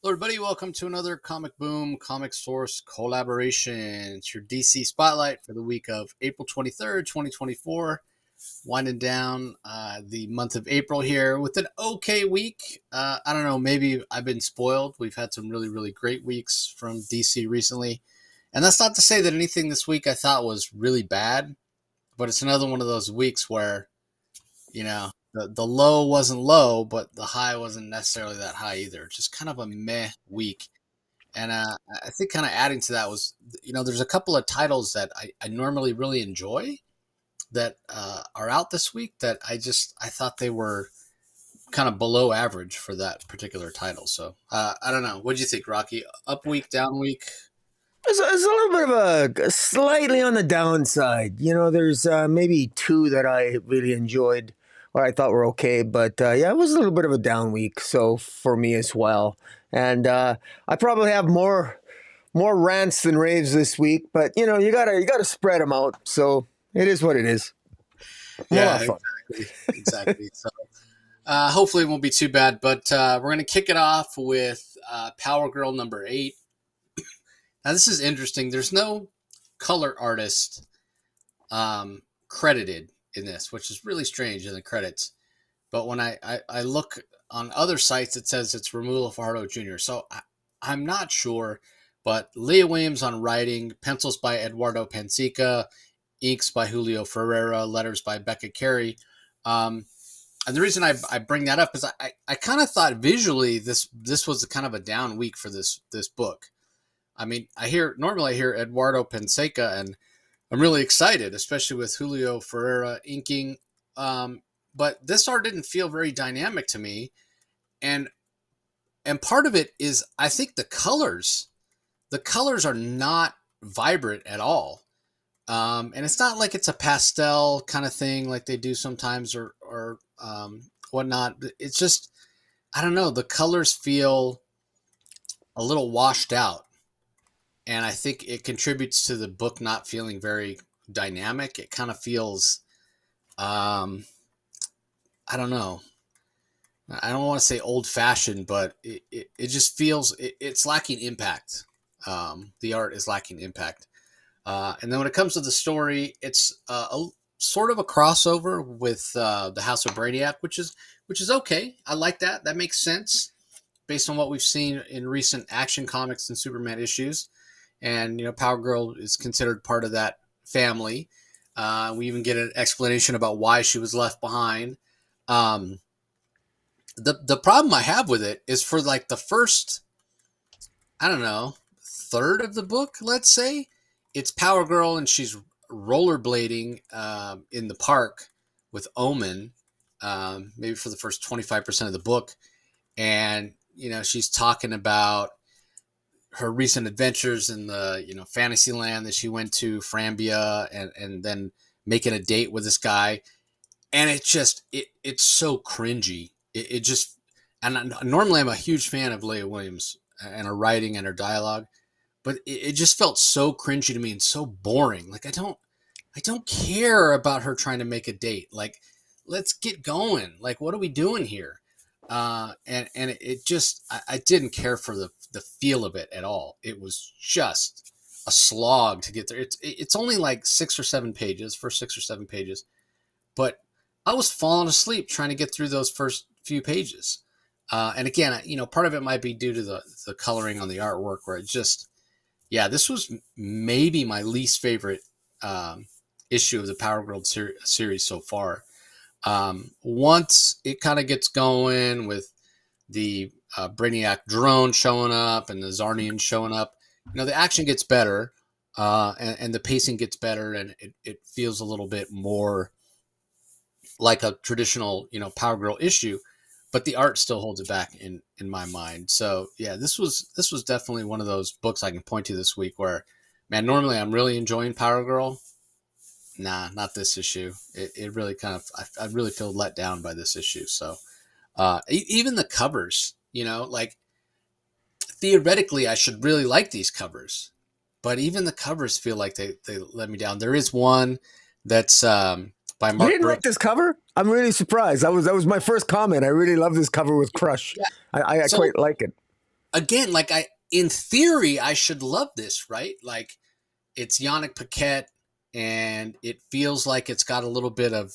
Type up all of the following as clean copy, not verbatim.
Hello, everybody. Welcome to another Comic Boom Comic Source collaboration. It's your DC Spotlight for the week of April 23rd, 2024. Winding down the month of April here with an okay week. I don't know, maybe I've been spoiled. We've had some really, really great weeks from DC recently. And that's not to say that anything this week I thought was really bad, but it's another one of those weeks where, the low wasn't low, but the high wasn't necessarily that high either. Just kind of a meh week. And I think kind of adding to that was, there's a couple of titles that I normally really enjoy that are out this week that I thought they were kind of below average for that particular title. So I don't know. What do you think, Rocky? Up week, down week? It's a little bit of a slightly on the downside. There's maybe two that I really enjoyed or I thought were okay, but yeah, it was a little bit of a down week. So for me as well, and I probably have more rants than raves this week, but you gotta spread them out. So it is what it is. More Yeah, fun. exactly. So hopefully it won't be too bad. But we're going to kick it off with Power Girl number 8. Now, this is interesting. There's no color artist credited in this, which is really strange in the credits. But when I look on other sites, it says it's Romulo Fajardo Jr. So I'm not sure. But Leah Williams on writing, pencils by Eduardo Pansica, inks by Julio Ferreira, letters by Becca Carey. And the reason I bring that up is I kind of thought visually this was kind of a down week for this book. I mean, normally I hear Eduardo Pansica, and I'm really excited, especially with Julio Ferreira inking. But this art didn't feel very dynamic to me, and part of it is I think the colors are not vibrant at all, and it's not like it's a pastel kind of thing like they do sometimes or whatnot. It's just, I don't know, the colors feel a little washed out. And I think it contributes to the book not feeling very dynamic. It kind of feels, I don't know. I don't want to say old fashioned, but it just feels, it's lacking impact. The art is lacking impact. And then when it comes to the story, it's sort of a crossover with the House of Brainiac, which is okay. I like that. That makes sense based on what we've seen in recent Action Comics and Superman issues. And, Power Girl is considered part of that family. We even get an explanation about why she was left behind. The problem I have with it is for like the first, I don't know, third of the book, let's say, it's Power Girl and she's rollerblading in the park with Omen, maybe for the first 25% of the book. And, she's talking about her recent adventures in the fantasy land that she went to, Frambia, and then making a date with this guy, and it's so cringy. It just, and normally I'm a huge fan of Leah Williams and her writing and her dialogue, but it just felt so cringy to me and so boring. Like I don't care about her trying to make a date. Like, let's get going. Like, what are we doing here? And it just, I didn't care for the feel of it at all. It was just a slog to get there. It's only like 6 or 7 pages, first 6 or 7 pages, but I was falling asleep trying to get through those first few pages. And again, part of it might be due to the coloring on the artwork where it just, yeah, this was maybe my least favorite issue of the Power Girl series so far. Once it kind of gets going with the Brainiac drone showing up and the Zarnian showing up, the action gets better, and the pacing gets better, and it feels a little bit more like a traditional, Power Girl issue, but the art still holds it back in my mind. So yeah, this was definitely one of those books I can point to this week where, man, normally I'm really enjoying Power Girl. Nah, not this issue. It really kind of, I really feel let down by this issue. So even the covers, like theoretically I should really like these covers, but even the covers feel like they let me down. There is one that's by You Mark didn't like Brooks. this cover? I'm really surprised. That was my first comment. I really love this cover with Crush. Yeah. I So quite like it. again, like in theory, I should love this, right? Like it's Yannick Paquette, and it feels like it's got a little bit of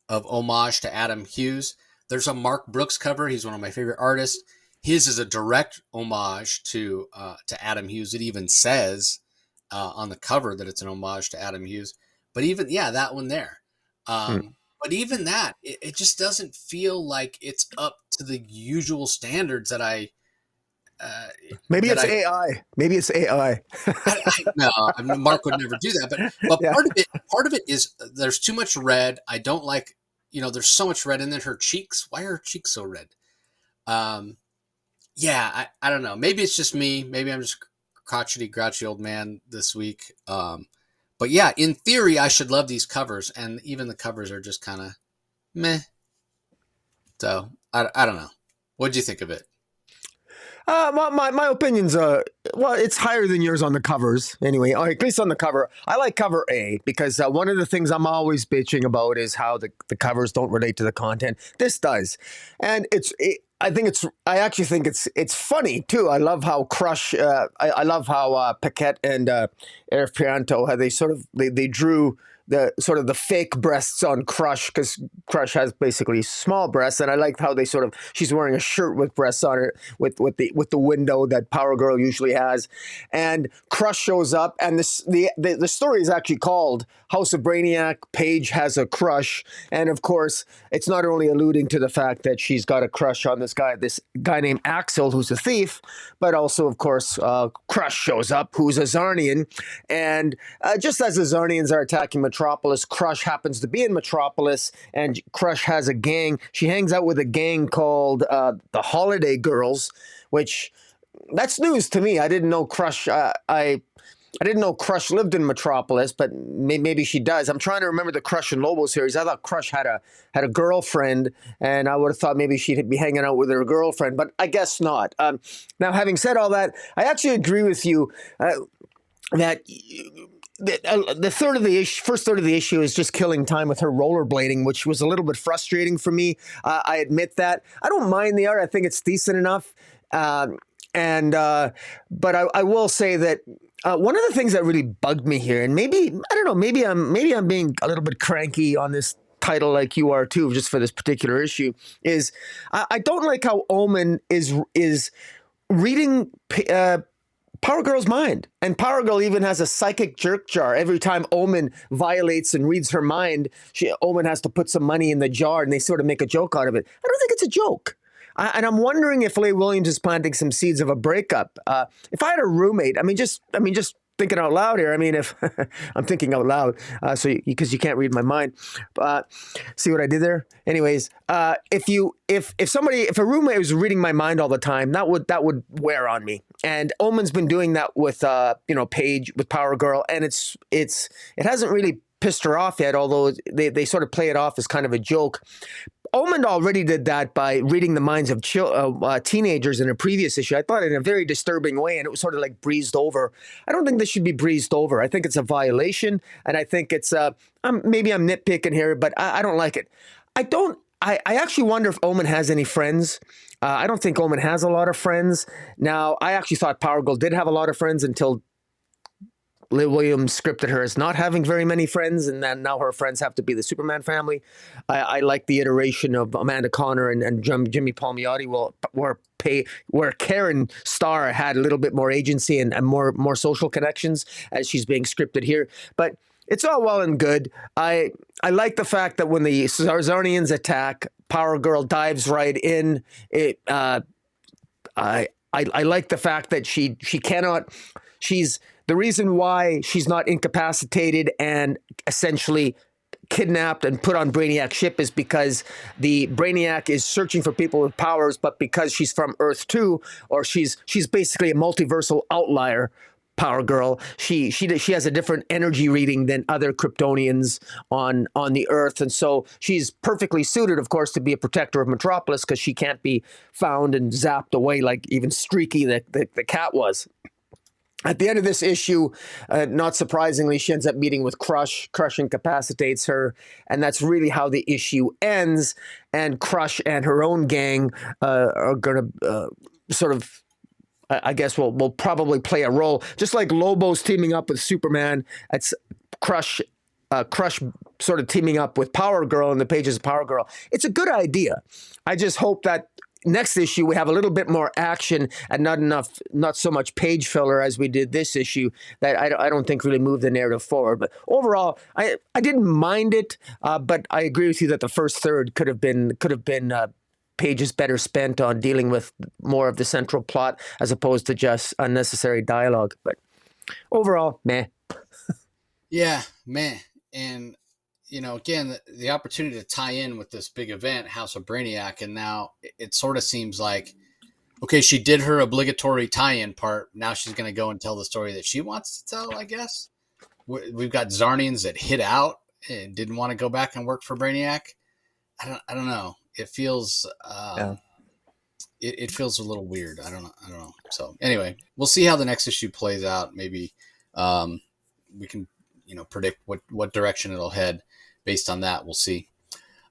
homage to Adam Hughes. There's a Mark Brooks cover. He's one of my favorite artists. His is a direct homage to Adam Hughes. It even says on the cover that it's an homage to Adam Hughes. But even that one there. Hmm. But even that, it just doesn't feel like it's up to the usual standards uh, Maybe that it's AI. Maybe it's AI. no, I mean, Mark would never do that. But Yeah. part of it is there's too much red. I don't like, there's so much red, and then her cheeks. Why are her cheeks so red? Um, yeah, I don't know. Maybe it's just me. Maybe I'm just crotchety, grouchy old man this week. But yeah, in theory, I should love these covers, and even the covers are just kind of meh. So I don't know. What do you think of it? My opinion's well, it's higher than yours on the covers anyway. Or at least on the cover, I like cover A because one of the things I'm always bitching about is how the covers don't relate to the content. This does, and I actually think it's funny too. I love how Crush. I love how Paquette and Eric Pianto how they drew the sort of the fake breasts on Crush because Crush has basically small breasts, and I like how she's wearing a shirt with breasts on her with the window that Power Girl usually has, and Crush shows up, and the story is actually called House of Brainiac. Paige has a crush, and of course it's not only alluding to the fact that she's got a crush on this guy named Axel who's a thief, but also of course Crush shows up who's a Zarnian, and just as the Zarnians are attacking Metropolis, Crush happens to be in Metropolis, and Crush has a gang. She hangs out with a gang called the Holiday Girls, which that's news to me. I didn't know Crush. I didn't know Crush lived in Metropolis, but maybe she does. I'm trying to remember the Crush and Lobo series. I thought Crush had a girlfriend, and I would have thought maybe she'd be hanging out with her girlfriend, but I guess not. Now, having said all that, I actually agree with you that the first third of the issue is just killing time with her rollerblading, which was a little bit frustrating for me. I admit that. I don't mind the art. I think it's decent enough. But I will say that one of the things that really bugged me here, and maybe I don't know, maybe I'm being a little bit cranky on this title like you are too, just for this particular issue, is I don't like how Omen is reading Power Girl's mind. And Power Girl even has a psychic jerk jar. Every time Omen violates and reads her mind, Omen has to put some money in the jar, and they sort of make a joke out of it. I don't think it's a joke. And I'm wondering if Leah Williams is planting some seeds of a breakup. If I had a roommate, just thinking out loud here. I mean, if I'm thinking out loud, because you can't read my mind. See what I did there? Anyways, if a roommate was reading my mind all the time, that would wear on me. And Omen's been doing that with Paige, with Power Girl, and it hasn't really pissed her off yet. Although they sort of play it off as kind of a joke. Omen already did that by reading the minds of teenagers in a previous issue. I thought in a very disturbing way, and it was sort of like breezed over. I don't think this should be breezed over. I think it's a violation, and I think it's maybe I'm nitpicking here, but I don't like it. I actually wonder if Omen has any friends. I don't think Omen has a lot of friends. Now, I actually thought Power Girl did have a lot of friends until Leah Williams scripted her as not having very many friends, and then now her friends have to be the Superman family. I like the iteration of Amanda Connor and Jimmy Palmiotti, where Karen Starr had a little bit more agency and more social connections as she's being scripted here. But it's all well and good. I like the fact that when the Zarzarnians attack, Power Girl dives right in. I like the fact that she cannot. She's the reason why she's not incapacitated and essentially kidnapped and put on Brainiac's ship is because the Brainiac is searching for people with powers, but because she's from Earth 2, or she's basically a multiversal outlier, Power Girl, she has a different energy reading than other Kryptonians on the Earth, and so she's perfectly suited, of course, to be a protector of Metropolis because she can't be found and zapped away like even Streaky the cat was. At the end of this issue, not surprisingly, she ends up meeting with Crush. Crush incapacitates her, and that's really how the issue ends. And Crush and her own gang are going to sort of, I guess, will probably play a role. Just like Lobo's teaming up with Superman, it's Crush sort of teaming up with Power Girl in the pages of Power Girl. It's a good idea. I just hope that next issue we have a little bit more action and not so much page filler as we did this issue. That I don't think really moved the narrative forward. But overall, I didn't mind it. But I agree with you that the first third could have been pages better spent on dealing with more of the central plot as opposed to just unnecessary dialogue. But overall, meh. Yeah, man. And, again, the opportunity to tie in with this big event, House of Brainiac, and now it sort of seems like, okay, she did her obligatory tie-in part. Now she's going to go and tell the story that she wants to tell, I guess. We've got Zarnians that hit out and didn't want to go back and work for Brainiac. I don't know. It feels Yeah. it feels a little weird. I don't know. So anyway, we'll see how the next issue plays out. Maybe we can predict what direction it'll head based on that. We'll see.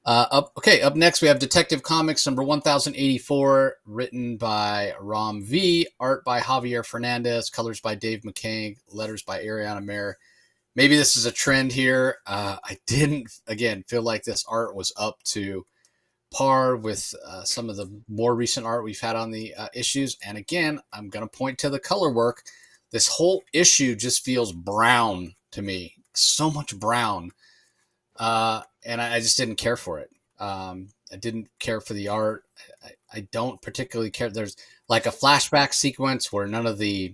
Up next we have Detective Comics number 1084, written by Ram V, art by Javier Fernandez, colors by Dave McCaig, letters by Ariana Mayer. Maybe this is a trend here. I didn't, again, feel like this art was up to par with some of the more recent art we've had on the issues. And again, I'm going to point to the color work. This whole issue just feels brown to me. So much brown. And I just didn't care for it. I didn't care for the art. I don't particularly care. There's like a flashback sequence where none of the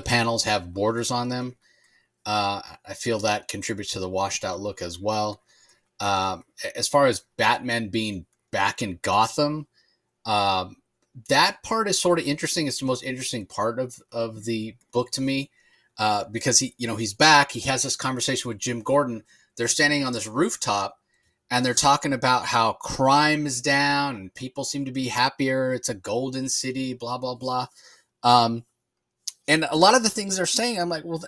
panels have borders on them. I feel that contributes to the washed out look as well. As far as Batman being back in Gotham, that part is sort of interesting. It's the most interesting part of the book to me, because he's back. He has this conversation with Jim Gordon. They're standing on this rooftop and they're talking about how crime is down and people seem to be happier. It's a golden city, blah, blah, blah. And a lot of the things they're saying, I'm like, well,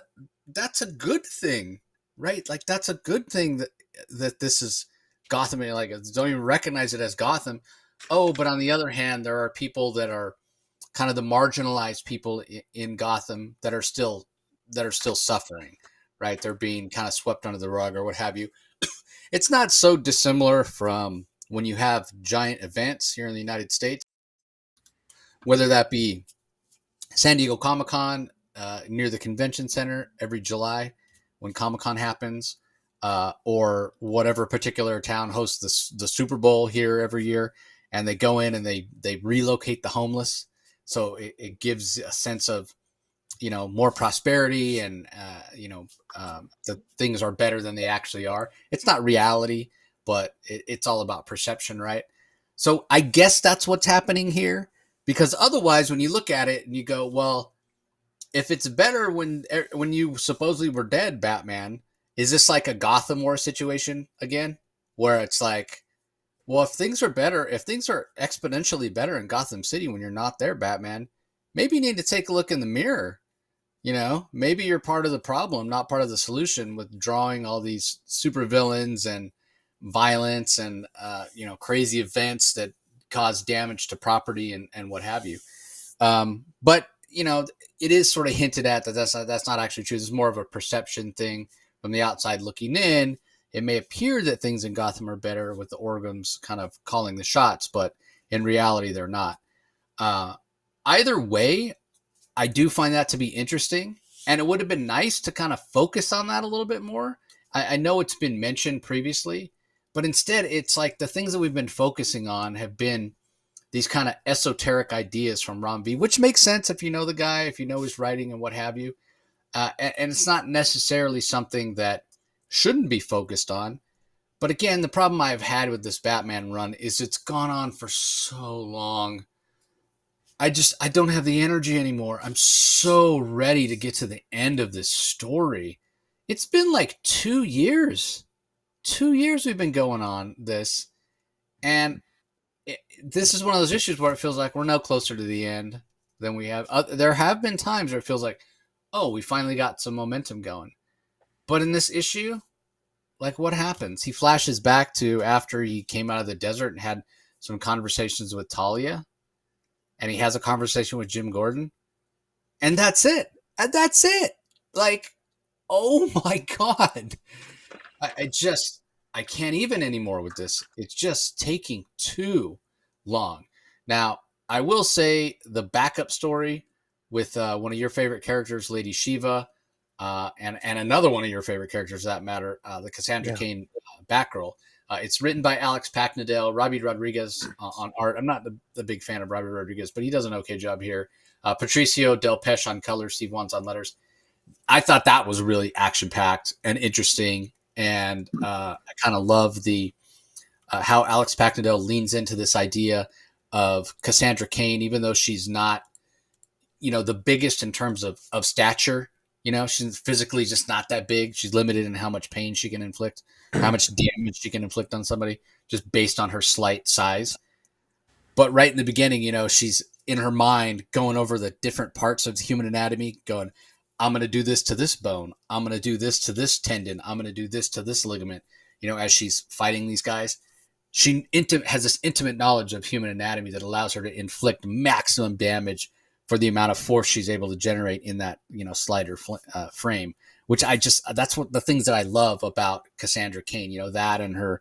that's a good thing, right? Like, that's a good thing that this is Gotham. And like, don't even recognize it as Gotham. Oh, but on the other hand, there are people that are kind of the marginalized people in Gotham that are still suffering, right? They're being kind of swept under the rug or what have you. It's not so dissimilar from when you have giant events here in the United States, whether that be San Diego Comic-Con near the convention center every July when Comic-Con happens, or whatever particular town hosts the Super Bowl here every year, and they go in and they relocate the homeless. So it gives a sense of, more prosperity and, the things are better than they actually are. It's not reality, but it's all about perception, right? So I guess that's what's happening here, because otherwise, when you look at it and you go, well, if it's better when you supposedly were dead, Batman, is this like a Gotham War situation again, where it's like, well, if things are exponentially better in Gotham City when you're not there, Batman, maybe you need to take a look in the mirror. Maybe you're part of the problem, not part of the solution, with drawing all these supervillains and violence and, crazy events that cause damage to property and what have you. But, it is sort of hinted at that that's not actually true. It's more of a perception thing from the outside looking in. It may appear that things in Gotham are better with the Organs kind of calling the shots, but in reality, they're not. Either way, I do find that to be interesting, and it would have been nice to kind of focus on that a little bit more. I know it's been mentioned previously, but instead it's like the things that we've been focusing on have been these kind of esoteric ideas from Ram V, which makes sense if you know the guy, if you know his writing and what have you. And it's not necessarily something that shouldn't be focused on. But again, the problem I've had with this Batman run is it's gone on for so long. I don't have the energy anymore. I'm so ready to get to the end of this story. It's been like 2 years. 2 years we've been going on this. And this is one of those issues where it feels like we're no closer to the end than we have. There have been times where it feels like, oh, we finally got some momentum going. But in this issue, like, what happens? He flashes back to after he came out of the desert and had some conversations with Talia, and he has a conversation with Jim Gordon, and that's it. And that's it. Like, oh my god, I just I can't even anymore with this. It's just taking too long. Now, I will say the backup story with one of your favorite characters, Lady Shiva, and another one of your favorite characters, for that matter, the Cassandra Yeah. Cain Batgirl. It's written by Alex Packnadale, Robbie Rodriguez on art. I'm not the big fan of Robbie Rodriguez, but he does an okay job here. Patricio Del Pesh on colors, Steve Wands on letters. I thought that was really action packed and interesting, and I kind of love the how Alex Packnadale leans into this idea of Cassandra Cain, even though she's not, the biggest in terms of stature. She's physically just not that big. She's limited in how much pain she can inflict, how much damage she can inflict on somebody, just based on her slight size. But right in the beginning, she's in her mind going over the different parts of the human anatomy, going, I'm going to do this to this bone. I'm going to do this to this tendon. I'm going to do this to this ligament. As she's fighting these guys, she has this intimate knowledge of human anatomy that allows her to inflict maximum damage for the amount of force she's able to generate in that, slider frame, which that's what the things that I love about Cassandra Cain, that and her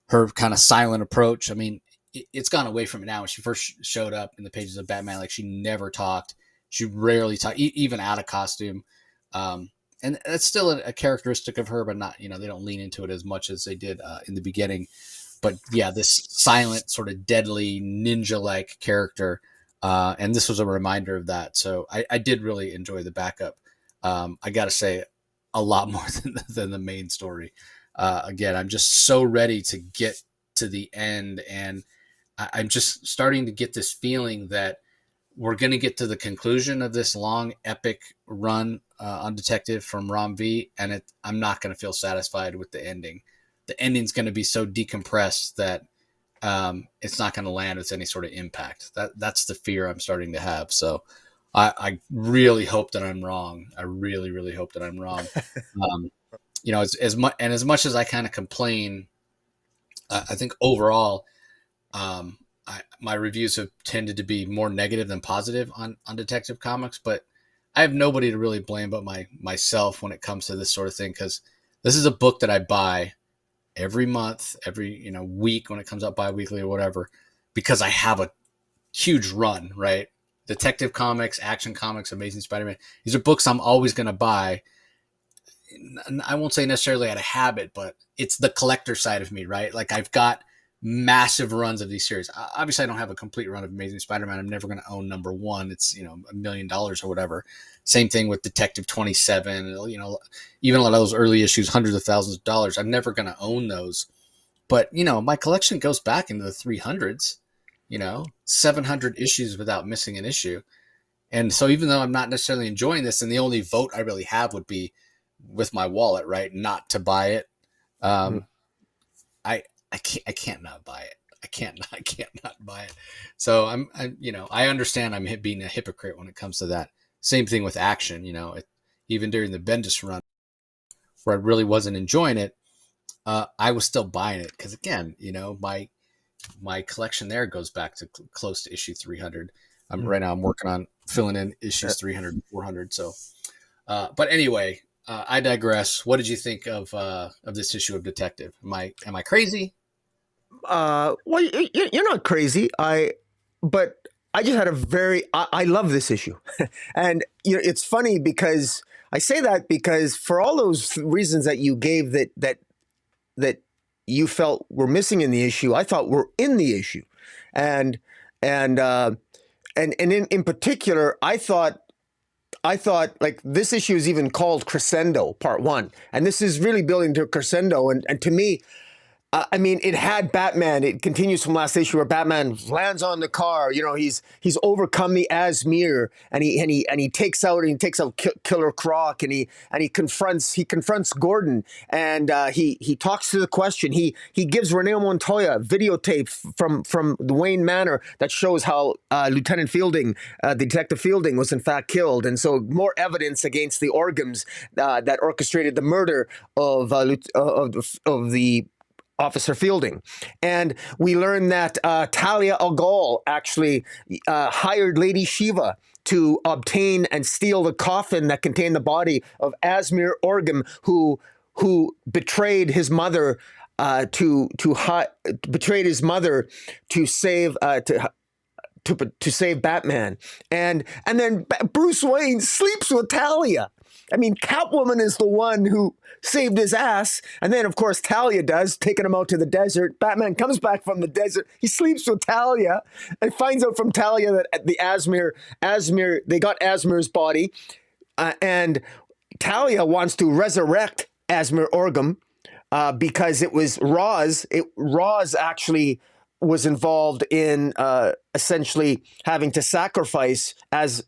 kind of silent approach. I mean, it's gone away from it now. When she first showed up in the pages of Batman, like, she never talked. She rarely talked, even out of costume. And that's still a characteristic of her, but not, they don't lean into it as much as they did in the beginning. But yeah, this silent, sort of deadly ninja-like character. And this was a reminder of that. So I did really enjoy the backup. I got to say, a lot more than the main story. Again, I'm just so ready to get to the end, and I'm just starting to get this feeling that we're going to get to the conclusion of this long, epic run on Detective from Rom V, and I'm not going to feel satisfied with the ending. The ending's going to be so decompressed that it's not going to land with any sort of impact. That's the fear I'm starting to have. So I really hope that I'm wrong. I really, really hope that I'm wrong. As much as I kind of complain, I think overall, my reviews have tended to be more negative than positive on Detective Comics, but I have nobody to really blame but myself when it comes to this sort of thing, because this is a book that I buy every month, every week when it comes out bi-weekly or whatever, because I have a huge run, right? Detective Comics, Action Comics, Amazing Spider-Man. These are books I'm always going to buy. I won't say necessarily out of habit, but it's the collector side of me, right? Like, I've got massive runs of these series. Obviously, I don't have a complete run of Amazing Spider-Man. I'm never going to own number one. It's, $1 million or whatever. Same thing with Detective 27, even a lot of those early issues, hundreds of thousands of dollars. I'm never going to own those. But, my collection goes back into the 300s, 700 issues without missing an issue. And so even though I'm not necessarily enjoying this, and the only vote I really have would be with my wallet, right? Not to buy it. I can't not buy it. I can't not buy it. So I understand I'm being a hypocrite when it comes to that. Same thing with Action, even during the Bendis run where I really wasn't enjoying it, I was still buying it. Cause again, my collection there goes back to close to issue 300. Right now I'm working on filling in issues 300 and 400. So, but anyway, I digress. What did you think of this issue of Detective? Am I crazy? Well, you're not crazy. But I just had I love this issue, and it's funny because I say that because for all those reasons that you gave that you felt were missing in the issue, I thought were in the issue, and and in particular, I thought like this issue is even called Crescendo Part 1, and this is really building to a crescendo, and to me. I mean, it had Batman. It continues from last issue where Batman lands on the car. He's overcome the Asmir, and he takes out Killer Croc, and he confronts Gordon, and he talks to the Question. He gives Renee Montoya videotape from the Wayne Manor that shows how Lieutenant Fielding, Detective Fielding, was in fact killed, and so more evidence against the Organs that orchestrated the murder of the Officer Fielding. And we learn that Talia al Ghul actually hired Lady Shiva to obtain and steal the coffin that contained the body of Asmir Orgum, who betrayed his mother betrayed his mother to save to save Batman. And then Bruce Wayne sleeps with Talia. I mean, Catwoman is the one who saved his ass. And then, of course, Talia does, taking him out to the desert. Batman comes back from the desert. He sleeps with Talia and finds out from Talia that they got Asmir's body. And Talia wants to resurrect Asmir Orgum because it was Roz. Roz actually was involved in essentially having to sacrifice as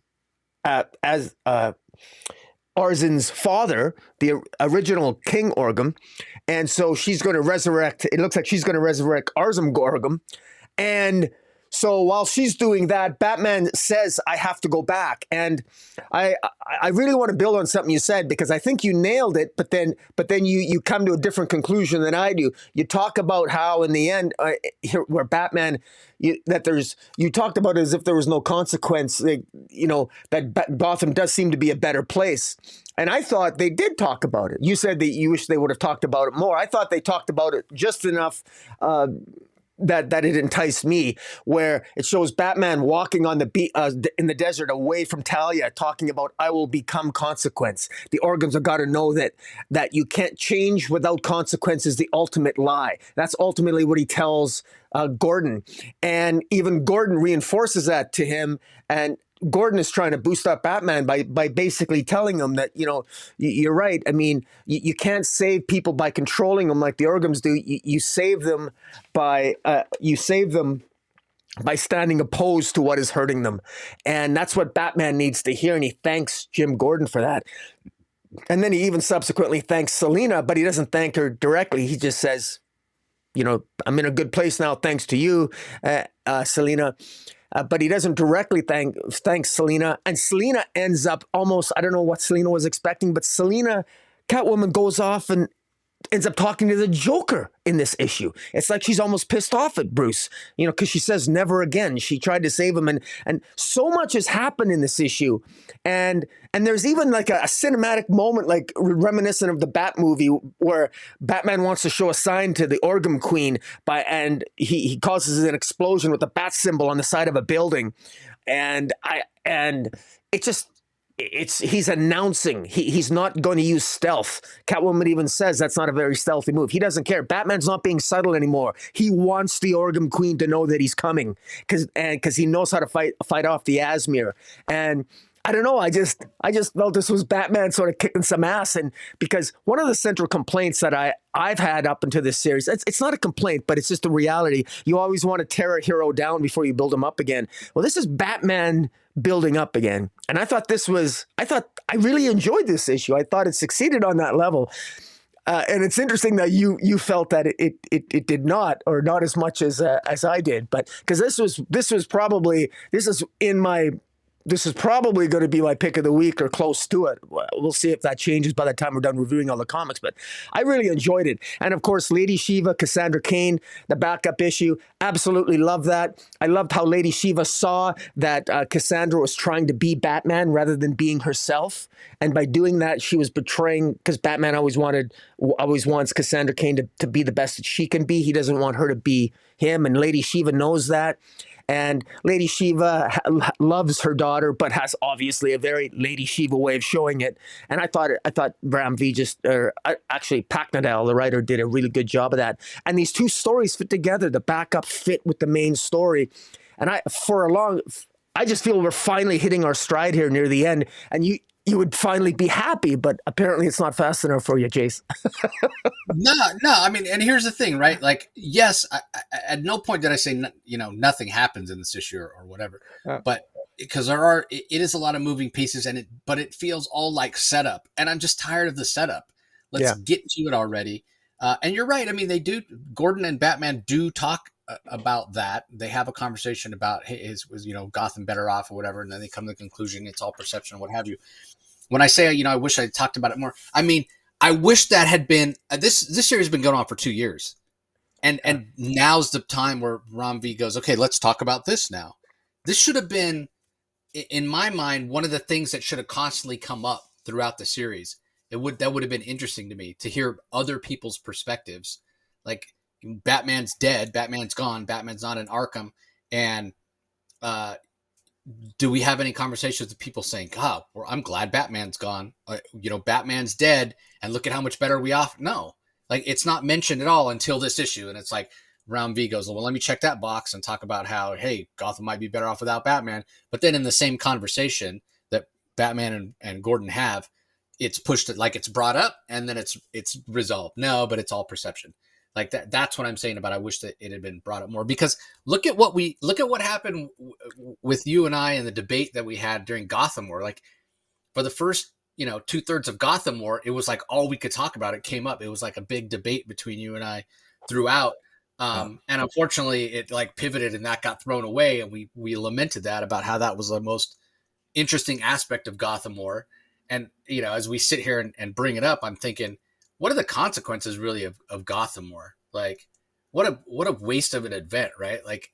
Arzen's father, the original King Orgum. And so she's going to resurrect, it looks like she's going to resurrect Arzen Orgum. And so while she's doing that, Batman says, I have to go back. And I really want to build on something you said, because I think you nailed it, but then you come to a different conclusion than I do. You talk about how in the end, where Batman, you talked about it as if there was no consequence, that Gotham does seem to be a better place. And I thought they did talk about it. You said that you wish they would have talked about it more. I thought they talked about it just enough that it enticed me, where it shows Batman walking on the in the desert away from Talia, talking about, I will become consequence. The Organs have got to know that you can't change without consequences, the ultimate lie. That's ultimately what he tells Gordon. And even Gordon reinforces that to him. And Gordon is trying to boost up Batman by basically telling him that, you're right. I mean, you can't save people by controlling them like the Organs do. You save them by standing opposed to what is hurting them. And that's what Batman needs to hear. And he thanks Jim Gordon for that. And then he even subsequently thanks Selina, but he doesn't thank her directly. He just says, I'm in a good place now, thanks to you, Selina. But he doesn't directly thank Selina. And Selina ends up almost, I don't know what Selina was expecting, but Catwoman goes off and ends up talking to the Joker in this issue. It's like she's almost pissed off at Bruce, because she says never again. She tried to save him, and so much has happened in this issue. And there's even like a cinematic moment, like reminiscent of the Bat movie, where Batman wants to show a sign to the Orgum Queen and he causes an explosion with a bat symbol on the side of a building. And it just, he's announcing he's not going to use stealth. Catwoman even says that's not a very stealthy move. He doesn't care. Batman's not being subtle anymore. He wants the Orgum Queen to know that he's coming because he knows how to fight off the Asmir. And I don't know. I just felt this was Batman sort of kicking some ass. And because one of the central complaints that I've had up into this series, it's not a complaint, but it's just a reality. You always want to tear a hero down before you build him up again. Well, this is Batman building up again. And I really enjoyed this issue. I thought it succeeded on that level. And it's interesting that you felt that it did not, or not as much as I did. But because this is probably going to be my pick of the week or close to it. We'll see if that changes by the time we're done reviewing all the comics, but I really enjoyed it. And of course, Lady Shiva, Cassandra Cain, the backup issue, absolutely loved that. I loved how Lady Shiva saw that Cassandra was trying to be Batman rather than being herself. And by doing that, she was betraying, because Batman always wants Cassandra Cain to be the best that she can be. He doesn't want her to be him. And Lady Shiva knows that. And Lady Shiva loves her daughter, but has obviously a very Lady Shiva way of showing it. And I thought Bram V actually Packnadel, the writer, did a really good job of that. And these two stories fit together. The backup fit with the main story. And I just feel we're finally hitting our stride here near the end. And you would finally be happy, but apparently it's not fast enough for you, Jace. No. I mean, and here's the thing, right? Like, yes, at no point did I say, nothing happens in this issue or whatever. But because it is a lot of moving pieces, but it feels all like setup, and I'm just tired of the setup. Let's get to it already. And you're right. I mean, Gordon and Batman do talk about that. They have a conversation about was Gotham better off or whatever, and then they come to the conclusion it's all perception, what have you. When I say I wish I talked about it more, I mean I wish that had been this series has been going on for 2 years. Yeah. And now's the time where Ram V goes, okay, let's talk about this now. This should have been, in my mind, one of the things that should have constantly come up throughout the series. That would have been interesting to me to hear other people's perspectives. Like, Batman's dead, Batman's gone, Batman's not in Arkham, and uh, do we have any conversations with people saying, God, I'm glad Batman's gone. Batman's dead, and look at how much better we off. No, like, it's not mentioned at all until this issue. And it's like, Round V goes, well, let me check that box and talk about how, hey, Gotham might be better off without Batman. But then in the same conversation that Batman and Gordon have, it's pushed, like, it's brought up and then it's resolved. No, but it's all perception. Like that's what I'm saying about, I wish that it had been brought up more, because look at what happened with you and I in the debate that we had during Gotham War. Like, for the first, 2/3 of Gotham War, it was like all we could talk about. It came up. It was like a big debate between you and I throughout. Yeah. And unfortunately, it like pivoted and that got thrown away. And we lamented that, about how that was the most interesting aspect of Gotham War. And, as we sit here and bring it up, I'm thinking, what are the consequences really of Gotham War? Like, what a waste of an event, right? Like,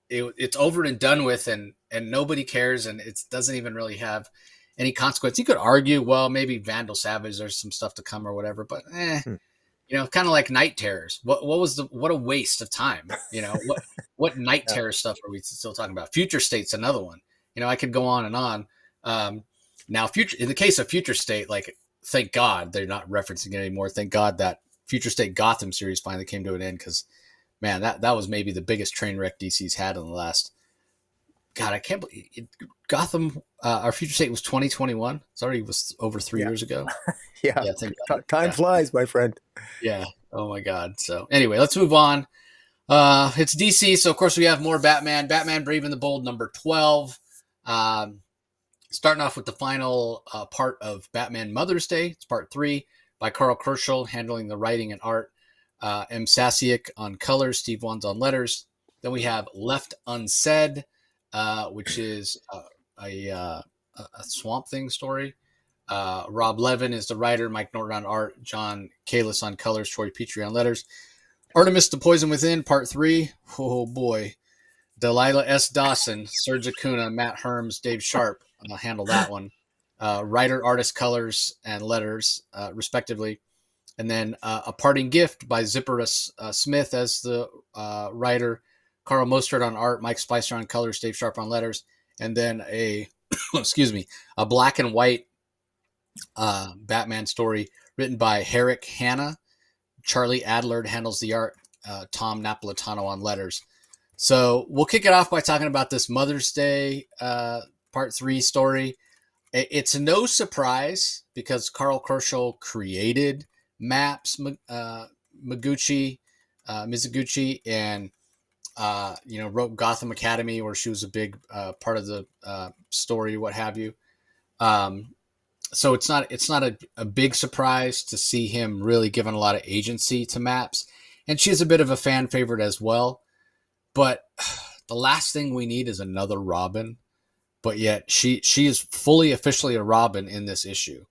it's over and done with, and nobody cares, and it doesn't even really have any consequence. You could argue, well, maybe Vandal Savage, there's some stuff to come or whatever, but Hmm. kind of like Night Terrors. What a waste of time. What Night Yeah. Terror stuff are we still talking about? Future State's another one. I could go on and on. Now, in the case of Future State, like, thank God they're not referencing it anymore. Thank God that Future State Gotham series finally came to an end, because, man, that was maybe the biggest train wreck DC's had in the last. God, I can't believe it. Gotham. Our Future State was 2021. It's already was over 3 years ago. Yeah. Yeah, thank God. Time Yeah, flies, my friend. yeah. Oh my God. So anyway, let's move on. It's DC, so of course we have more Batman. Batman Brave and the Bold, number 12. Um, Starting off with the final part of Batman Mother's Day. It's part 3 by Carl Kerschel, handling the writing and art. M. Sasiak on colors, Steve Wands on letters. Then we have Left Unsaid, which is a Swamp Thing story. Rob Levin is the writer, Mike Norton on art, John Kalis on colors, Troy Petrie on letters. Artemis the Poison Within, part 3. Oh boy. Delilah S. Dawson, Serge Acuna, Matt Herms, Dave Sharp handle that one. Writer, artist, colors, and letters, respectively. And then A Parting Gift by Zipporus Smith as the writer, Carl Mostert on art, Mike Spicer on colors, Dave Sharp on letters. And then a black and white Batman story written by Herrick Hanna. Charlie Adler handles the art, Tom Napolitano on letters. So we'll kick it off by talking about this Mother's Day part 3 story. It's no surprise, because Carl Kerschel created Maps Mizuguchi, and wrote Gotham Academy, where she was a big part of the story, what have you. So it's not a big surprise to see him really giving a lot of agency to Maps, and she's a bit of a fan favorite as well. But the last thing we need is another Robin. But yet she is fully officially a Robin in this issue.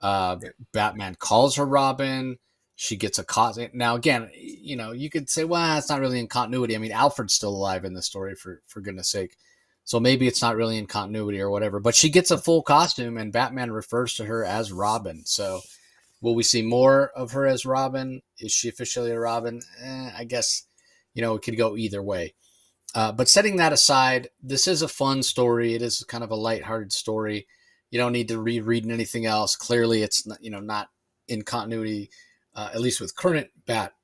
Batman calls her Robin. She gets a cause. Now, again, you could say, well, it's not really in continuity. I mean, Alfred's still alive in the story, for goodness sake. So maybe it's not really in continuity or whatever. But she gets a full costume, and Batman refers to her as Robin. So will we see more of her as Robin? Is she officially a Robin? I guess, it could go either way. But setting that aside, this is a fun story. It is kind of a lighthearted story. You don't need to reread anything else. Clearly, it's not, not in continuity, at least with current Bat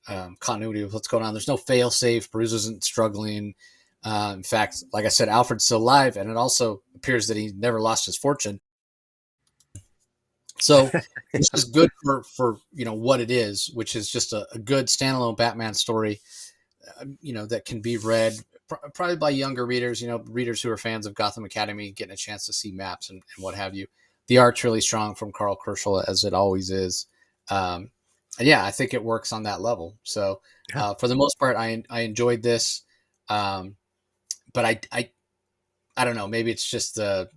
continuity of what's going on. There's no fail-safe. Bruce isn't struggling. In fact, like I said, Alfred's still alive, and it also appears that he never lost his fortune. So this is good for what it is, which is just a good standalone Batman story, that can be read probably by younger readers, readers who are fans of Gotham Academy, getting a chance to see Maps and what have you. The art's really strong from Carl Kerschel, as it always is. And yeah, I think it works on that level. So for the most part, I enjoyed this. But I don't know, maybe it's just the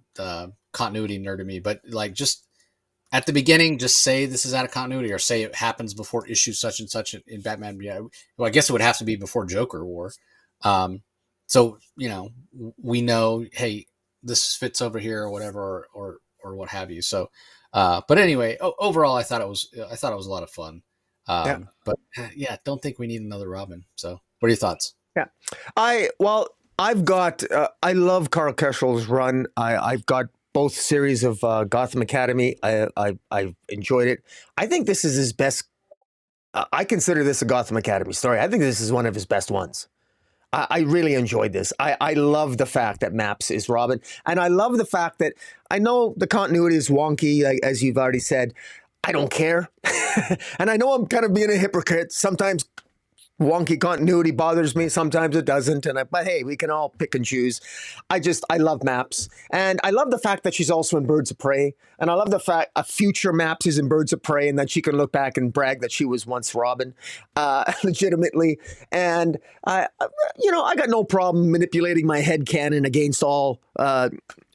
continuity nerd of me, but like, just at the beginning, just say this is out of continuity, or say it happens before issue such and such in Batman. Yeah, well, I guess it would have to be before Joker War. Um, so we know, hey, this fits over here or whatever, or what have you. So, but anyway, overall, I thought it was a lot of fun. Yeah. But yeah, don't think we need another Robin. So, what are your thoughts? Yeah. I've got, I love Carl Keshel's run. I've got both series of Gotham Academy. I've enjoyed it. I think this is his best. I consider this a Gotham Academy story. I think this is one of his best ones. I really enjoyed this. I love the fact that Maps is Robin. And I love the fact that I know the continuity is wonky, like, as you've already said. I don't care. And I know I'm kind of being a hypocrite. Sometimes wonky continuity bothers me. Sometimes it doesn't. But hey, we can all pick and choose. I love Maps. And I love the fact that she's also in Birds of Prey. And I love the fact a future Maps is in Birds of Prey, and that she can look back and brag that she was once Robin, legitimately. And I got no problem manipulating my headcanon against all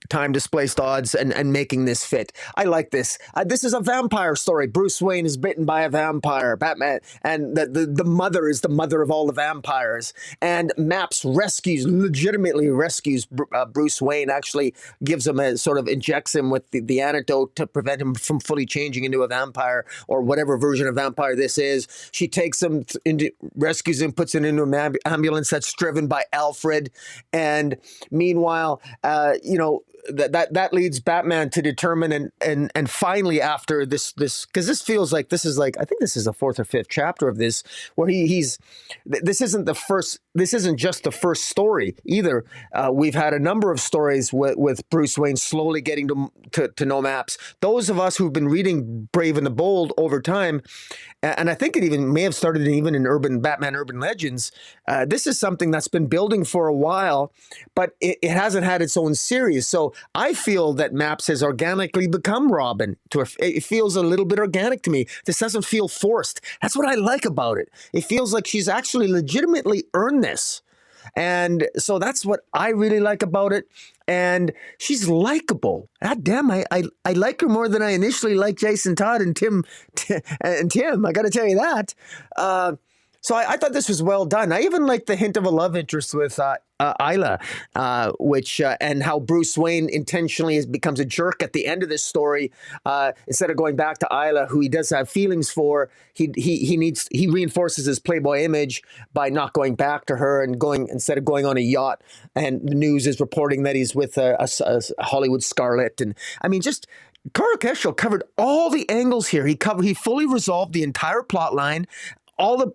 time displaced odds and making this fit. I like this. This is a vampire story. Bruce Wayne is bitten by a vampire. Batman, and the mother is the mother of all the vampires. And Maps legitimately rescues Bruce Wayne, actually gives him injects him with the antidote to prevent him from fully changing into a vampire, or whatever version of vampire this is. She takes him rescues him, puts him into an ambulance that's driven by Alfred. And meanwhile, that leads Batman to determine and finally, after this because this feels like this is, like, I think this is the fourth or fifth chapter of this, where this isn't just the first story either. We've had a number of stories with Bruce Wayne slowly getting to know Maps. Those of us who've been reading Brave and the Bold over time, and I think it even may have started even in Batman Urban Legends, this is something that's been building for a while, but it hasn't had its own series. So I feel that Maps has organically become Robin. It feels a little bit organic to me. This doesn't feel forced. That's what I like about it. It feels like she's actually legitimately earned this. And so that's what I really like about it. And she's likable. God damn, I like her more than I initially liked Jason Todd and Tim. I got to tell you that. So I thought this was well done. I even liked the hint of a love interest with Isla, which and how Bruce Wayne intentionally becomes a jerk at the end of this story. Instead of going back to Isla, who he does have feelings for, he reinforces his Playboy image by not going back to her and instead of going on a yacht. And the news is reporting that he's with a Hollywood starlet. And I mean, just Carl Keshel covered all the angles here. He fully resolved the entire plot line.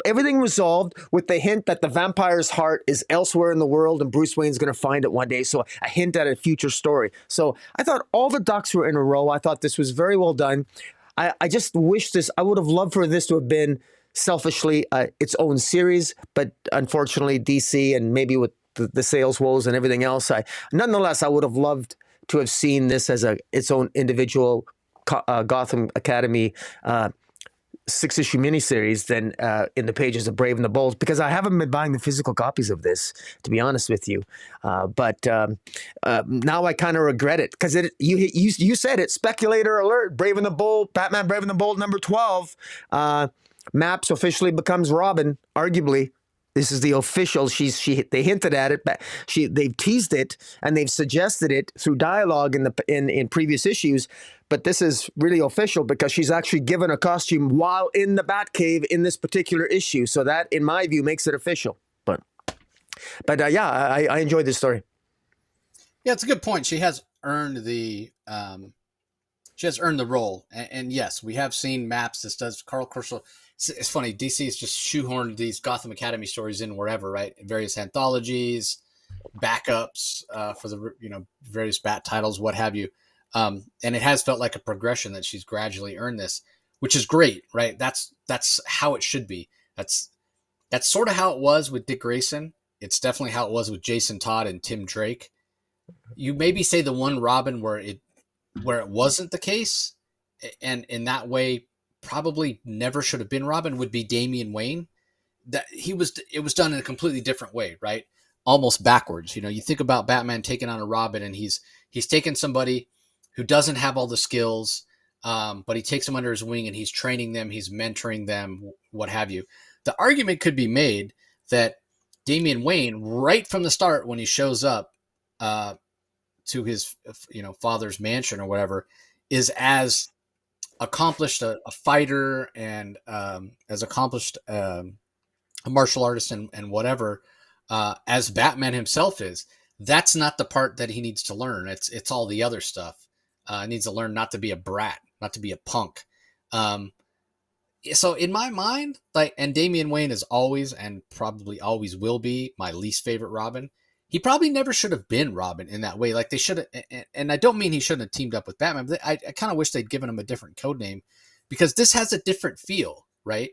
Everything resolved with the hint that the vampire's heart is elsewhere in the world and Bruce Wayne's going to find it one day. So a hint at a future story. So I thought all the ducks were in a row. I thought this was very well done. I just wish I would have loved for this to have been selfishly its own series, but unfortunately DC, and maybe with the sales woes and everything else, nonetheless, I would have loved to have seen this as its own individual Gotham Academy 6-issue miniseries than in the pages of Brave and the Bold, because I haven't been buying the physical copies of this, to be honest with you. But now I kind of regret it, because you said it, speculator alert, Brave and the Bold, Batman Brave and the Bold number 12. Maps officially becomes Robin, arguably. This is the official. They hinted at it, but they've teased it and they've suggested it through dialogue in previous issues. But this is really official because she's actually given a costume while in the Batcave in this particular issue. So that, in my view, makes it official. But yeah, I enjoyed this story. Yeah, it's a good point. She has earned the role, and yes, we have seen Maps. This does Carl Kerschel. It's funny. DC has just shoehorned these Gotham Academy stories in wherever, right? Various anthologies, backups for the various Bat titles, what have you. And it has felt like a progression that she's gradually earned this, which is great, right? That's how it should be. That's sort of how it was with Dick Grayson. It's definitely how it was with Jason Todd and Tim Drake. You maybe say the one Robin where it wasn't the case, and in that way probably never should have been Robin, would be Damian Wayne. That it was done in a completely different way, right? Almost backwards. You think about Batman taking on a Robin, and he's taken somebody who doesn't have all the skills, but he takes them under his wing and he's training them, he's mentoring them, what have you. The argument could be made that Damian Wayne, right from the start, when he shows up to his father's mansion or whatever, is as accomplished a fighter and as accomplished a martial artist and whatever as Batman himself is. That's not the part that he needs to learn. It's all the other stuff. He needs to learn not to be a brat, not to be a punk. So in my mind, and Damian Wayne is always and probably always will be my least favorite Robin. He probably never should have been Robin in that way. Like they should have, and I don't mean he shouldn't have teamed up with Batman, but I kind of wish they'd given him a different code name because this has a different feel, right?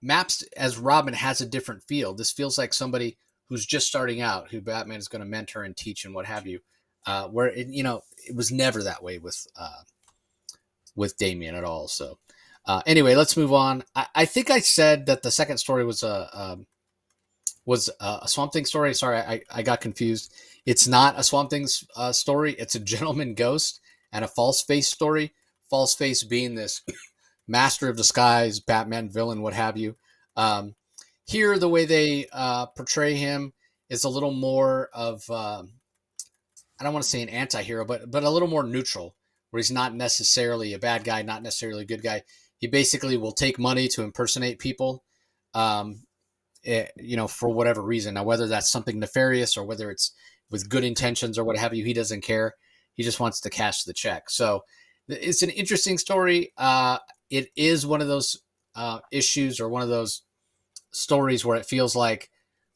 Maps as Robin has a different feel. This feels like somebody who's just starting out, who Batman is going to mentor and teach and what have you. Where it was never that way with Damian at all. So anyway, let's move on. I think I said that the second story was a Swamp Thing story. Sorry, I got confused. It's not a Swamp Thing story. It's a Gentleman Ghost and a False Face story. False Face being this master of disguise, Batman villain, what have you. Here, the way they portray him is a little more of, I don't want to say an anti-hero, but a little more neutral, where he's not necessarily a bad guy, not necessarily a good guy. He basically will take money to impersonate people, for whatever reason. Now, whether that's something nefarious or whether it's with good intentions or what have you, he doesn't care. He just wants to cash the check. So it's an interesting story. It is one of those issues or one of those stories where it feels like,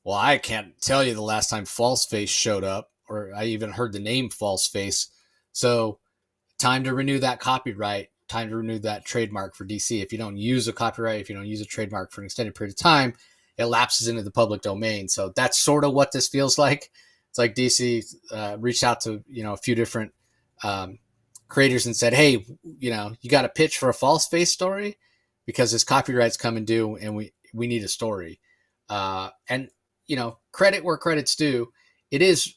well, I can't tell you the last time False Face showed up, or I even heard the name False Face. So time to renew that copyright, time to renew that trademark for DC. If you don't use a copyright, if you don't use a trademark for an extended period of time, it lapses into the public domain. So that's sort of what this feels like. It's like DC reached out to, a few different creators and said, hey, you got a pitch for a False Face story because his copyright's coming due and we need a story. And credit where credit's due. It's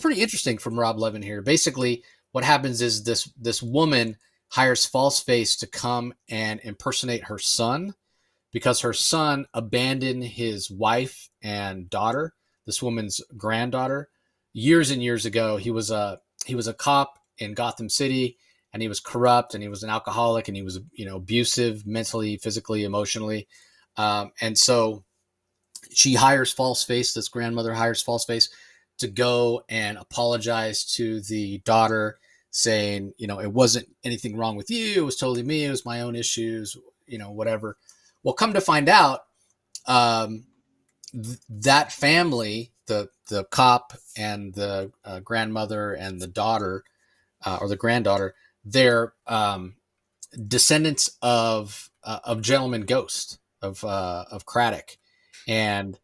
pretty interesting from Rob Levin here. Basically what happens is this woman hires False Face to come and impersonate her son because her son abandoned his wife and daughter, this woman's granddaughter, years and years ago. He was a cop in Gotham City, and he was corrupt, and he was an alcoholic, and he was abusive mentally, physically, emotionally. And so she hires False Face, this grandmother hires False Face to go and apologize to the daughter, saying, it wasn't anything wrong with you. It was totally me. It was my own issues, whatever. Well, come to find out, that family, the cop and the grandmother and the daughter, or the granddaughter, they're descendants of Gentleman Ghost, of Craddock. And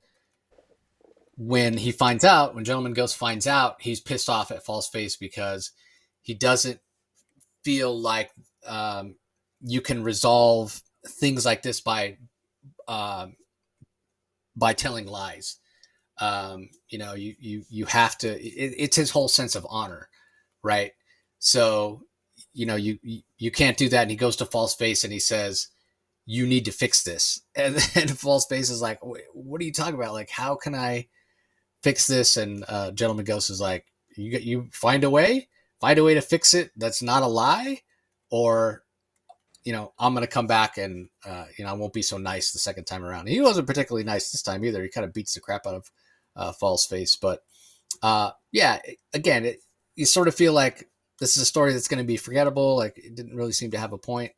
when Gentleman Ghost finds out, he's pissed off at False Face because he doesn't feel like you can resolve things like this by telling lies. You have to. It's his whole sense of honor, right? So you can't do that. And he goes to False Face and he says, you need to fix this. And then False Face is like, what are you talking about? Like, how can I fix this? And Gentleman Ghost is like, you find a way to fix it. That's not a lie. Or, I'm going to come back and, I won't be so nice the second time around. And he wasn't particularly nice this time either. He kind of beats the crap out of False Face. But again, you sort of feel like this is a story that's going to be forgettable. Like it didn't really seem to have a point.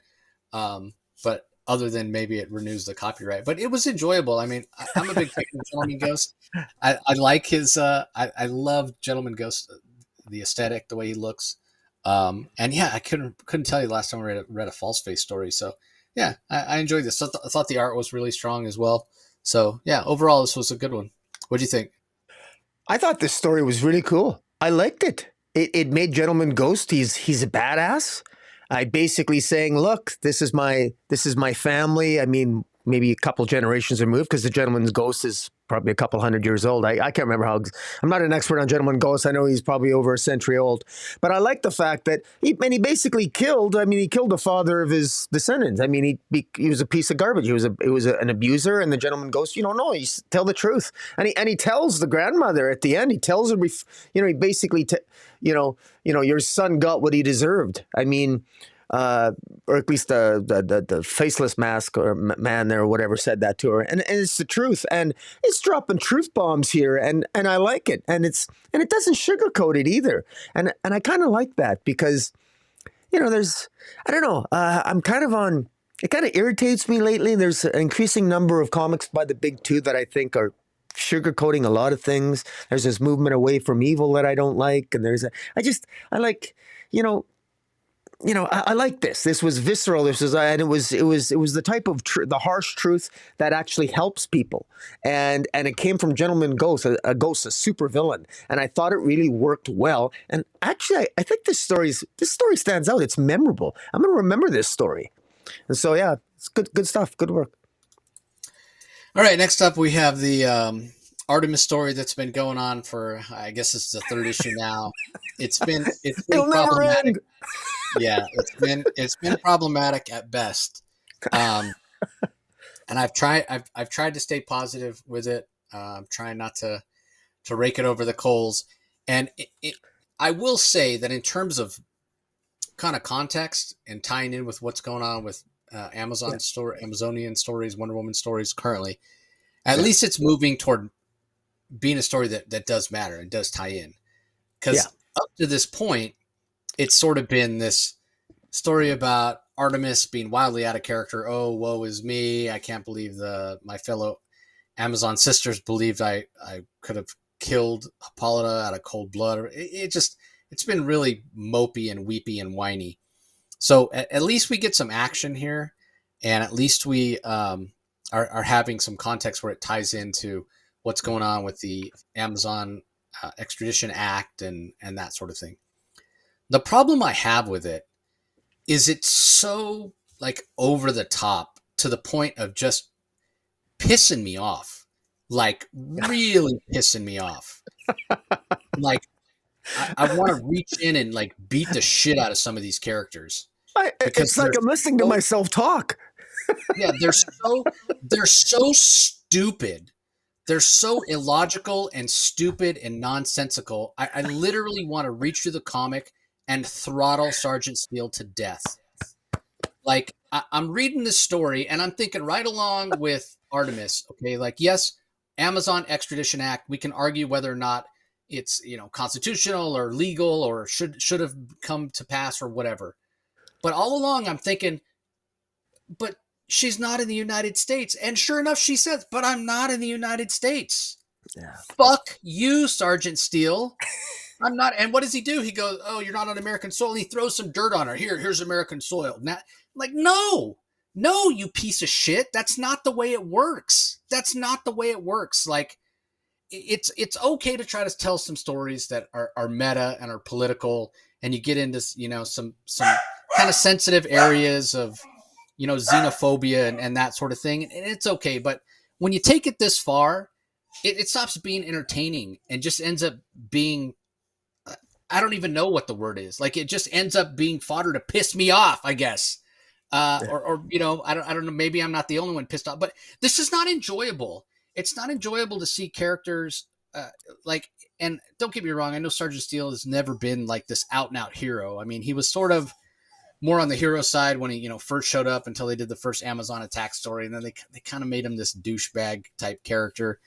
But other than maybe it renews the copyright, but it was enjoyable. I mean, I'm a big fan of Gentleman Ghost. I like his, I love Gentleman Ghost, the aesthetic, the way he looks. And yeah, I couldn't tell you the last time I read a False Face story. So yeah, I enjoyed this. I thought the art was really strong as well. So yeah, overall, this was a good one. What do you think? I thought this story was really cool. I liked it. It made Gentleman Ghost. He's a badass. I basically saying, look, this is my family. I mean, maybe a couple generations removed because the Gentleman's Ghost is probably a couple hundred years old. I can't remember how. I'm not an expert on Gentleman Ghosts. I know he's probably over a century old, but I like the fact that he basically killed. I mean, he killed the father of his descendants. I mean, he was a piece of garbage. He was an abuser, and the Gentleman Ghost. You don't know. You tell the truth, and he tells the grandmother at the end. He tells her, he basically, your son got what he deserved. I mean. Or at least the faceless mask or man there or whatever said that to her, and it's the truth, and it's dropping truth bombs here, and I like it, and it doesn't sugarcoat it either, and I kind of like that because there's I don't know, I'm kind of on. It kind of irritates me lately. There's an increasing number of comics by the big two that I think are sugarcoating a lot of things. There's this movement away from evil that I don't like, and I like. I like this. This was visceral. This was, and it was the type of the harsh truth that actually helps people. And it came from Gentleman Ghost, a ghost, a super villain. And I thought it really worked well. And actually, I think this story stands out. It's memorable. I'm going to remember this story. And so, yeah, it's good stuff. Good work. All right. Next up, we have the Artemis story that's been going on for, I guess it's the third issue now. It's been It'll never end. Yeah, it's been problematic at best, and I've tried to stay positive with it. I'm trying not to rake it over the coals, and I will say that in terms of kind of context and tying in with what's going on with Amazonian stories, Wonder Woman stories currently, at least it's moving toward being a story that does matter and does tie in, because up to this point, it's sort of been this story about Artemis being wildly out of character. Oh, woe is me. I can't believe my fellow Amazon sisters believed I could have killed Hippolyta out of cold blood. It's been really mopey and weepy and whiny. So at least we get some action here, and at least we are having some context where it ties into what's going on with the Amazon Extradition Act and that sort of thing. The problem I have with it is it's so like over the top to the point of just pissing me off, like really pissing me off. Like I want to reach in and like beat the shit out of some of these characters. It's like I'm listening to myself talk. Yeah, they're so stupid. They're so illogical and stupid and nonsensical. I literally want to reach through the comic and throttle Sergeant Steele to death. Like, I'm reading this story, and I'm thinking right along with Artemis, okay? Like, yes, Amazon Extradition Act, we can argue whether or not it's, constitutional or legal or should have come to pass or whatever. But all along, I'm thinking, but she's not in the United States. And sure enough, she says, but I'm not in the United States. Yeah. Fuck you, Sergeant Steele. I'm not. And what does he do? He goes, oh, you're not on American soil. And he throws some dirt on her. Here's American soil. Now, like, no, you piece of shit. That's not the way it works. Like, it's okay to try to tell some stories that are meta and are political. And you get into, some kind of sensitive areas of, xenophobia and that sort of thing. And it's okay. But when you take it this far, it stops being entertaining and just ends up being, I don't even know what the word is. Like, it just ends up being fodder to piss me off, I guess. I don't know. Maybe I'm not the only one pissed off, but this is not enjoyable. It's not enjoyable to see characters and don't get me wrong. I know Sergeant Steele has never been like this out and out hero. I mean, he was sort of more on the hero side when he, first showed up until they did the first Amazon attack story. And then they kind of made him this douchebag type character,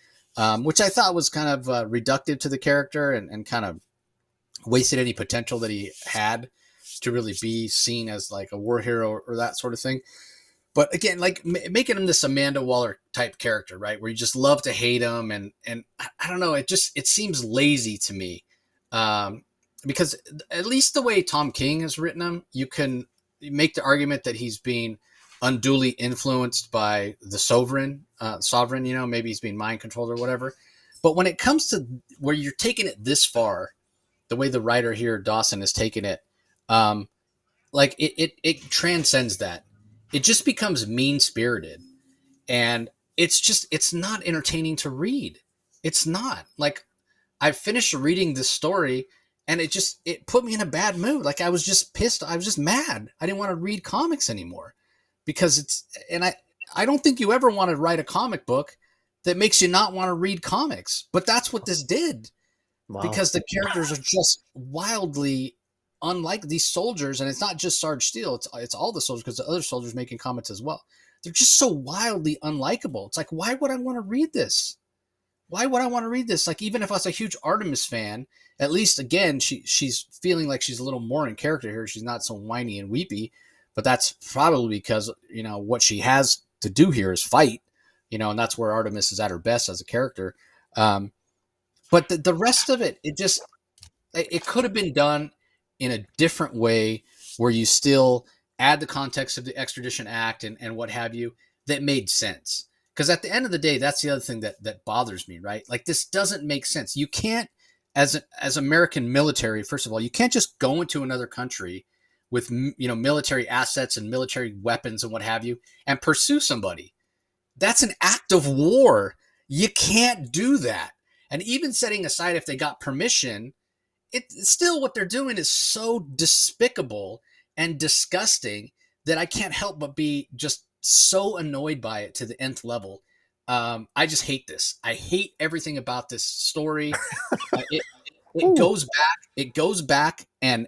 which I thought was kind of reductive to the character and kind of wasted any potential that he had to really be seen as like a war hero or that sort of thing. But again, like making him this Amanda Waller type character, right? Where you just love to hate him. And I don't know, it seems lazy to me. Because at least the way Tom King has written him, you can make the argument that he's being unduly influenced by the sovereign, maybe he's being mind controlled or whatever. But when it comes to where you're taking it this far, the way the writer here, Dawson, has taken it, like it transcends that. It just becomes mean-spirited. And it's not entertaining to read. It's not. Like, I finished reading this story and it put me in a bad mood. Like, I was just pissed. I was just mad. I didn't want to read comics anymore because I don't think you ever want to write a comic book that makes you not want to read comics. But that's what this did. Wow. Because the characters are just wildly unlike these soldiers. And it's not just Sarge Steele. It's all the soldiers, because the other soldiers making comments as well. They're just so wildly unlikable. It's like, why would I want to read this? Why would I want to read this? Like, even if I was a huge Artemis fan, at least, again, she's feeling like she's a little more in character here. She's not so whiny and weepy, but that's probably because, what she has to do here is fight, and that's where Artemis is at her best as a character. But the rest of it, it could have been done in a different way where you still add the context of the extradition act and what have you that made sense. Because at the end of the day, that's the other thing that bothers me, right? Like, this doesn't make sense. You can't, as American military, first of all, you can't just go into another country with, military assets and military weapons and what have you and pursue somebody. That's an act of war. You can't do that. And even setting aside if they got permission, it's still, what they're doing is so despicable and disgusting that I can't help but be just so annoyed by it to the nth level. I just hate this. I hate everything about this story. It goes back and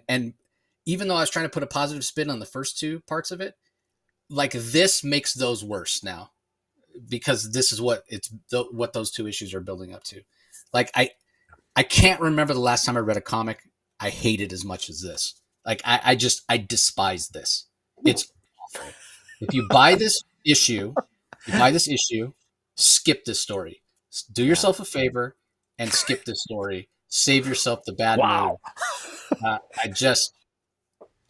even though I was trying to put a positive spin on the first two parts of it, like, this makes those worse now, because this is what what those two issues are building up to. Like, I can't remember the last time I read a comic I hated as much as this. Like, I despise this. It's awful. If you buy this issue, skip this story. Do yourself a favor and skip this story. Save yourself the bad mood.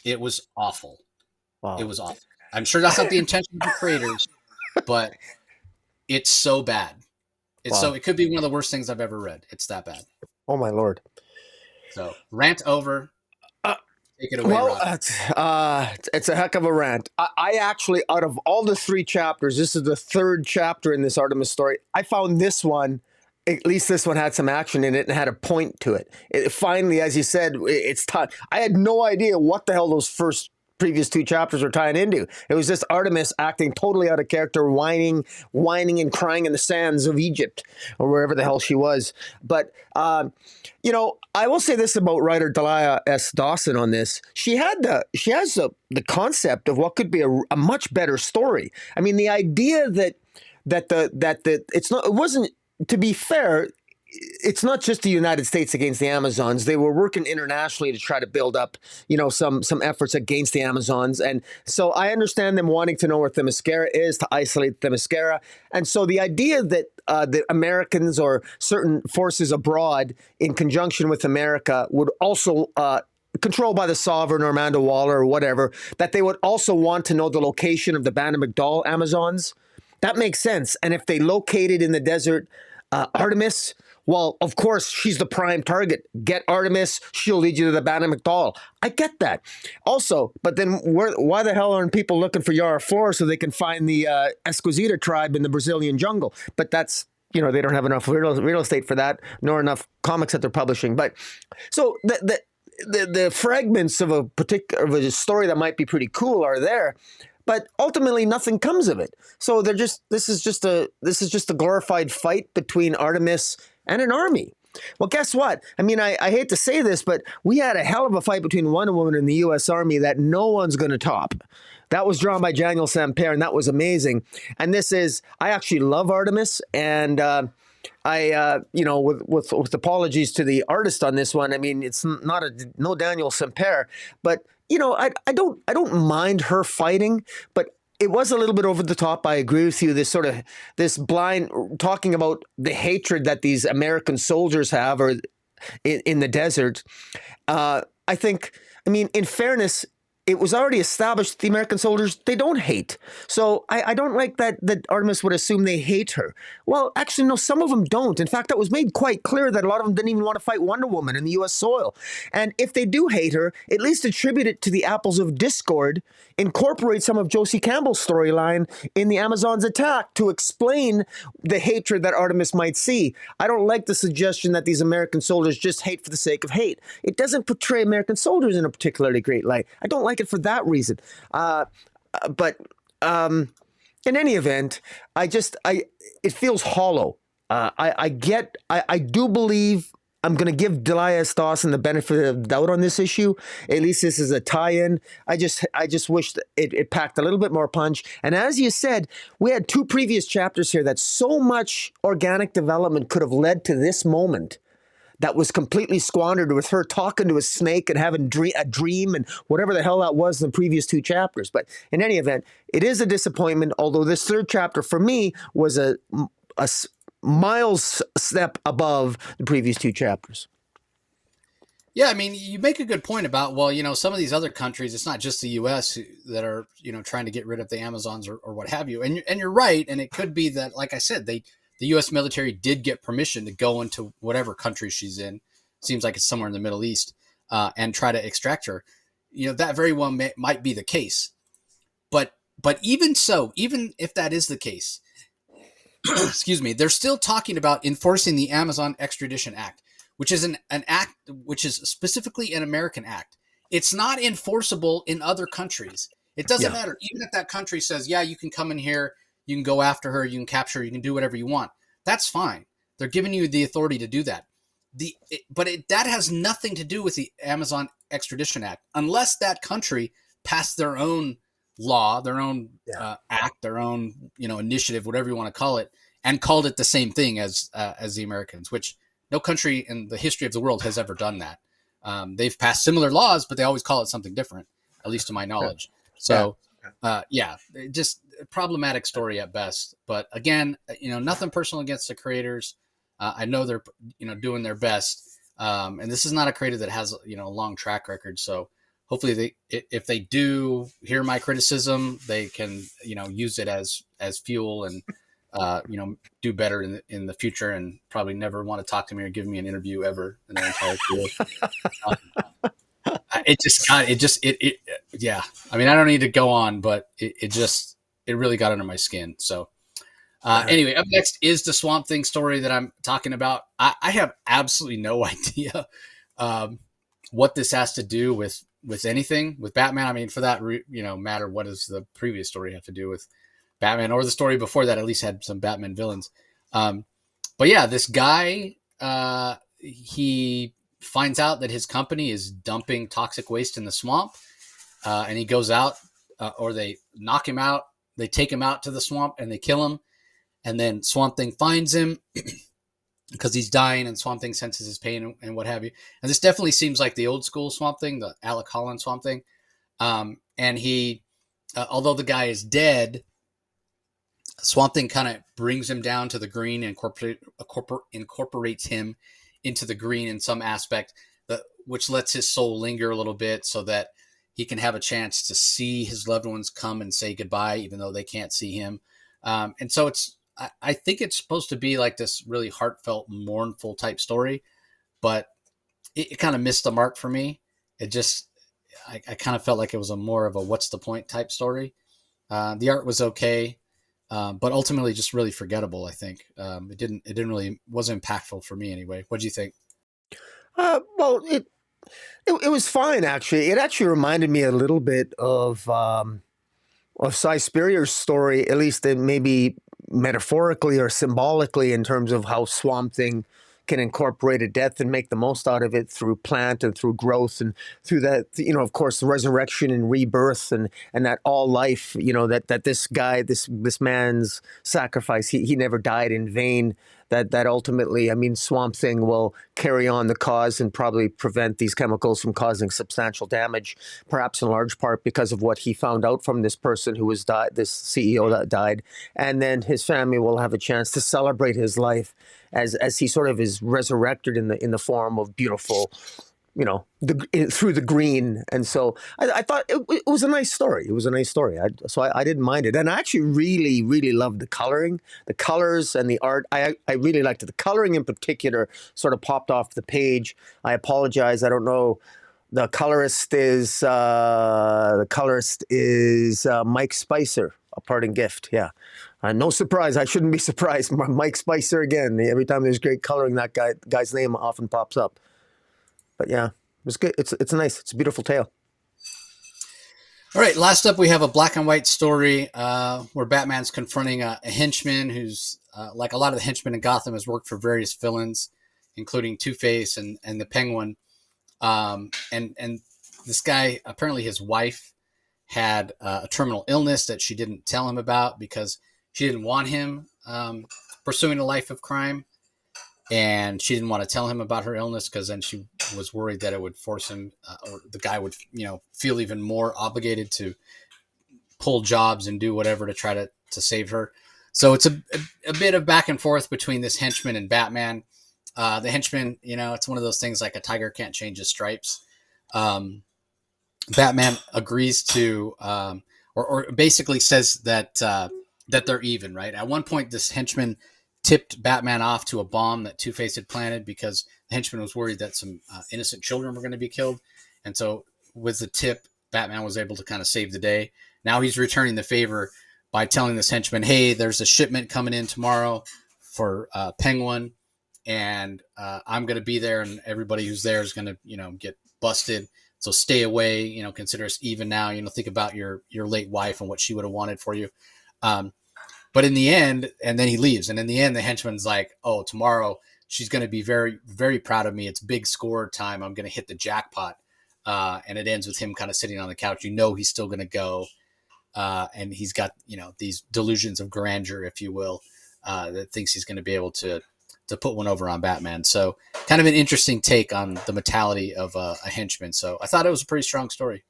It was awful. Wow. It was awful. I'm sure that's not the intention of the creators, but it's so bad. It could be one of the worst things I've ever read. It's that bad. Oh my Lord. So, rant over. Take it away, well, Rob. it's a heck of a rant. I actually, out of all the 3 chapters, this is the 3rd chapter in this Artemis story. I found this one, at least this one had some action in it and had a point to it. Finally, as you said, it's time. I had no idea what the hell those previous 2 chapters were tying into. It was just Artemis acting totally out of character, whining and crying in the sands of Egypt or wherever the hell she was. But, I will say this about writer Delia S. Dawson on this. She has the concept of what could be a much better story. I mean, the idea that it wasn't, to be fair, it's not just the United States against the Amazons. They were working internationally to try to build up, some efforts against the Amazons. And so I understand them wanting to know where Themyscira is, to isolate Themyscira. And so the idea that the Americans or certain forces abroad in conjunction with America would also, controlled by the sovereign or Amanda Waller or whatever, that they would also want to know the location of the Band of McDowell Amazons, that makes sense. And if they located in the desert Artemis, well, of course, she's the prime target. Get Artemis, she'll lead you to the Band of McDowell. I get that. Also, but then why the hell aren't people looking for Yara Flora so they can find the Esquisita tribe in the Brazilian jungle? But that's, they don't have enough real estate for that, nor enough comics that they're publishing. But so the fragments of a story that might be pretty cool are there. But ultimately, nothing comes of it. So this is just a glorified fight between Artemis and an army. Well, guess what? I mean, I hate to say this, but we had a hell of a fight between Wonder Woman and the U.S. Army that no one's going to top. That was drawn by Daniel Sampere, and that was amazing. And I actually love Artemis, and with apologies to the artist on this one, I mean, it's no Daniel Sampere, but I don't mind her fighting, but it was a little bit over the top. I agree with you. This blind talking about the hatred that these American soldiers have, or in the desert. I mean, in fairness, it was already established the American soldiers, they don't hate. So I don't like that Artemis would assume they hate her. Well, actually, no, some of them don't. In fact, that was made quite clear that a lot of them didn't even want to fight Wonder Woman in the U.S. soil. And if they do hate her, at least attribute it to the apples of discord, incorporate some of Josie Campbell's storyline in the Amazons' attack to explain the hatred that Artemis might see. I don't like the suggestion that these American soldiers just hate for the sake of hate. It doesn't portray American soldiers in a particularly great light. I don't like it for that reason. But in any event, it feels hollow. I do believe I'm going to give Delias Dawson the benefit of the doubt on this issue. At least this is a tie-in. I just wish that it packed a little bit more punch. And as you said, we had 2 previous chapters here that so much organic development could have led to this moment that was completely squandered with her talking to a snake and having a dream and whatever the hell that was in the previous 2 chapters. But in any event, it is a disappointment, although this 3rd chapter for me was a miles step above the previous 2 chapters. Yeah, I mean, you make a good point about, well, some of these other countries, it's not just the U.S. that are, trying to get rid of the Amazons or what have you. And you're right. And it could be that, like I said, the U.S. military did get permission to go into whatever country she's in. Seems like it's somewhere in the Middle East, and try to extract her. That very well might be the case. But even so, even if that is the case, excuse me, they're still talking about enforcing the Amazon Extradition Act, which is an act which is specifically an American act. It's not enforceable in other countries. It doesn't matter. Even if that country says, yeah, you can come in here, you can go after her, you can capture her, you can do whatever you want. That's fine. They're giving you the authority to do that. That has nothing to do with the Amazon Extradition Act, unless that country passed their own law, their own act, their own initiative, whatever you want to call it, and called it the same thing as the Americans, which no country in the history of the world has ever done that. They've passed similar laws, but they always call it something different, at least to my knowledge. So, just a problematic story at best. But again, nothing personal against the creators. I know they're doing their best, and this is not a creator that has a long track record. So hopefully if they do hear my criticism, they can use it as fuel and do better in the future, and probably never want to talk to me or give me an interview ever in their entire career. Yeah. I mean, I don't need to go on, but it really got under my skin. So anyway, up next is the Swamp Thing story that I'm talking about. I have absolutely no idea what this has to do with anything with Batman. I mean, for that matter, what does the previous story have to do with Batman, or the story before that at least had some Batman villains? But yeah, this guy, he finds out that his company is dumping toxic waste in the swamp, and he goes out, or they knock him out, they take him out to the swamp and they kill him, and then Swamp Thing finds him because he's dying, and Swamp Thing senses his pain and what have you. And this definitely seems like the old school Swamp Thing, the Alec Holland Swamp Thing. And he, although the guy is dead, Swamp Thing kind of brings him down to the green and incorporates him into the green in some aspect, which lets his soul linger a little bit so that he can have a chance to see his loved ones come and say goodbye, even though they can't see him. And so I think it's supposed to be like this really heartfelt, mournful type story, but it kind of missed the mark for me. I kind of felt like it was more of a what's the point type story. The art was okay, but ultimately just really forgettable. I think it wasn't impactful for me anyway. What do you think? Well, it was fine actually. It actually reminded me a little bit of Si Spurrier's story, at least maybe metaphorically or symbolically, in terms of how Swamp Thing can incorporate a death and make the most out of it through plant and through growth and through that, of course, the resurrection and rebirth and that all life, that this guy, this man's sacrifice, he never died in vain. That ultimately, I mean, Swamp Thing will carry on the cause and probably prevent these chemicals from causing substantial damage, perhaps in large part because of what he found out from this person who was died, this CEO that died. And then his family will have a chance to celebrate his life as he sort of is resurrected in the form of beautiful through the green. And so I thought it was a nice story. It was a nice story. I didn't mind it. And I actually really, really loved the coloring, the colors and the art. I really liked it. The coloring in particular sort of popped off the page. I apologize. I don't know. The colorist is Mike Spicer, A Parting Gift. Yeah. No surprise. I shouldn't be surprised. Mike Spicer again. Every time there's great coloring, that guy's name often pops up. But yeah, it was good. It's nice. It's a beautiful tale. All right, last up, we have a black and white story where Batman's confronting a henchman who's, like a lot of the henchmen in Gotham, has worked for various villains, including Two-Face and the Penguin. And this guy, apparently his wife had a terminal illness that she didn't tell him about because she didn't want him pursuing a life of crime. And she didn't want to tell him about her illness because then she was worried that it would force him, or the guy would, feel even more obligated to pull jobs and do whatever to try to save her. So it's a bit of back and forth between this henchman and Batman. The henchman, it's one of those things like a tiger can't change his stripes. Batman agrees to, or basically says that they're even, right? At one point, this henchman tipped Batman off to a bomb that Two-Face had planted because the henchman was worried that some innocent children were going to be killed. And so with the tip, Batman was able to kind of save the day. Now he's returning the favor by telling this henchman, hey, there's a shipment coming in tomorrow for Penguin, and I'm going to be there, and everybody who's there is going to, get busted. So stay away, consider us even now, think about your late wife and what she would have wanted for you. But in the end, and then he leaves. And in the end, the henchman's like, oh, tomorrow she's going to be very, very proud of me. It's big score time. I'm going to hit the jackpot. And it ends with him kind of sitting on the couch. He's still going to go. And he's got, these delusions of grandeur, if you will, that thinks he's going to be able to put one over on Batman. So kind of an interesting take on the mentality of a henchman. So I thought it was a pretty strong story.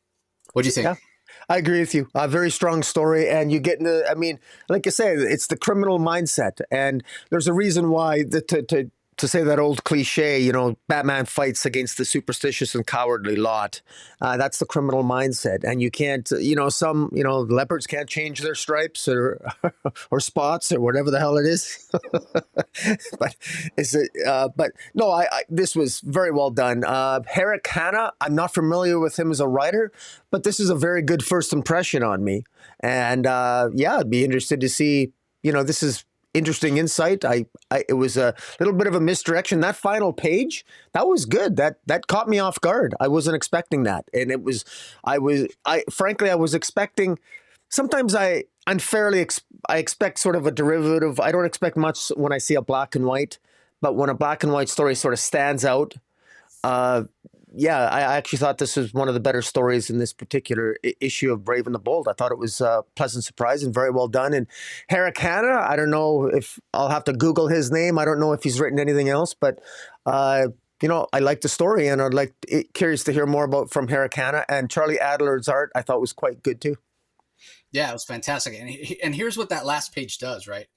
What do you think? Yeah. I agree with you. A very strong story. And you get into, like you say, it's the criminal mindset. And there's a reason why to say that old cliche, Batman fights against the superstitious and cowardly lot. That's the criminal mindset. And you can't, some, leopards can't change their stripes or or spots or whatever the hell it is. But no, this was very well done. Eric Hanna, I'm not familiar with him as a writer, but this is a very good first impression on me. And I'd be interested to see, this is interesting insight. It was a little bit of a misdirection. That final page, that was good. That caught me off guard. I wasn't expecting that. And frankly, I was expecting, sometimes I expect sort of a derivative. I don't expect much when I see a black and white, but when a black and white story sort of stands out, I actually thought this was one of the better stories in this particular issue of Brave and the Bold. I thought it was a pleasant surprise and very well done. And Eric Hanna, I don't know if I'll have to Google his name. I don't know if he's written anything else, but I like the story, and curious to hear more from Eric Hanna. And Charlie Adler's art, I thought was quite good too. Yeah, it was fantastic. And here's what that last page does, right?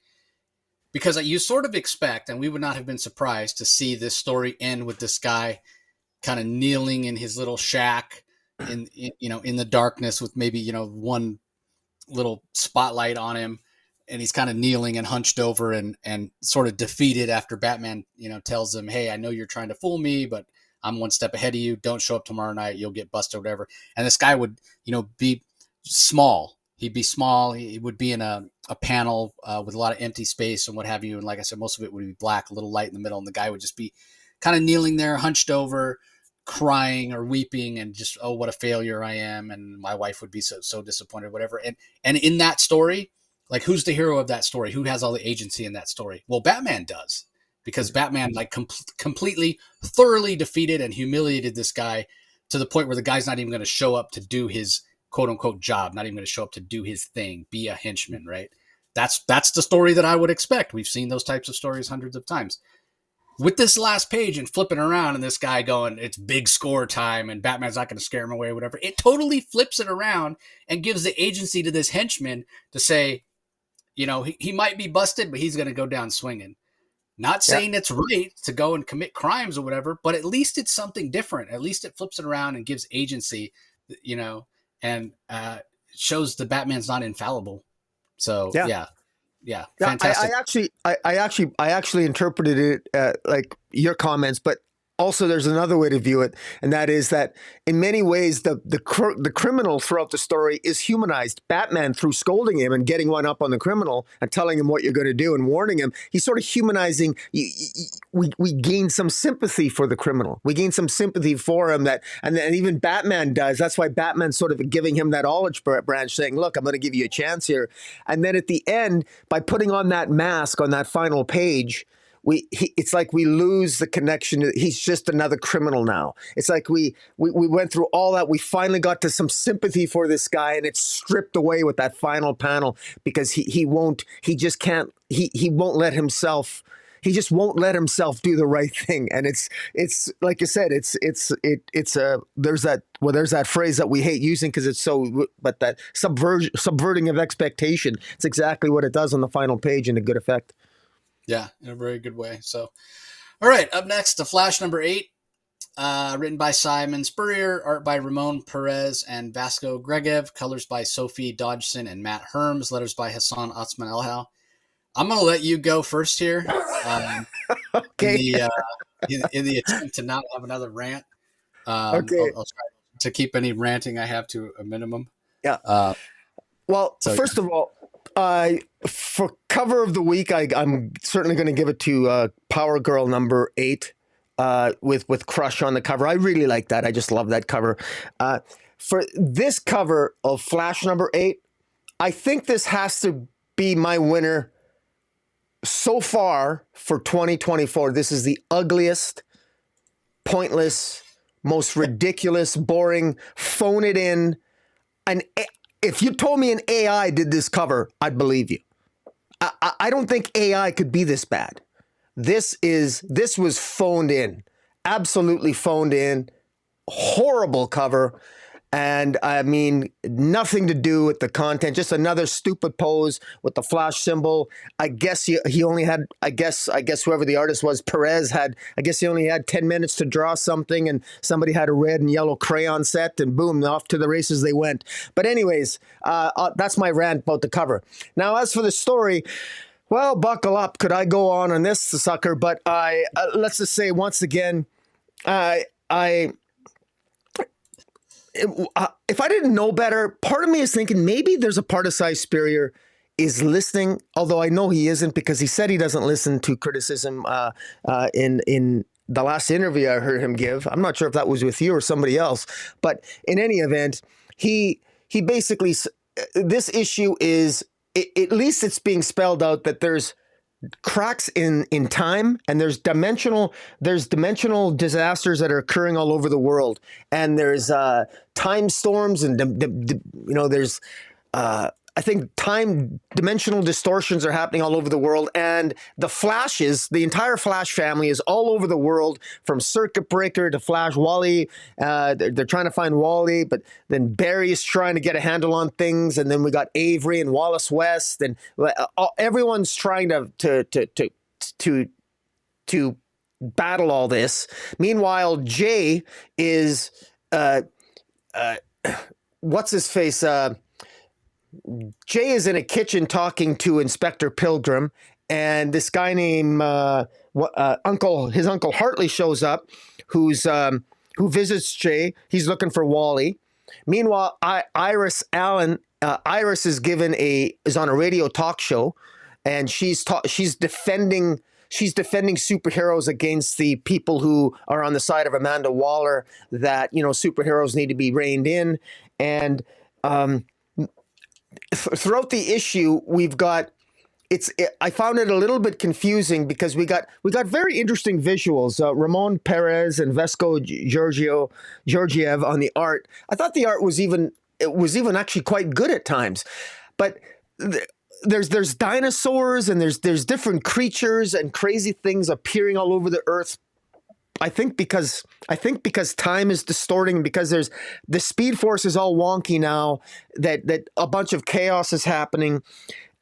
Because you sort of expect, and we would not have been surprised to see this story end with this guy kind of kneeling in his little shack in the darkness with maybe, one little spotlight on him, and he's kind of kneeling and hunched over and sort of defeated after Batman, tells him, hey, I know you're trying to fool me, but I'm one step ahead of you. Don't show up tomorrow night. You'll get busted or whatever. And this guy would, be small. He'd be small. He would be in a panel with a lot of empty space and what have you. And like I said, most of it would be black, a little light in the middle. And the guy would just be kind of kneeling there, hunched over, crying or weeping, and just, oh, what a failure I am, and my wife would be so disappointed, whatever. And in that story, like, who's the hero of that story? Who has all the agency in that story? Well, Batman does, because Batman completely, thoroughly defeated and humiliated this guy to the point where the guy's not even going to show up to do his quote unquote job, not even going to show up to do his thing, be a henchman, right? That's the story that I would expect. We've seen those types of stories hundreds of times. With this last page and flipping around and this guy going, it's big score time and Batman's not going to scare him away or whatever, it totally flips it around and gives the agency to this henchman to say, he might be busted, but he's going to go down swinging. Not Yeah. saying it's right to go and commit crimes or whatever, but at least it's something different. At least it flips it around and gives agency, and shows the Batman's not infallible. So Yeah. yeah, Yeah, fantastic. I actually interpreted it like your comments, but also there's another way to view it, and that is that in many ways the criminal throughout the story is humanized. Batman, through scolding him and getting one up on the criminal and telling him what you're going to do and warning him, he's sort of humanizing. We gain some sympathy for the criminal. We gain some sympathy for him and even Batman does. That's why Batman's sort of giving him that olive branch, saying, "Look, I'm going to give you a chance here." And then at the end, by putting on that mask on that final page, it's like we lose the connection. He's just another criminal now. It's like we went through all that. We finally got to some sympathy for this guy, and it's stripped away with that final panel because he won't let himself. He just won't let himself do the right thing. And it's like you said, there's that phrase that we hate using because it's so, but that subverting of expectation. It's exactly what it does on the final page in a good effect. Yeah, in a very good way. So, all right, up next, The Flash number 8, written by Si Spurrier, art by Ramon Perez and Vasco Gregev, colors by Sophie Dodgson and Matt Herms, letters by Hassan Otsman Elhau. I'm going to let you go first here. Okay. In the attempt to not have another rant. Okay. I'll try to keep any ranting I have to a minimum. Yeah. First of all, for cover of the week, I'm certainly going to give it to Power Girl number 8 with Crush on the cover. I really like that. I just love that cover. For this cover of Flash number 8, I think this has to be my winner so far for 2024. This is the ugliest, pointless, most ridiculous, boring, phone it in. And if you told me an AI did this cover, I'd believe you. I don't think AI could be this bad. This was phoned in, absolutely phoned in, horrible cover. And I mean, nothing to do with the content, just another stupid pose with the Flash symbol. I guess he only had, I guess whoever the artist was, Perez had, I guess he only had 10 minutes to draw something and somebody had a red and yellow crayon set and boom, off to the races they went. But anyways, that's my rant about the cover. Now, as for the story, well, buckle up. Could I go on this sucker? But let's just say once again, if I didn't know better, part of me is thinking maybe there's a part of Si Spurrier is listening, although I know he isn't because he said he doesn't listen to criticism in the last interview I heard him give. I'm not sure if that was with you or somebody else, but in any event, he basically, this issue is, at least it's being spelled out that there's cracks in time and there's dimensional disasters that are occurring all over the world, and there's time storms and there's I think dimensional distortions are happening all over the world, and the entire Flash family is all over the world, from Circuit Breaker to Flash Wally. They're trying to find Wally, but then Barry is trying to get a handle on things, and then we got Avery and Wallace West, and everyone's trying to battle all this. Meanwhile, Jay is what's his face? Jay is in a kitchen talking to Inspector Pilgrim, and this guy named his uncle Hartley shows up, who visits Jay. He's looking for Wally. Meanwhile, Iris Allen, Iris is on a radio talk show, and she's defending superheroes against the people who are on the side of Amanda Waller, that superheroes need to be reined in. And throughout the issue, I found it a little bit confusing because we got very interesting visuals. Ramon Perez and Vesco Georgiev on the art. I thought the art was even actually quite good at times, but there's dinosaurs and there's different creatures and crazy things appearing all over the earth. I think because time is distorting, because the Speed Force is all wonky now, that a bunch of chaos is happening.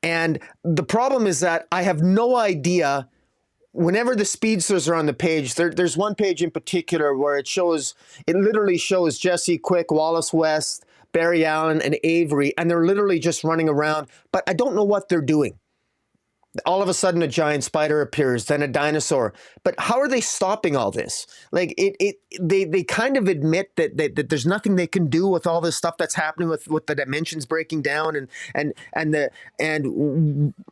And the problem is that I have no idea whenever the speedsters are on the page, there's one page in particular where it literally shows Jesse Quick, Wallace West, Barry Allen, and Avery, and they're literally just running around, but I don't know what they're doing. All of a sudden, a giant spider appears, then a dinosaur. But how are they stopping all this? Like they kind of admit that there's nothing they can do with all this stuff that's happening with the dimensions breaking down, and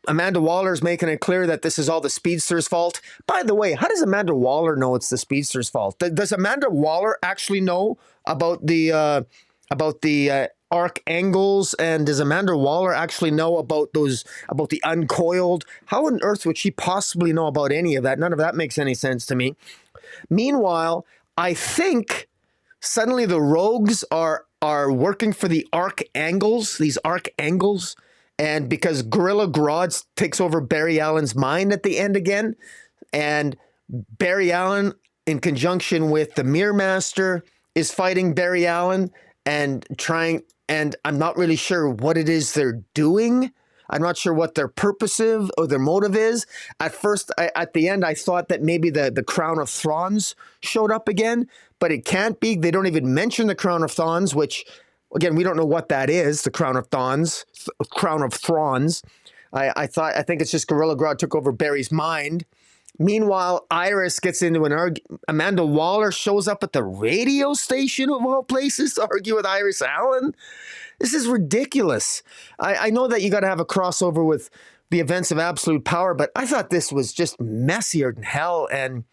Amanda Waller's making it clear that this is all the speedster's fault. By the way, how does Amanda Waller know it's the speedster's fault? Does Amanda Waller actually know about the arc angles, and does Amanda Waller actually know about the uncoiled? How on earth would she possibly know about any of that? None of that makes any sense to me. Meanwhile, I think suddenly the rogues are working for the arc angles, these arc angles, and because Gorilla Grodd takes over Barry Allen's mind at the end again, and Barry Allen, in conjunction with the Mirror Master, is fighting Barry Allen and I'm not really sure what it is they're doing. I'm not sure what their purpose is or their motive is. At first, at the end, I thought that maybe the Crown of Thorns showed up again, but it can't be. They don't even mention the Crown of Thorns, which, again, we don't know what that is, the Crown of Thorns. I think it's just Gorilla Grodd took over Barry's mind. Meanwhile, Iris gets into an argument. Amanda Waller shows up at the radio station of all places to argue with Iris Allen. This is ridiculous. I know that you got to have a crossover with the events of Absolute Power, but I thought this was just messier than hell. And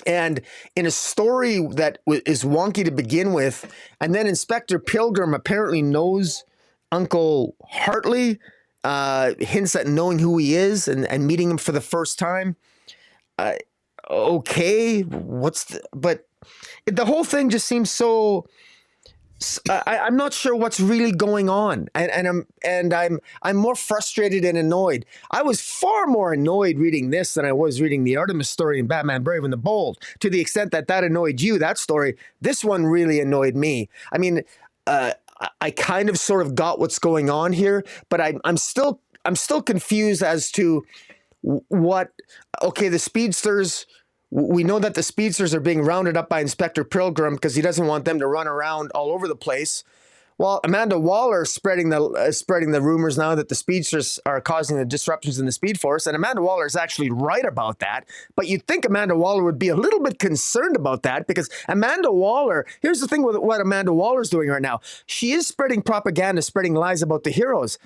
in a story that is wonky to begin with, and then Inspector Pilgrim apparently knows Uncle Hartley, hints at knowing who he is and meeting him for the first time. Okay, but the whole thing just seems so. I'm not sure what's really going on, and I'm more frustrated and annoyed. I was far more annoyed reading this than I was reading the Artemis story in Batman Brave and the Bold. To the extent that annoyed you, that story, this one really annoyed me. I mean, I kind of sort of got what's going on here, but I'm still confused as to what. Okay, the speedsters. We know that the speedsters are being rounded up by Inspector Pilgrim because he doesn't want them to run around all over the place. Well, Amanda Waller is spreading the rumors now that the speedsters are causing the disruptions in the Speed Force, and Amanda Waller is actually right about that. But you'd think Amanda Waller would be a little bit concerned about that because Amanda Waller, here's the thing with what Amanda Waller's doing right now. She is spreading propaganda, spreading lies about the heroes,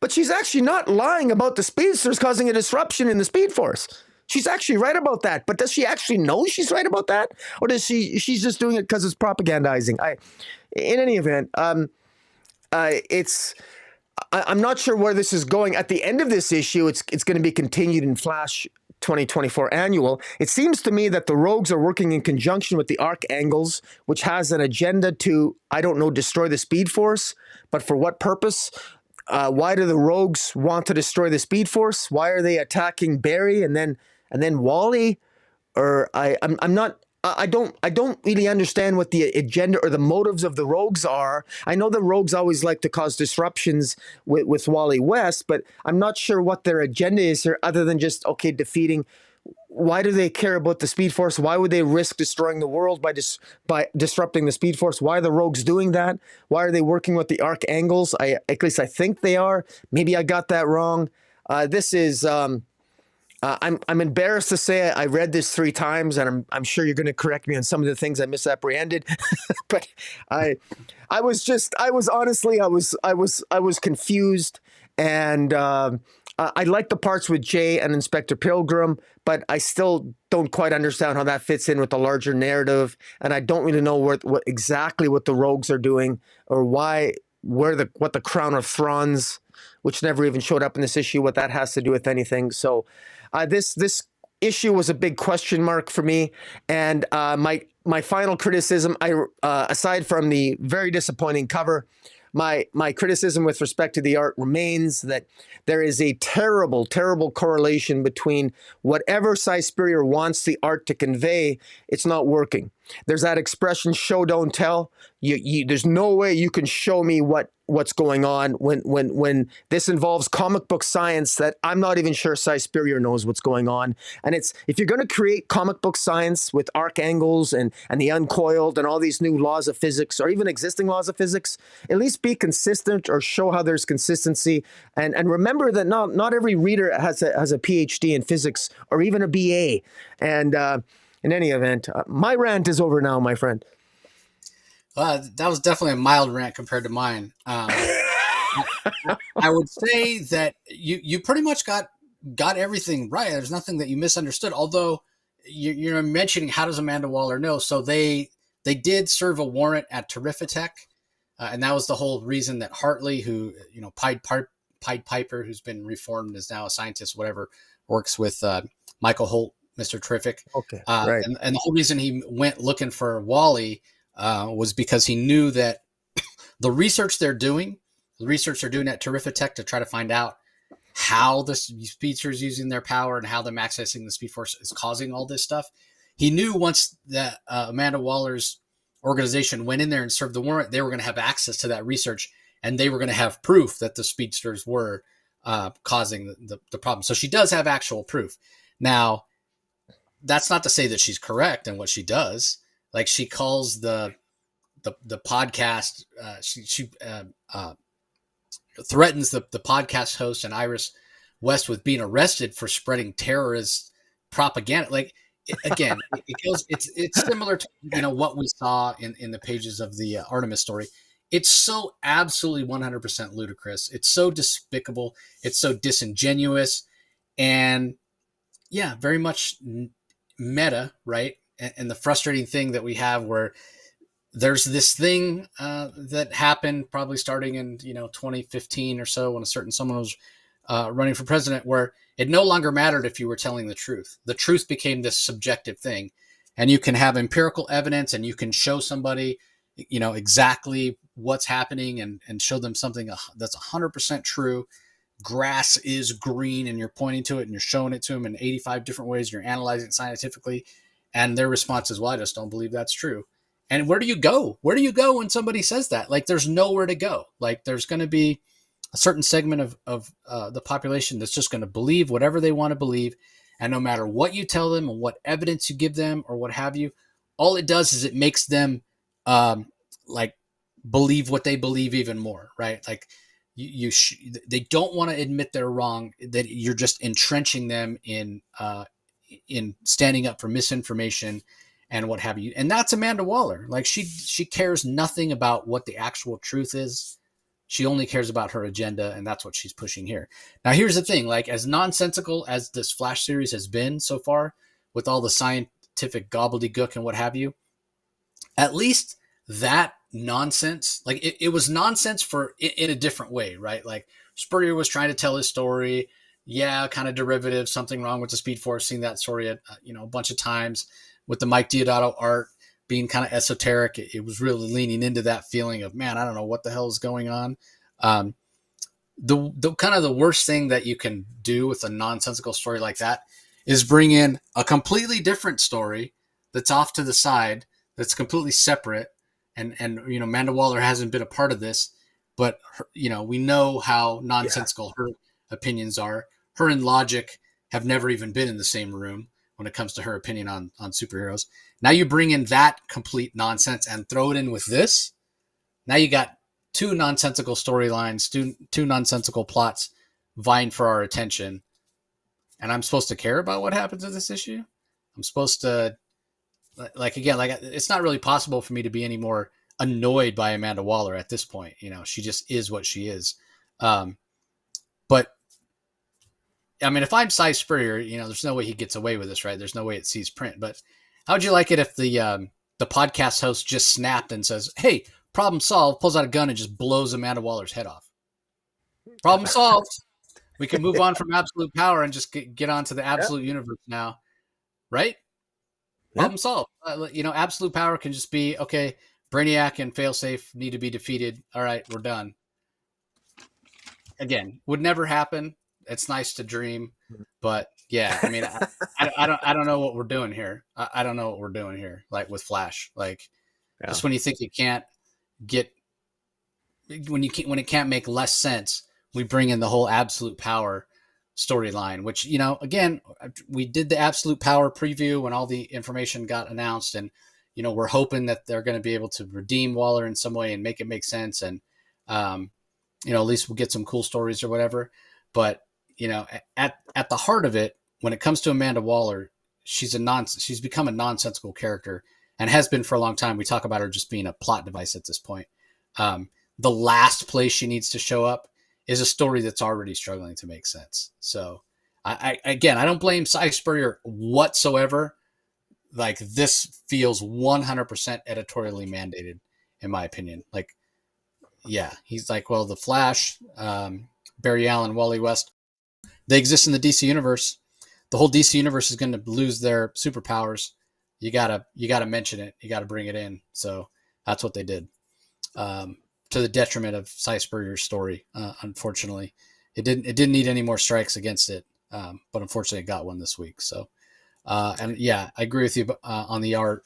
but she's actually not lying about the speedsters causing a disruption in the Speed Force. She's actually right about that, but does she actually know she's right about that, or does she's just doing it because it's propagandizing? In any event, I'm not sure where this is going. At the end of this issue, it's going to be continued in Flash 2024 Annual. It seems to me that the Rogues are working in conjunction with the Archangels, which has an agenda to, I don't know, destroy the Speed Force, but for what purpose? Why do the Rogues want to destroy the Speed Force? Why are they attacking Barry and then Wally? Or I don't really understand what the agenda or the motives of the Rogues are. I know the Rogues always like to cause disruptions with Wally West, but I'm not sure what their agenda is here other than just, okay, defeating. Why do they care about the Speed Force? Why would they risk destroying the world by disrupting the Speed Force? Why are the Rogues doing that? Why are they working with the Archangels? At least I think they are. Maybe I got that wrong. This is. I'm embarrassed to say I read this 3 times, and I'm sure you're going to correct me on some of the things I misapprehended. But I was confused, and I like the parts with Jay and Inspector Pilgrim, but I still don't quite understand how that fits in with the larger narrative, and I don't really know what exactly what the Rogues are doing or what the Crown of Thorns, which never even showed up in this issue, what that has to do with anything. So this issue was a big question mark for me, and my final criticism, aside from the very disappointing cover, my criticism with respect to the art remains that there is a terrible, terrible correlation between whatever Si Spurrier wants the art to convey, it's not working. there's that expression, show don't tell. There's no way you can show me what's going on when this involves comic book science that I'm not even sure Si Spurrier knows what's going on. And it's, if you're going to create comic book science with arc angles and the uncoiled and all these new laws of physics or even existing laws of physics, at least be consistent or show how there's consistency. And remember that not every reader has a PhD in physics or even a BA. And in any event, my rant is over now, my friend. That was definitely a mild rant compared to mine. I would say that you pretty much got everything right. There's nothing that you misunderstood. Although you're mentioning, how does Amanda Waller know? So they did serve a warrant at Terrifitech, and that was the whole reason that Hartley, who Pied Piper, who's been reformed, is now a scientist, whatever, works with Michael Holt, Mr. Terrific. Okay, right. And the whole reason he went looking for Wally was because he knew that the research they're doing at Terrifitech to try to find out how the speedster is using their power and how them accessing the Speed Force is causing all this stuff. He knew once that Amanda Waller's organization went in there and served the warrant, they were going to have access to that research, and they were going to have proof that the speedsters were causing the problem. So she does have actual proof. Now, that's not to say that she's correct in what she does. Like, she calls the podcast, she threatens the podcast host and Iris West with being arrested for spreading terrorist propaganda. Like, again, it's similar to what we saw in the pages of the Artemis story. It's so absolutely 100% ludicrous. It's so despicable. It's so disingenuous, and yeah, very much meta, right? And the frustrating thing that we have, where there's this thing that happened probably starting in 2015 or so, when someone was running for president, where it no longer mattered if you were telling the truth. The truth became this subjective thing, and you can have empirical evidence, and you can show somebody exactly what's happening, and show them something that's 100% true. Grass is green, and you're pointing to it and you're showing it to them in 85 different ways. You're analyzing it scientifically, and their response is, well, I just don't believe that's true. And where do you go? Where do you go when somebody says that? Like, there's nowhere to go. Like, there's going to be a certain segment of the population that's just going to believe whatever they want to believe. And no matter what you tell them and what evidence you give them or what have you, all it does is it makes them believe what they believe even more, right? Like, they don't want to admit they're wrong, that you're just entrenching them in standing up for misinformation and what have you. And that's Amanda Waller. Like, she cares nothing about what the actual truth is. She only cares about her agenda, and that's what she's pushing here. Now, here's the thing, like, as nonsensical as this Flash series has been so far, with all the scientific gobbledygook and what have you, at least that nonsense, like, it was nonsense in a different way, right? Like, Spurrier was trying to tell his story. Yeah, kind of derivative, something wrong with the Speed Force, seen that story a bunch of times, with the Mike Deodato art being kind of esoteric. It was really leaning into that feeling of, man, I don't know what the hell is going on. The kind of the worst thing that you can do with a nonsensical story like that is bring in a completely different story that's off to the side, that's completely separate. And Amanda Waller hasn't been a part of this, but we know how nonsensical her opinions are. Her and Logic have never even been in the same room when it comes to her opinion on superheroes. Now you bring in that complete nonsense and throw it in with this. Now you got two nonsensical storylines, two nonsensical plots vying for our attention. And I'm supposed to care about what happens to this issue? I'm supposed to, it's not really possible for me to be any more annoyed by Amanda Waller at this point. She just is what she is. But I mean, if I'm Si Spurrier, there's no way he gets away with this, right? There's no way it sees print. But how would you like it if the podcast host just snapped and says, "Hey, problem solved," pulls out a gun and just blows Amanda Waller's head off? Problem solved. We can move on from absolute power and just get on to the absolute universe now, right? Problem solved. Absolute power can just be, okay, Brainiac and Failsafe need to be defeated. All right, we're done. Again, would never happen. It's nice to dream, but Yeah, I mean, I don't know what we're doing here. I don't know what we're doing here. Like with Flash, like Yeah. just when you think you can't get when it can't make less sense, we bring in the whole absolute power storyline. Which again, we did the absolute power preview when all the information got announced, and we're hoping that they're going to be able to redeem Waller in some way and make it make sense, and at least we'll get some cool stories or whatever. But at the heart of it, when it comes to Amanda Waller, she's become a nonsensical character and has been for a long time. We talk about her just being a plot device at this point. The last place she needs to show up is a story that's already struggling to make sense. So I don't blame Si Spurrier whatsoever. Like, this feels 100% editorially mandated, in my opinion. Like, yeah, he's like, well, the Flash, Barry Allen, Wally West, they exist in the DC universe. The whole DC universe is going to lose their superpowers. You gotta mention it. You gotta bring it in. So that's what they did, to the detriment of Si Spurrier's story. Unfortunately, it didn't need any more strikes against it, but unfortunately, it got one this week. So, and yeah, I agree with you on the art.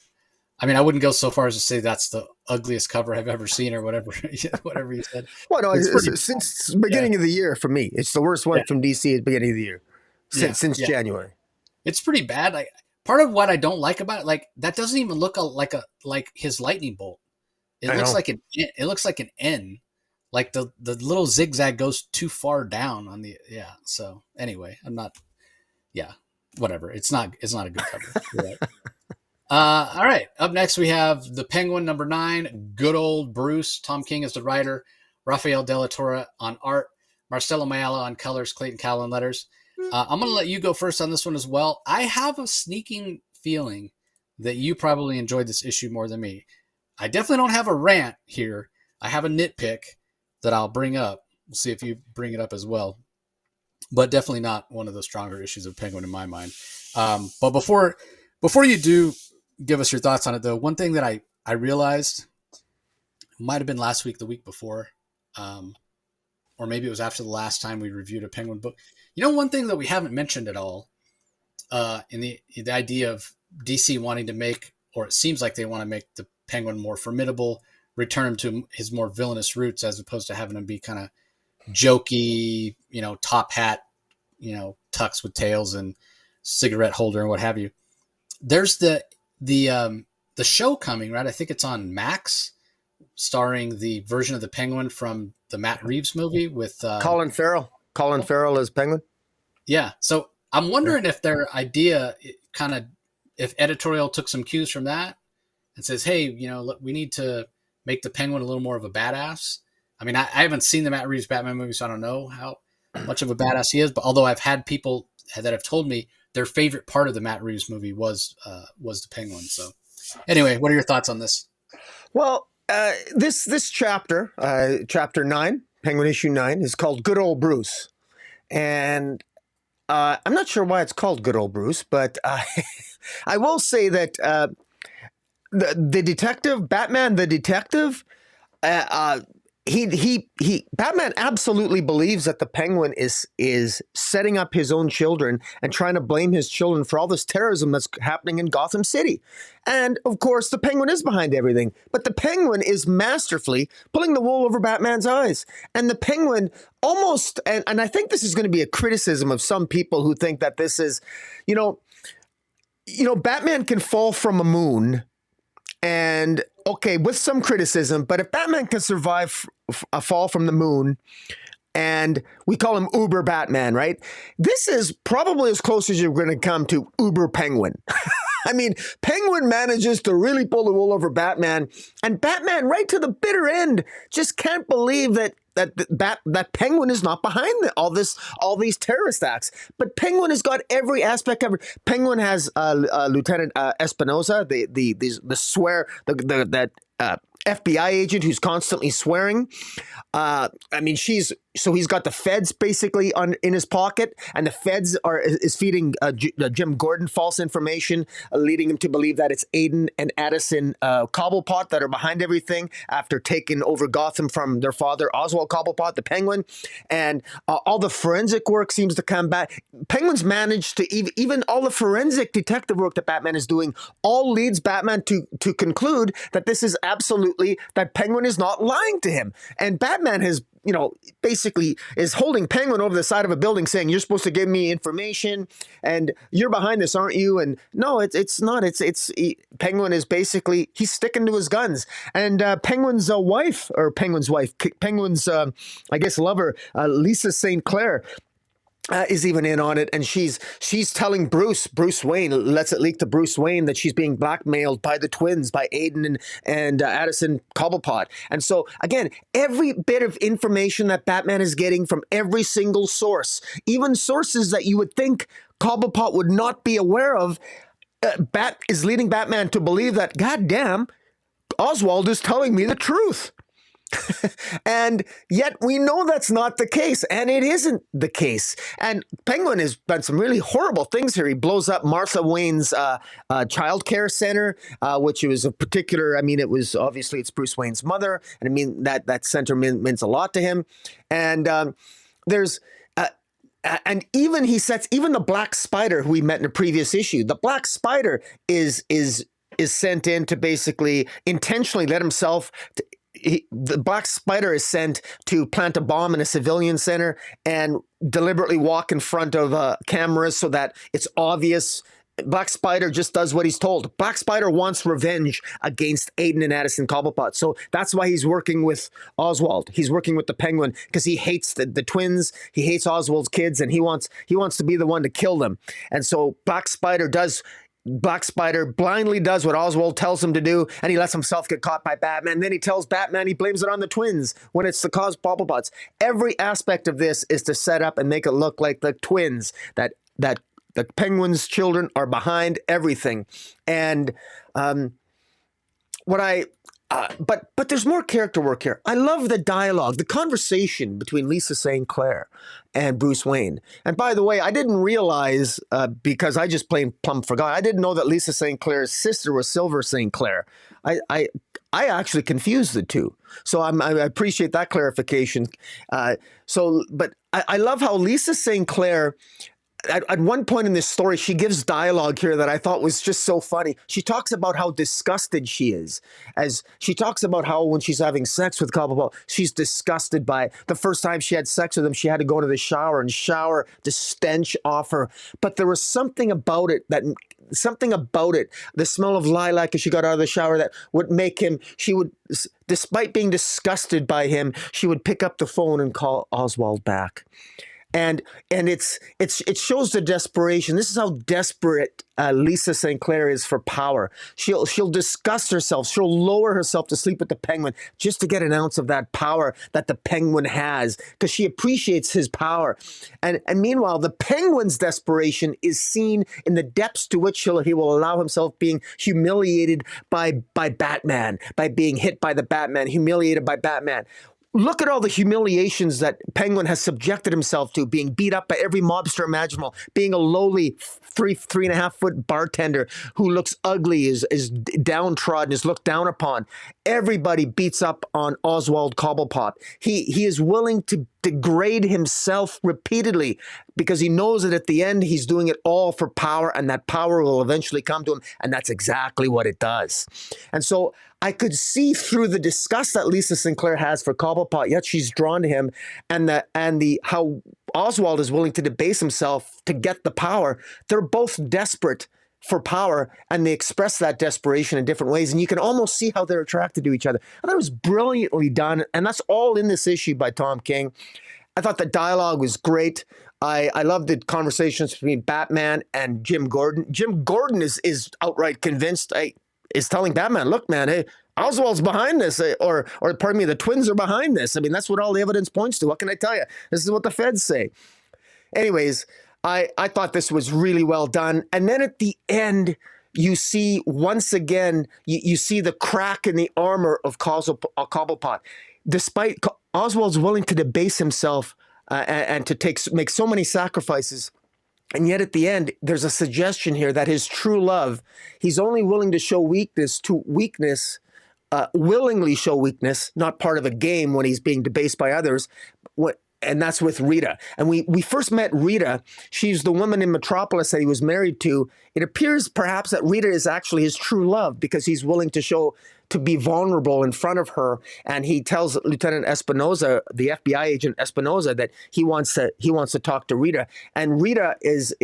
I mean, I wouldn't go so far as to say that's the ugliest cover I've ever seen, or whatever, whatever you said. Well, no, It's pretty, since the beginning of the year for me, it's the worst one yeah, from DC at the beginning of the year since yeah. January. It's pretty bad. Like, part of what I don't like about it, like, that doesn't even look like his lightning bolt. It I looks know. like an N. Like the little zigzag goes too far down on the So anyway, I'm not. Yeah, whatever. It's not a good cover. You're right. All right. Up next, we have the Penguin #9, good old Bruce. Tom King is the writer. Rafael de la Torre on art. Marcelo Mayala on colors. Clayton Cowell on letters. I'm going to let you go first on this one as well. I have a sneaking feeling that you probably enjoyed this issue more than me. I definitely don't have a rant here. I have a nitpick that I'll bring up. We'll see if you bring it up as well. But definitely not one of the stronger issues of Penguin in my mind. But before you do give us your thoughts on it, though, one thing that I realized, might have been last week, the week before, or maybe it was after the last time we reviewed a Penguin book. One thing that we haven't mentioned at all, in the idea of DC wanting to make, or it seems like they want to make the Penguin more formidable, return him to his more villainous roots, as opposed to having him be kind of jokey, top hat, tux with tails and cigarette holder and what have you. There's the show coming, right? I think it's on Max, starring the version of the Penguin from the Matt Reeves movie with Colin Farrell. Colin Farrell as Penguin. Yeah. So I'm wondering if their idea if editorial took some cues from that and says, hey, we need to make the Penguin a little more of a badass. I mean, I haven't seen the Matt Reeves Batman movie, so I don't know how much of a badass he is. But although I've had people that have told me their favorite part of the Matt Reeves movie was the Penguin. So anyway, what are your thoughts on this? Well, this chapter, chapter 9, Penguin issue 9, is called Good Old Bruce. And I'm not sure why it's called Good Old Bruce, but I will say that the detective, Batman the detective, Batman absolutely believes that the Penguin is setting up his own children and trying to blame his children for all this terrorism that's happening in Gotham City. And of course, the Penguin is behind everything, but the Penguin is masterfully pulling the wool over Batman's eyes. And the Penguin almost, and I think this is going to be a criticism of some people who think that this is, Batman can fall from a moon. And okay, with some criticism, but if Batman can survive a fall from the moon, and we call him Uber Batman, right? This is probably as close as you're going to come to Uber Penguin. I mean, Penguin manages to really pull the wool over Batman, and Batman, right to the bitter end, just can't believe that Penguin is not behind all these terrorist acts. But Penguin has got every aspect covered. Penguin has Lieutenant Espinosa, that FBI agent who's constantly swearing. I mean, she's so he's got the feds basically in his pocket, and the feds is feeding Jim Gordon false information, leading him to believe that it's Aiden and Addison Cobblepot that are behind everything after taking over Gotham from their father, Oswald Cobblepot, the Penguin. And all the forensic work seems to come back. Penguin's managed to even all the forensic detective work that Batman is doing all leads Batman to conclude that this is absolutely, that Penguin is not lying to him. And Batman has, basically is holding Penguin over the side of a building saying, you're supposed to give me information and you're behind this, aren't you? And no, it's not. Penguin is basically, he's sticking to his guns. And Penguin's wife, I guess, lover, Lisa St. Clair, is even in on it, and she's telling Bruce Wayne, lets it leak to Bruce Wayne that she's being blackmailed by the twins, by Aiden and Addison Cobblepot. And so again, every bit of information that Batman is getting from every single source, even sources that you would think Cobblepot would not be aware of, is leading Batman to believe that, goddamn, Oswald is telling me the truth. And yet we know that's not the case, and it isn't the case. And Penguin has done some really horrible things here. He blows up Martha Wayne's child care center, which was a particular, it was obviously it's Bruce Wayne's mother, and that center means a lot to him. And there's and even he sets even the Black Spider, who we met in a previous issue. The Black Spider is sent in to basically intentionally let himself the Black Spider is sent to plant a bomb in a civilian center and deliberately walk in front of cameras so that it's obvious. Black Spider just does what he's told. Black Spider wants revenge against Aiden and Addison Cobblepot. So that's why he's working with Oswald. He's working with the Penguin because he hates the twins. He hates Oswald's kids, and he wants to be the one to kill them. And so Black Spider blindly does what Oswald tells him to do, and he lets himself get caught by Batman. Then he tells Batman he blames it on the twins when it's the cause of Cobblepots. Every aspect of this is to set up and make it look like the twins, that the Penguin's children are behind everything. And but there's more character work here. I love the dialogue, the conversation between Lisa St. Clair and Bruce Wayne. And by the way, I didn't realize, because I just plain plumb forgot, I didn't know that Lisa St. Clair's sister was Silver St. Clair. I actually confused the two. So I appreciate that clarification. But I love how Lisa St. Clair, at one point in this story, she gives dialogue here that I thought was just so funny. She talks about how disgusted she is. As she talks about how when she's having sex with Cobblepot, she's disgusted by it. The first time she had sex with him, she had to go into the shower and shower the stench off her. But there was something about it, the smell of lilac as she got out of the shower, that would make him, despite being disgusted by him, she would pick up the phone and call Oswald back. And it shows the desperation. This is how desperate Lisa St. Clair is for power. She'll disgust herself. She'll lower herself to sleep with the Penguin just to get an ounce of that power that the Penguin has, because she appreciates his power. And meanwhile, the Penguin's desperation is seen in the depths to which he will allow himself being humiliated by Batman, by being hit by the Batman, humiliated by Batman. Look at all the humiliations that Penguin has subjected himself to, being beat up by every mobster imaginable, being a lowly 3.5 foot bartender who looks ugly, is downtrodden, is looked down upon. Everybody beats up on Oswald Cobblepot. He is willing to degrade himself repeatedly because he knows that at the end he's doing it all for power, and that power will eventually come to him, and that's exactly what it does. And so I could see through the disgust that Lisa St. Clair has for Cobblepot, yet she's drawn to him, and how Oswald is willing to debase himself to get the power. They're both desperate for power, and they express that desperation in different ways, and you can almost see how they're attracted to each other. I thought it was brilliantly done, and that's all in this issue by Tom King. I thought the dialogue was great. I love the conversations between Batman and Jim Gordon. Jim Gordon is outright convinced, is telling Batman, look, man, hey, Oswald's behind this, or pardon me, the twins are behind this. I mean, that's what all the evidence points to. What can I tell you? This is what the feds say. Anyways, I thought this was really well done. And then at the end, you see, once again, you see the crack in the armor of Cobblepot. Despite Oswald's willing to debase himself and to make so many sacrifices. And yet at the end, there's a suggestion here that his true love, he's only willing to show weakness, willingly show weakness, not part of a game when he's being debased by others. And that's with Rita. And we first met Rita. She's the woman in Metropolis that he was married to. It appears perhaps that Rita is actually his true love because he's willing to be vulnerable in front of her. And he tells Lieutenant Espinosa, the FBI agent Espinosa, that he wants to talk to Rita. And Rita is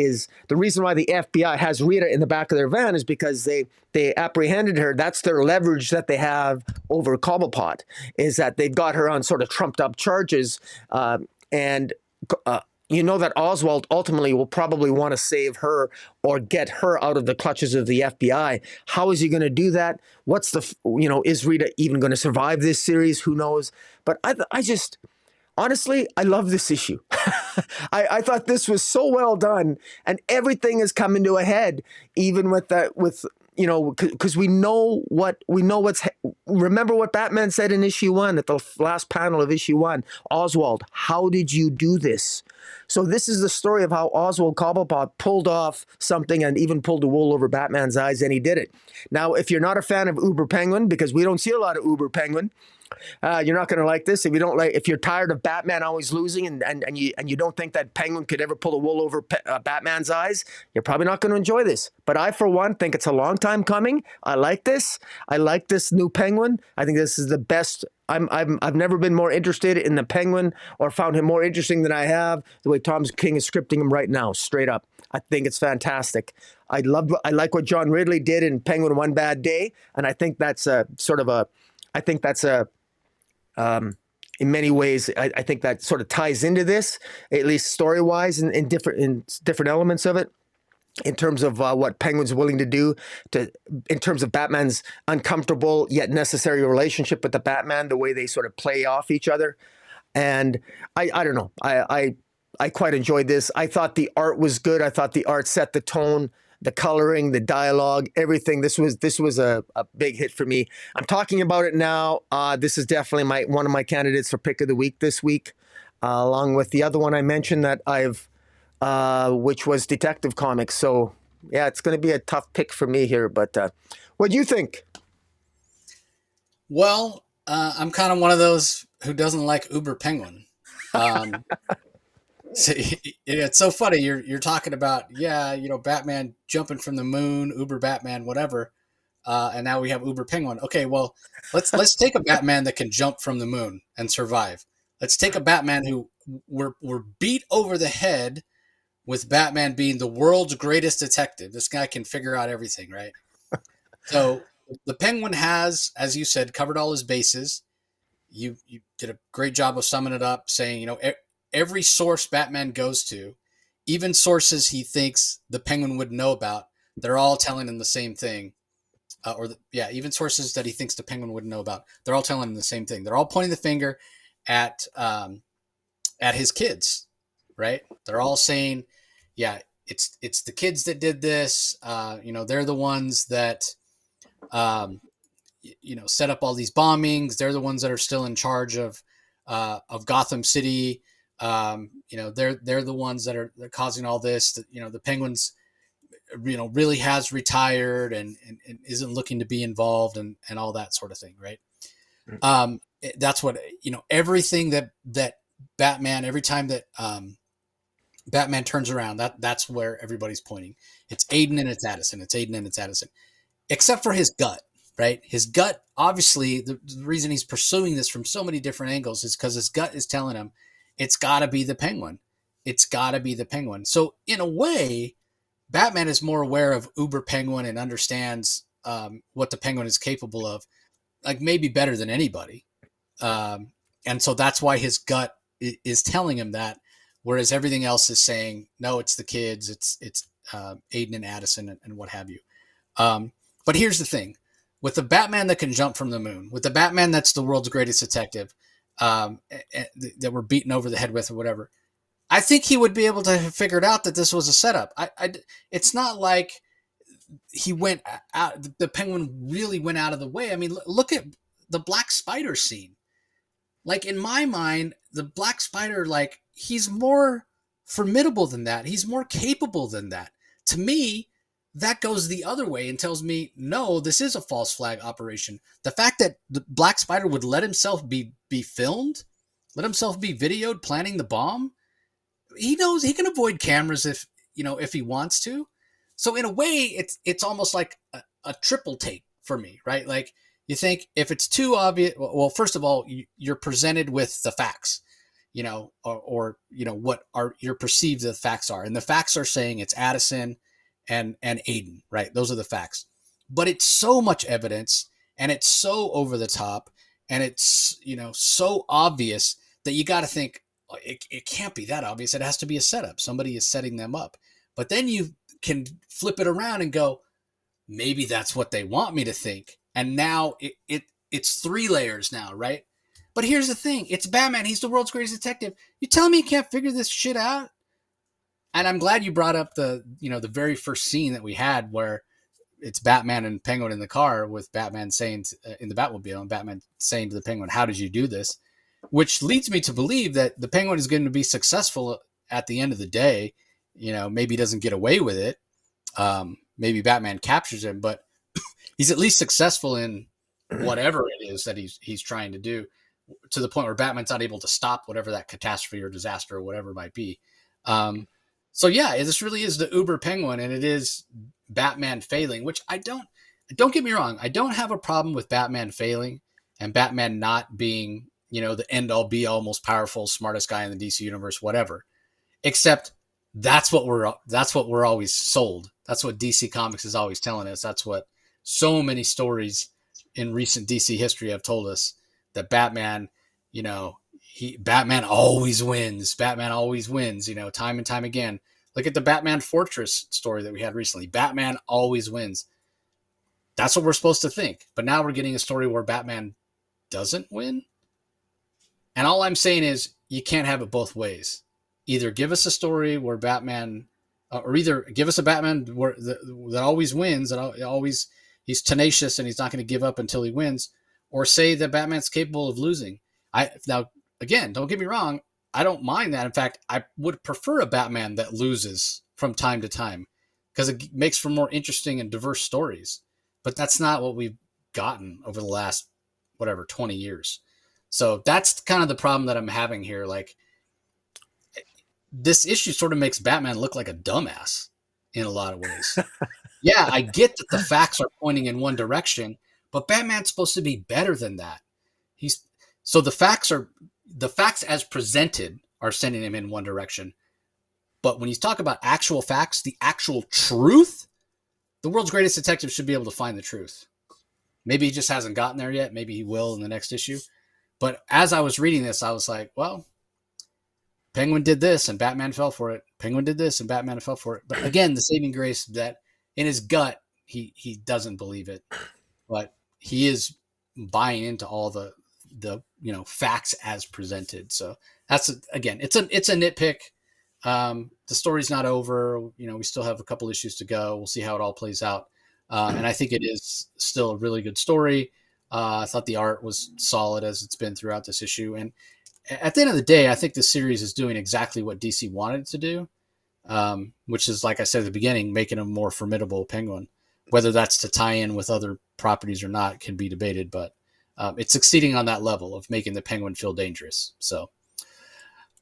the reason why the FBI has Rita in the back of their van is because they apprehended her. That's their leverage that they have over Cobblepot, is that they've got her on sort of trumped up charges. And you know that Oswald ultimately will probably want to save her or get her out of the clutches of the FBI. How is he going to do that? Is Rita even going to survive this series? Who knows? But I just, honestly, I love this issue. I thought this was so well done, and everything is coming to a head, even with that, because remember what Batman said in issue 1 at the last panel of issue 1, Oswald, how did you do this? So this is the story of how Oswald Cobblepot pulled off something and even pulled the wool over Batman's eyes, and he did it. Now, if you're not a fan of Uber Penguin, because we don't see a lot of Uber Penguin, you're not going to like this. If you're tired of Batman always losing and you don't think that Penguin could ever pull the wool over Batman's eyes, you're probably not going to enjoy this. But I, for one, think it's a long time coming. I like this. I like this new Penguin. I think this is the best. I've never been more interested in the Penguin or found him more interesting than I have the way Tom King is scripting him right now, straight up. I think it's fantastic. I like what John Ridley did in Penguin One Bad Day, and I think that's in many ways, I think that sort of ties into this, at least story-wise, in different elements of it, in terms of what Penguin's willing to do, in terms of Batman's uncomfortable yet necessary relationship with the Batman, the way they sort of play off each other. And I don't know, I quite enjoyed this. I thought the art was good. I thought the art set the tone. The coloring, the dialogue, everything. This was a big hit for me. I'm talking about it now. This is definitely one of my candidates for pick of the week this week, along with the other one I mentioned that which was Detective Comics. So yeah, it's going to be a tough pick for me here. But what do you think? Well, I'm kind of one of those who doesn't like Uber Penguin. So, it's so funny. You're talking about, Batman jumping from the moon, Uber Batman, whatever, and now we have Uber Penguin. Okay, well, let's take a Batman that can jump from the moon and survive. Let's take a Batman who we're beat over the head with Batman being the world's greatest detective. This guy can figure out everything, right? So the Penguin has, as you said, covered all his bases. You did a great job of summing it up, saying, every source Batman goes to, even sources he thinks the Penguin would know about, they're all telling him the same thing. Even sources that he thinks the Penguin wouldn't know about, they're all telling him the same thing. They're all pointing the finger at his kids, right? They're all saying, yeah, it's the kids that did this. They're the ones that, set up all these bombings. They're the ones that are still in charge of Gotham City. They're the ones that are causing all this. The Penguin's, really has retired and isn't looking to be involved and all that sort of thing, right? Mm-hmm. That's what everything that Batman, every time that Batman turns around, that's where everybody's pointing. It's Aiden and it's Addison. It's Aiden and it's Addison, except for his gut, right? His gut, obviously, the reason he's pursuing this from so many different angles is because his gut is telling him, it's got to be the Penguin. It's got to be the Penguin. So in a way, Batman is more aware of Uber Penguin and understands what the Penguin is capable of, like maybe better than anybody. And so that's why his gut is telling him that, whereas everything else is saying, no, it's the kids, it's Aiden and Addison and what have you. But here's the thing. With the Batman that can jump from the moon, with the Batman that's the world's greatest detective, that we're beaten over the head with or whatever, I think he would be able to have figured out that this was a setup. It's not like he went out, the Penguin really went out of the way. I mean, look at the Black Spider scene. like in my mind, the Black Spider, like he's more formidable than that. He's more capable than that. To me, that goes the other way and tells me, no, this is a false flag operation. The fact that the Black Spider would let himself be filmed, let himself be videoed planning the bomb, he knows he can avoid cameras if if he wants to. So in a way, it's almost like a triple take for me, right? Like you think if it's too obvious, well, first of all, you're presented with the facts, or what are your perceived the facts are, and the facts are saying it's Addison and Aiden, right? Those are the facts. But it's so much evidence, and it's so over the top, and it's so obvious that you got to think it can't be that obvious. It has to be a setup. Somebody is setting them up. But then you can flip it around and go, maybe that's what they want me to think. And now it's three layers now, right? But here's the thing. It's Batman. He's the world's greatest detective. You telling me he can't figure this shit out? And I'm glad you brought up the very first scene that we had where it's Batman and Penguin in the car with Batman saying in the Batmobile and Batman saying to the Penguin, how did you do this? Which leads me to believe that the Penguin is going to be successful at the end of the day. Maybe he doesn't get away with it. Maybe Batman captures him, but he's at least successful in whatever it is that he's trying to do, to the point where Batman's not able to stop whatever that catastrophe or disaster or whatever it might be. So yeah, this really is the Uber Penguin, and it is Batman failing, which don't get me wrong. I don't have a problem with Batman failing and Batman not being, the end all be all most powerful, smartest guy in the DC universe, whatever, except that's what we're always sold. That's what DC Comics is always telling us. That's what so many stories in recent DC history have told us, that Batman, Batman always wins. Batman always wins, time and time again. Look at the Batman Fortress story that we had recently. Batman always wins. That's what we're supposed to think. But now we're getting a story where Batman doesn't win. And all I'm saying is you can't have it both ways. Either give us a story where Batman, or either give us a Batman that always wins, that always he's tenacious and he's not going to give up until he wins, or say that Batman's capable of losing. Now, again, don't get me wrong, I don't mind that. In fact, I would prefer a Batman that loses from time to time, because it makes for more interesting and diverse stories. But that's not what we've gotten over the last, 20 years. So that's kind of the problem that I'm having here. Like, this issue sort of makes Batman look like a dumbass in a lot of ways. Yeah, I get that the facts are pointing in one direction, but Batman's supposed to be better than that. So the facts as presented are sending him in one direction. But when you talk about actual facts, the actual truth, the world's greatest detective should be able to find the truth. Maybe he just hasn't gotten there yet. Maybe he will in the next issue. But as I was reading this, I was like, well, Penguin did this and Batman fell for it. Penguin did this and Batman fell for it. But again, the saving grace that in his gut, he doesn't believe it, but he is buying into all the facts as presented. So that's, again, it's a nitpick. The story's not over. We still have a couple issues to go. We'll see how it all plays out. And I think it is still a really good story. I thought the art was solid as it's been throughout this issue. And at the end of the day, I think this series is doing exactly what DC wanted it to do, which is, like I said at the beginning, making a more formidable Penguin. Whether that's to tie in with other properties or not can be debated, but it's succeeding on that level of making the Penguin feel dangerous. So,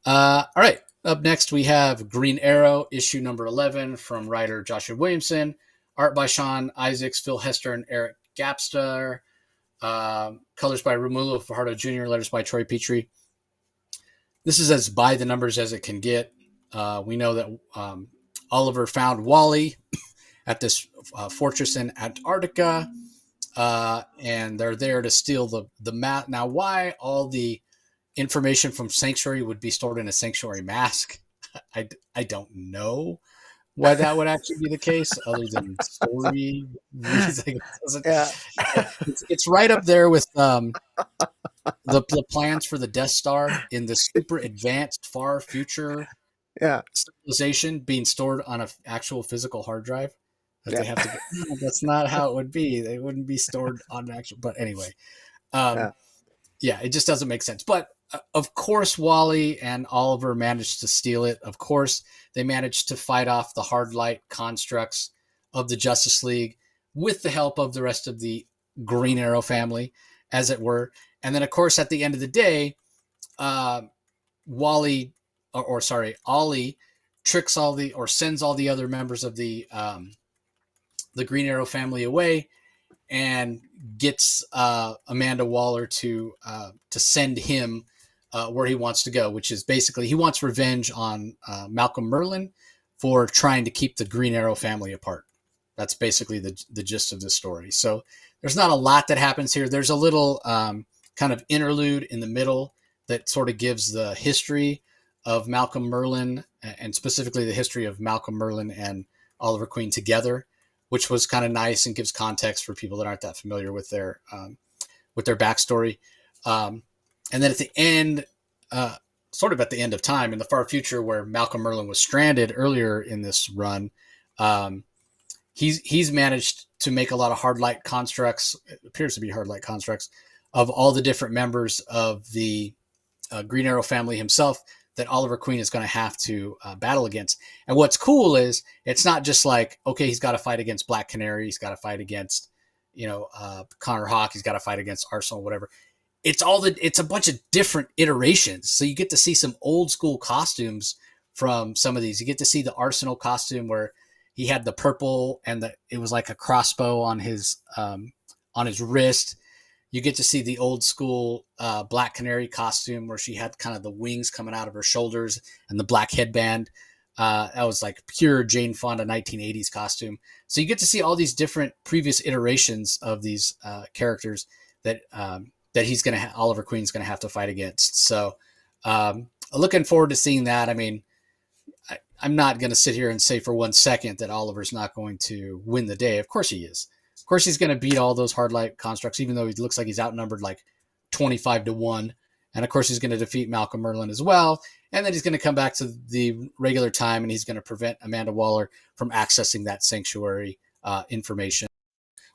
all right. Up next, we have Green Arrow, issue number 11 from writer Joshua Williamson. Art by Sean Isaacs, Phil Hester, and Eric Gapstar. Colors by Romulo Fajardo Jr., letters by Troy Petrie. This is as by the numbers as it can get. We know that Oliver found Wally at this fortress in Antarctica, and they're there to steal the map. Now, why all the information from Sanctuary would be stored in a Sanctuary mask, I don't know why that would actually be the case, other than story reason. Yeah. It's right up there with the plans for the Death Star in the super advanced far future civilization being stored on an actual physical hard drive that they have to that's not how it would be. They wouldn't be stored on an actual, but anyway. Yeah, it just doesn't make sense. But of course, Wally and Oliver managed to steal it. Of course, they managed to fight off the hard light constructs of the Justice League with the help of the rest of the Green Arrow family, as it were. And then, of course, at the end of the day, uh, Wally, or sorry, Ollie tricks all the or sends all the other members of the Green Arrow family away and gets Amanda Waller to send him where he wants to go, which is basically he wants revenge on Malcolm Merlyn for trying to keep the Green Arrow family apart. That's basically the gist of the story. So there's not a lot that happens here. There's a little kind of interlude in the middle that sort of gives the history of Malcolm Merlyn, and specifically the history of Malcolm Merlyn and Oliver Queen together, which was kind of nice and gives context for people that aren't that familiar with their backstory. And then at the end, sort of at the end of time in the far future, where Malcolm Merlyn was stranded earlier in this run, he's managed to make a lot of hard light constructs. It appears to be hard light constructs of all the different members of the Green Arrow family himself that Oliver Queen is going to have to battle against. And what's cool is it's not just like, okay, he's got to fight against Black Canary, he's got to fight against, Connor Hawk, he's got to fight against Arsenal, whatever. It's a bunch of different iterations. So you get to see some old school costumes from some of these. You get to see the Arsenal costume where he had the purple and it was like a crossbow on his wrist. You get to see the old school Black Canary costume where she had kind of the wings coming out of her shoulders and the black headband. That was like pure Jane Fonda 1980s costume. So you get to see all these different previous iterations of these characters that Oliver Queen's going to have to fight against. So looking forward to seeing that. I mean, I'm not going to sit here and say for 1 second that Oliver's not going to win the day. Of course he is. Of course, he's going to beat all those hard light constructs, even though he looks like he's outnumbered like 25-1. And of course, he's going to defeat Malcolm Merlyn as well. And then he's going to come back to the regular time and he's going to prevent Amanda Waller from accessing that sanctuary information.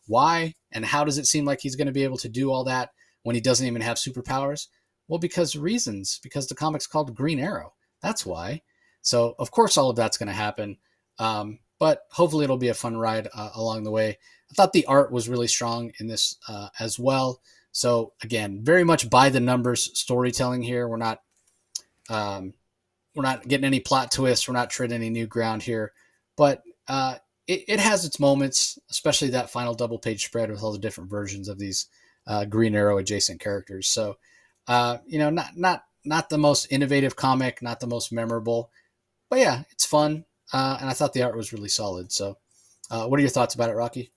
Why and how does it seem like he's going to be able to do all that when he doesn't even have superpowers? Well, because the comic's called Green Arrow. That's why. So, of course, all of that's going to happen. But hopefully it'll be a fun ride along the way. I thought the art was really strong in this as well. So again, very much by the numbers storytelling here. We're not getting any plot twists. We're not treading any new ground here, but it has its moments, especially that final double page spread with all the different versions of these Green Arrow adjacent characters. So not the most innovative comic, not the most memorable, but yeah, it's fun. And I thought the art was really solid. So what are your thoughts about it, Rocky?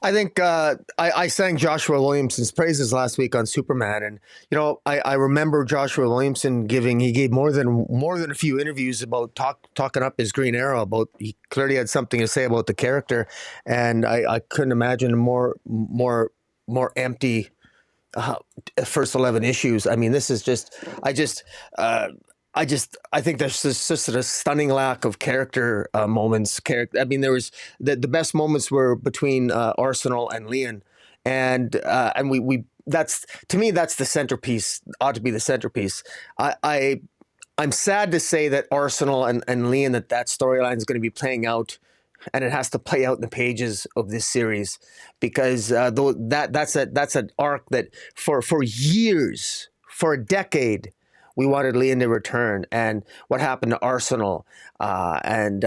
I think I sang Joshua Williamson's praises last week on Superman, and I remember Joshua Williamson gave more than a few interviews about talking up his Green Arrow. About he clearly had something to say about the character, and I couldn't imagine a more empty first 11 issues. I mean, this is just I think there's just a stunning lack of character moments. I mean, there was the best moments were between Arsenal and Leah, and we that's to me that's the centerpiece. Ought to be the centerpiece. I'm sad to say that Arsenal and Leah that storyline is going to be playing out, and it has to play out in the pages of this series because that's an arc that for years, for a decade, we wanted Leah to return, and what happened to Arsenal and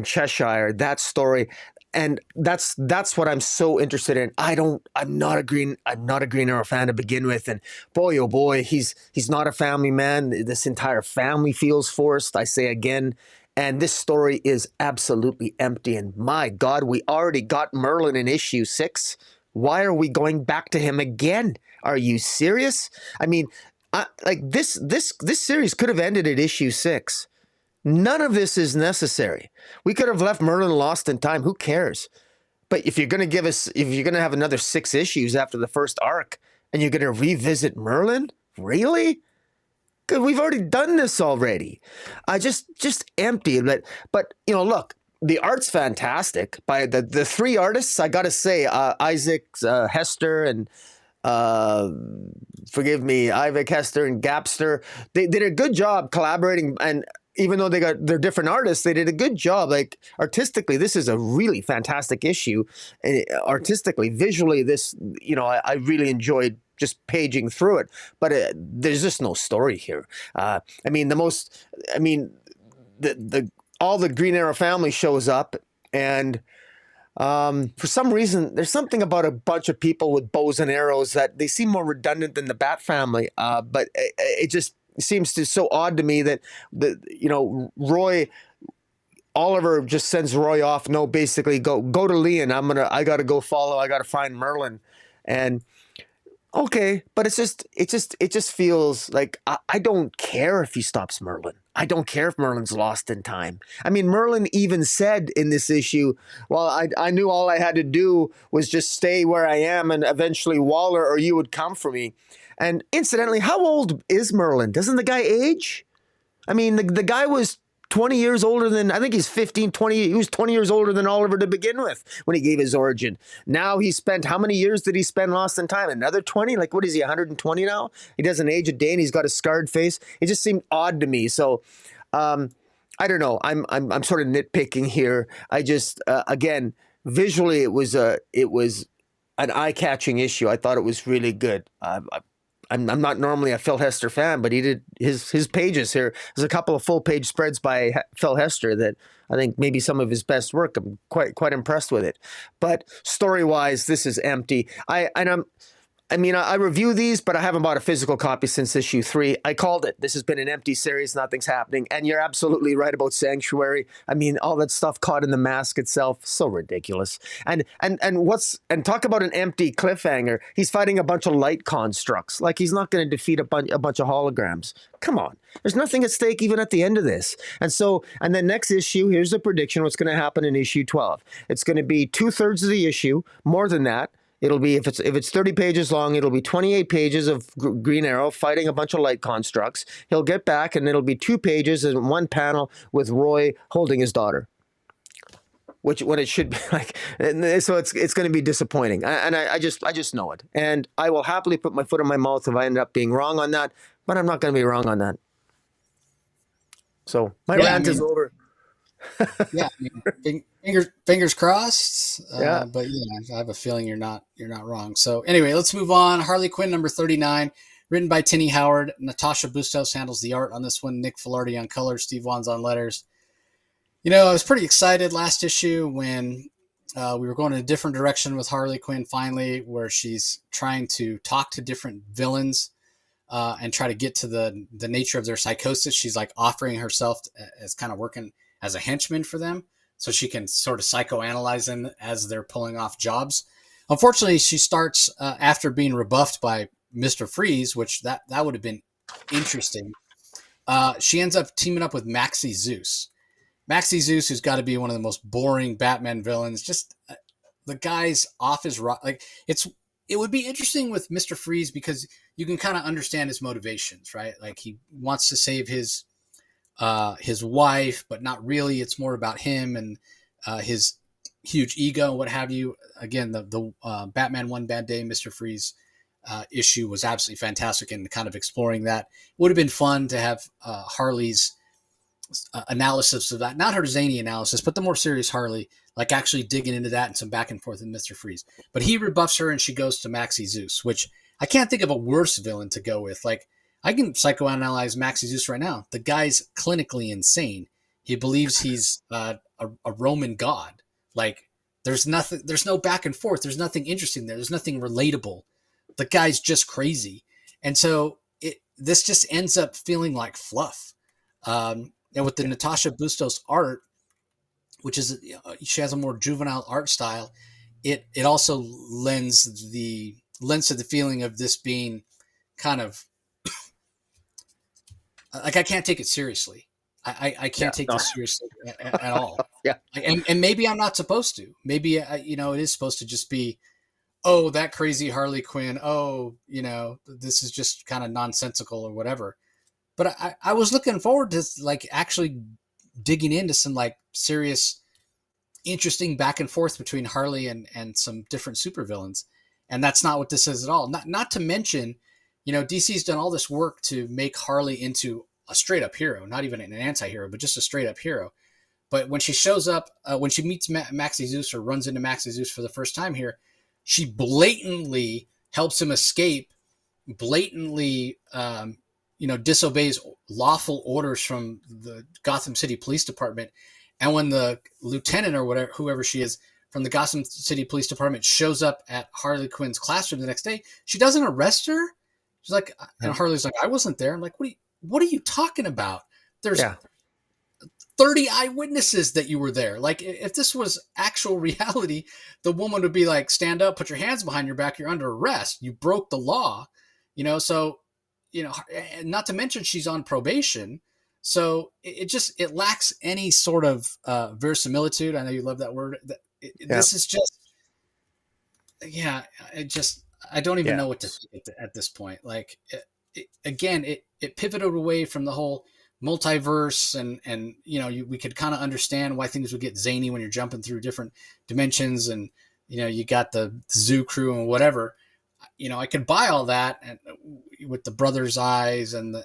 Cheshire, that story, and that's what I'm so interested in. I'm not a Green Arrow fan to begin with, and boy oh boy, he's not a family man. This entire family feels forced. I say again. And this story is absolutely empty. And my God, we already got Merlyn in issue 6. Why are we going back to him again? Are you serious? I mean, this series could have ended at issue 6. None of this is necessary. We could have left Merlyn lost in time. Who cares? But if you're going to have another 6 issues after the first arc, and you're going to revisit Merlyn, really? Because we've already done this already. Just empty. But look, the art's fantastic by the 3 artists. I got to say, Isaac, Hester, and uh, forgive me, Ivek Hester and Gapster. They did a good job collaborating, and even though they're different artists, they did a good job. Like artistically, this is a really fantastic issue. Artistically, visually, this I really enjoyed just paging through it. But there's just no story here. I mean, the all the Green Arrow family shows up, and for some reason, there's something about a bunch of people with bows and arrows that they seem more redundant than the Bat family. But it just seems to so odd to me that Roy Oliver just sends Roy off. No, basically go to Leah. And I gotta go follow. I gotta find Merlin, and okay, but it just feels like I don't care if he stops Merlin. I don't care if Merlin's lost in time. I mean, Merlin even said in this issue, well, I knew all I had to do was just stay where I am, and eventually Waller or you would come for me. And incidentally, how old is Merlin? Doesn't the guy age? I mean, the guy was 20 years older than, I think he's 15, 20. He was 20 years older than Oliver to begin with when he gave his origin. Now he spent, how many years did he spend lost in time? Another 20? Like, what is he, 120 now? He doesn't age a day and he's got a scarred face. It just seemed odd to me. So, I don't know. I'm sort of nitpicking here. I just, again, visually, it was an eye-catching issue. I thought it was really good. I'm not normally a Phil Hester fan, but he did his pages here. There's a couple of full page spreads by Phil Hester that I think maybe some of his best work. I'm quite impressed with it. But story wise, this is empty. I review these, but I haven't bought a physical copy since issue 3. I called it. This has been an empty series. Nothing's happening. And you're absolutely right about Sanctuary. I mean, all that stuff caught in the mask itself, so ridiculous. And talk about an empty cliffhanger. He's fighting a bunch of light constructs. Like he's not going to defeat a bunch of holograms. Come on. There's nothing at stake even at the end of this. And then next issue, here's the prediction what's going to happen in issue 12. It's going to be 2/3 of the issue, more than that. It'll be, if it's 30 pages long, it'll be 28 pages of Green Arrow fighting a bunch of light constructs. He'll get back, and it'll be 2 pages and 1 panel with Roy holding his daughter. When it should be like, so it's going to be disappointing, and I just know it. And I will happily put my foot in my mouth if I end up being wrong on that, but I'm not going to be wrong on that. So my rant is over. Yeah, fingers crossed. Yeah. But I have a feeling you're not wrong. So anyway, let's move on. Harley Quinn number 39, written by Tini Howard. Natasha Bustos handles the art on this one. Nick Filardi on colors. Steve Wands on letters. I was pretty excited last issue when we were going in a different direction with Harley Quinn finally, where she's trying to talk to different villains and try to get to the nature of their psychosis. She's like offering herself as kind of working as a henchman for them, so she can sort of psychoanalyze them as they're pulling off jobs. Unfortunately, she starts after being rebuffed by Mr. Freeze, which that would have been interesting. She ends up teaming up with Maxie Zeus. Maxie Zeus, who's got to be one of the most boring Batman villains. Just the guy's off his rock. Like it would be interesting with Mr. Freeze because you can kind of understand his motivations, right? Like he wants to save his wife, but not really. It's more about him and his huge ego and what have you. Again, the Batman One Bad Day, Mr. Freeze issue was absolutely fantastic and kind of exploring that. Would have been fun to have Harley's analysis of that, not her zany analysis, but the more serious Harley, like actually digging into that and some back and forth with Mr. Freeze. But he rebuffs her and she goes to Maxie Zeus, which I can't think of a worse villain to go with. Like, I can psychoanalyze Maxie Zeus right now. The guy's clinically insane. He believes he's a Roman god. Like, there's no back and forth. There's nothing interesting there. There's nothing relatable. The guy's just crazy. And so this just ends up feeling like fluff. And with the Natasha Bustos art, which is, she has a more juvenile art style, it also lends to the feeling of this being kind of, like, I can't take it seriously. I can't take this seriously at all. Yeah. And maybe I'm not supposed to. Maybe, it is supposed to just be, oh, that crazy Harley Quinn. Oh, this is just kind of nonsensical or whatever. But I was looking forward to like actually digging into some like serious, interesting back and forth between Harley and some different supervillains. And that's not what this is at all. Not to mention, DC's done all this work to make Harley into a straight up hero, not even an anti-hero, but just a straight up hero. But when she shows up, when she meets Maxie Zeus or runs into Maxie Zeus for the first time here, she blatantly helps him escape, blatantly, disobeys lawful orders from the Gotham City Police Department. And when the lieutenant or whatever, whoever she is from the Gotham City Police Department shows up at Harley Quinn's classroom the next day, she doesn't arrest her. She's like, and Harley's like, I wasn't there. I'm like, what are you talking about? There's 30 eyewitnesses that you were there. Like, if this was actual reality, the woman would be like, stand up, put your hands behind your back. You're under arrest. You broke the law, so, not to mention she's on probation. So it lacks any sort of verisimilitude. I know you love that word. This is just, I don't even know what to think at this point. Like, it pivoted away from the whole multiverse, and we could kind of understand why things would get zany when you're jumping through different dimensions, and you got the zoo crew and whatever. I could buy all that, and with the brother's eyes and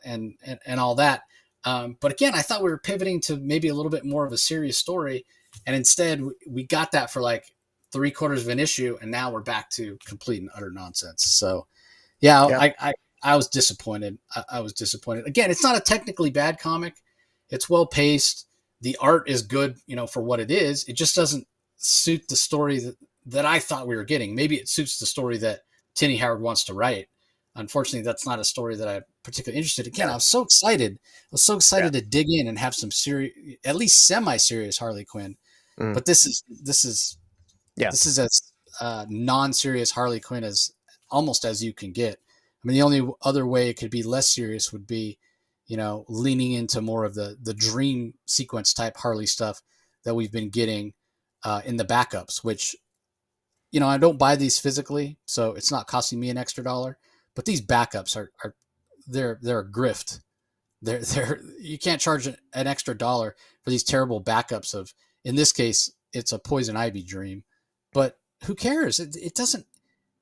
all that. But again, I thought we were pivoting to maybe a little bit more of a serious story, and instead we got that for like 3/4 of an issue, and now we're back to complete and utter nonsense. So, I was disappointed. I was disappointed. Again, it's not a technically bad comic. It's well paced. The art is good, for what it is. It just doesn't suit the story that I thought we were getting. Maybe it suits the story that Tini Howard wants to write. Unfortunately, that's not a story that I'm particularly interested in. Again, I was so excited. To dig in and have some serious, at least semi-serious Harley Quinn. But this is as non-serious Harley Quinn as almost as you can get. I mean, the only other way it could be less serious would be, leaning into more of the dream sequence type Harley stuff that we've been getting in the backups, which, I don't buy these physically, so it's not costing me an extra $1. But these backups are they're a grift. They're you can't charge an extra $1 for these terrible backups of, in this case, it's a Poison Ivy dream. But who cares? It doesn't.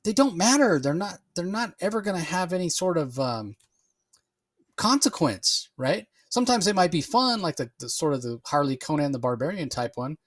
They don't matter. They're not ever going to have any sort of consequence, right? Sometimes they might be fun, like the sort of the Harley Conan the Barbarian type one.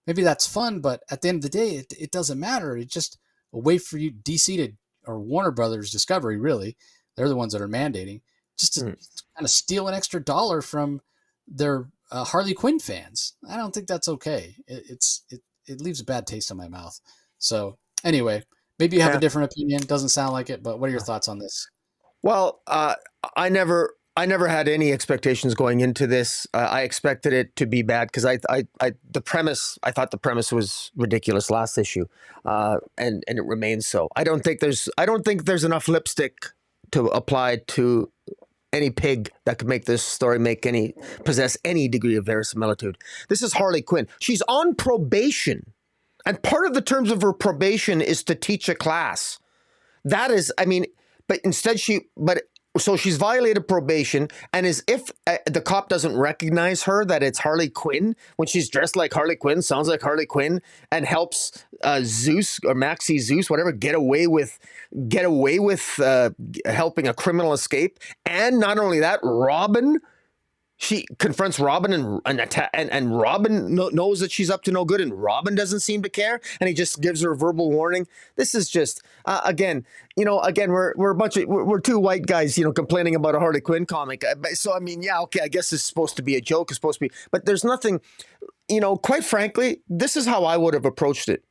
Maybe that's fun, but at the end of the day, it doesn't matter. It's just a way for you, DC to, or Warner Brothers Discovery, really, they're the ones that are mandating, just to kind of steal an extra $1 from their Harley Quinn fans. I don't think that's okay. It leaves a bad taste in my mouth. So anyway, maybe you have a different opinion. Doesn't sound like it, but what are your thoughts on this? Well, I never had any expectations going into this. I expected it to be bad because I thought the premise was ridiculous last issue, and it remains so. I don't think there's enough lipstick to apply to any pig that could make this story possess any degree of verisimilitude. This is Harley Quinn. She's on probation, and part of the terms of her probation is to teach a class. That is, but instead so she's violated probation, and as if the cop doesn't recognize her, that it's Harley Quinn when she's dressed like Harley Quinn, sounds like Harley Quinn, and helps Zeus or Maxie Zeus, whatever, get away with helping a criminal escape. And not only that, she confronts Robin and Robin knows that she's up to no good, and Robin doesn't seem to care, and he just gives her a verbal warning. This is just again we're two white guys complaining about a Harley Quinn comic. So I guess it's supposed to be a joke. It's supposed to be, but there's nothing. Quite frankly, this is how I would have approached it.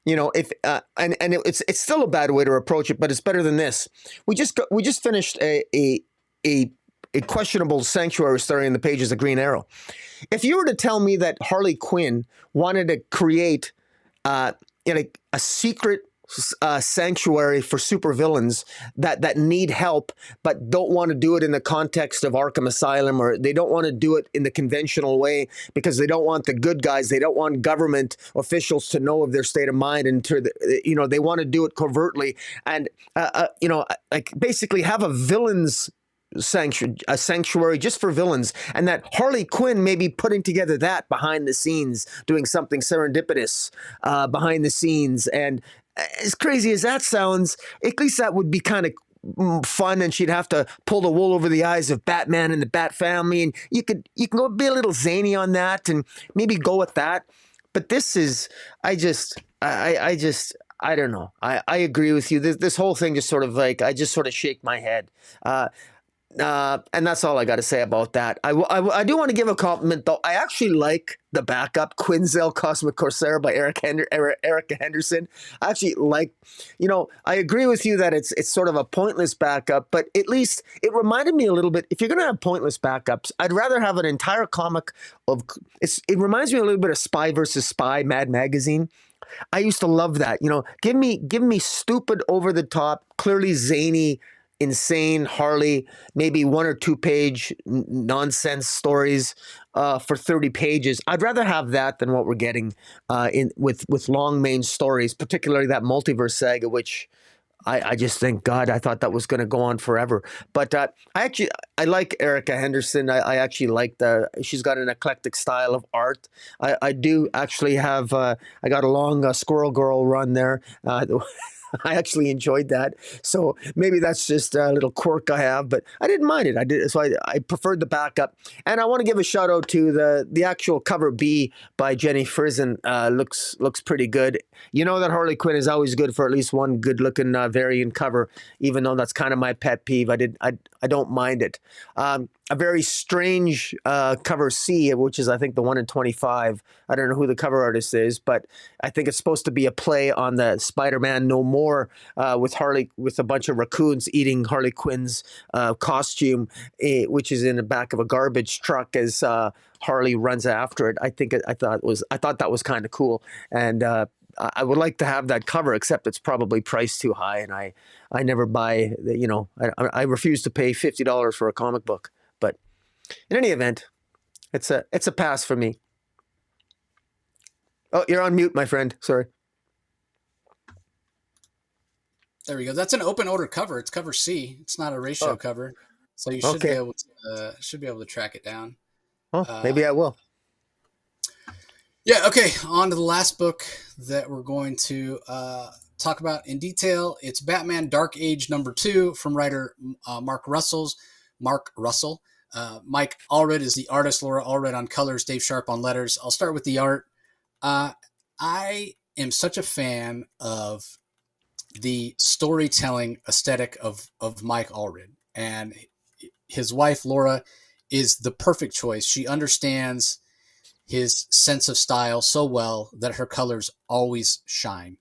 It's still a bad way to approach it, but it's better than this. We just finished a questionable sanctuary story in the pages of Green Arrow. If you were to tell me that Harley Quinn wanted to create a secret sanctuary for supervillains that need help but don't want to do it in the context of Arkham Asylum, or they don't want to do it in the conventional way because they don't want the good guys, they don't want government officials to know of their state of mind, and they want to do it covertly, and basically have a villains sanctuary just for villains, and that Harley Quinn may be putting together that behind the scenes, doing something serendipitous behind the scenes, and as crazy as that sounds, at least that would be kind of fun, and she'd have to pull the wool over the eyes of Batman and the Bat family, and you can go be a little zany on that, and maybe go with that. But this is, I don't know. I agree with you. This whole thing just sort of like, I just sort of shake my head. And that's all I got to say about that. I do want to give a compliment, though. I actually like the backup, Quinzel Cosmic Corsair by Erica Henderson. I actually like, I agree with you that it's sort of a pointless backup, but at least it reminded me a little bit. If you're going to have pointless backups, I'd rather have an entire comic of, it reminds me a little bit of Spy versus Spy, Mad Magazine. I used to love that. Give me stupid, over the top, clearly zany, insane Harley, maybe 1 or 2 page nonsense stories for 30 pages. I'd rather have that than what we're getting in with long main stories, particularly that multiverse saga, which I just think, God, I thought that was going to go on forever. But I like Erica Henderson. I actually like she's got an eclectic style of art. I do actually have, I got a long Squirrel Girl run there. I actually enjoyed that. So maybe that's just a little quirk I have, but I didn't mind it. I preferred the backup. And I want to give a shout out to the actual cover B by Jenny Frison. Looks pretty good. You know that Harley Quinn is always good for at least one good looking variant cover, even though that's kind of my pet peeve. I don't mind it. A very strange cover C, which is, I think, the 1 in 25. I don't know who the cover artist is, but I think it's supposed to be a play on the Spider-Man No More with a bunch of raccoons eating Harley Quinn's costume, which is in the back of a garbage truck as Harley runs after it. I thought that was kind of cool, and I would like to have that cover, except it's probably priced too high, and I never buy. I refuse to pay $50 for a comic book. But in any event, it's a pass for me. Oh, you're on mute, my friend. Sorry. There we go. That's an open order cover. It's cover C. It's not a ratio cover, so you should Okay. be able to track it down. Oh, maybe I will. Yeah. Okay. On to the last book that we're going to talk about in detail. It's Batman Dark Age #2 from writer Mark Russell. Mike Allred is the artist. Laura Allred on colors. Dave Sharp on letters. I'll start with the art. I am such a fan of the storytelling aesthetic of Mike Allred, and his wife Laura is the perfect choice. She understands his sense of style so well that her colors always shine.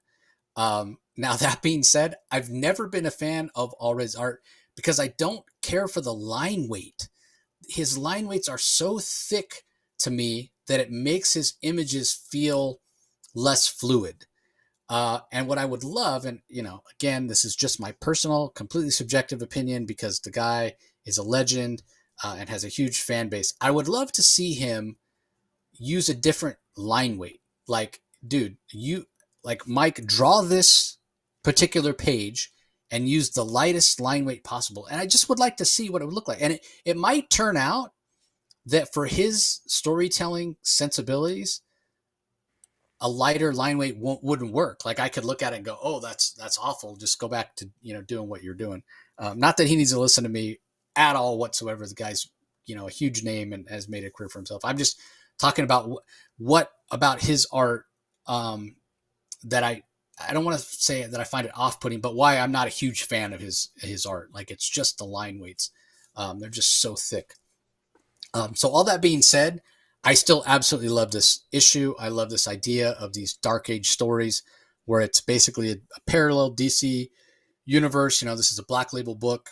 Now, that being said, I've never been a fan of Allred's art because I don't care for the line weight. His line weights are so thick to me that it makes his images feel less fluid. And what I would love, and again, this is just my personal, completely subjective opinion because the guy is a legend and has a huge fan base. I would love to see him use a different line weight. Like, dude, Mike, draw this particular page and use the lightest line weight possible. And I just would like to see what it would look like. And it might turn out that for his storytelling sensibilities, a lighter line weight wouldn't work. Like, I could look at it and go, oh, that's awful. Just go back to, doing what you're doing. Not that he needs to listen to me at all whatsoever. The guy's, a huge name and has made a career for himself. I'm just talking about what about his art that I don't want to say that I find it off-putting, but why I'm not a huge fan of his art. Like, it's just the line weights. They're just so thick. So all that being said, I still absolutely love this issue. I love this idea of these Dark Age stories where it's basically a parallel DC universe. This is a Black Label book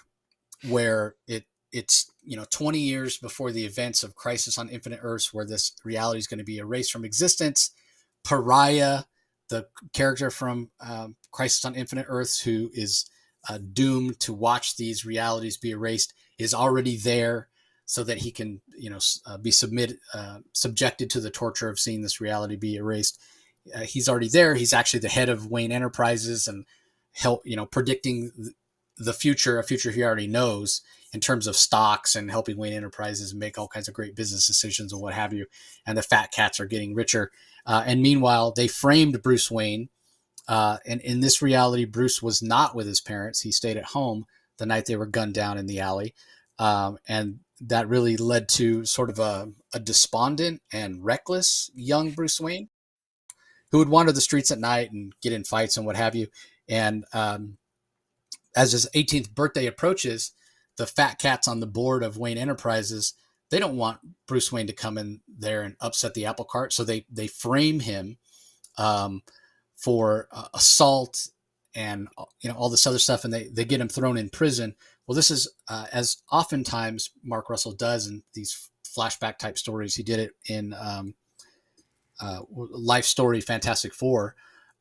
where it's 20 years before the events of Crisis on Infinite Earths, where this reality is going to be erased from existence. Pariah, the character from Crisis on Infinite Earths, who is doomed to watch these realities be erased, is already there so that he can, be subjected to the torture of seeing this reality be erased. He's already there. He's actually the head of Wayne Enterprises and help, predicting the future, a future he already knows in terms of stocks and helping Wayne Enterprises make all kinds of great business decisions and what have you. And the fat cats are getting richer. And meanwhile, they framed Bruce Wayne And in this reality, Bruce was not with his parents. He stayed at home the night they were gunned down in the alley. And that really led to sort of a despondent and reckless young Bruce Wayne who would wander the streets at night and get in fights and what have you. And as his 18th birthday approaches, the fat cats on the board of Wayne Enterprises, they don't want Bruce Wayne to come in there and upset the apple cart. So they frame him for assault and all this other stuff, and they get him thrown in prison. Well, this is as oftentimes Mark Russell does in these flashback type stories. He did it in Life Story Fantastic Four,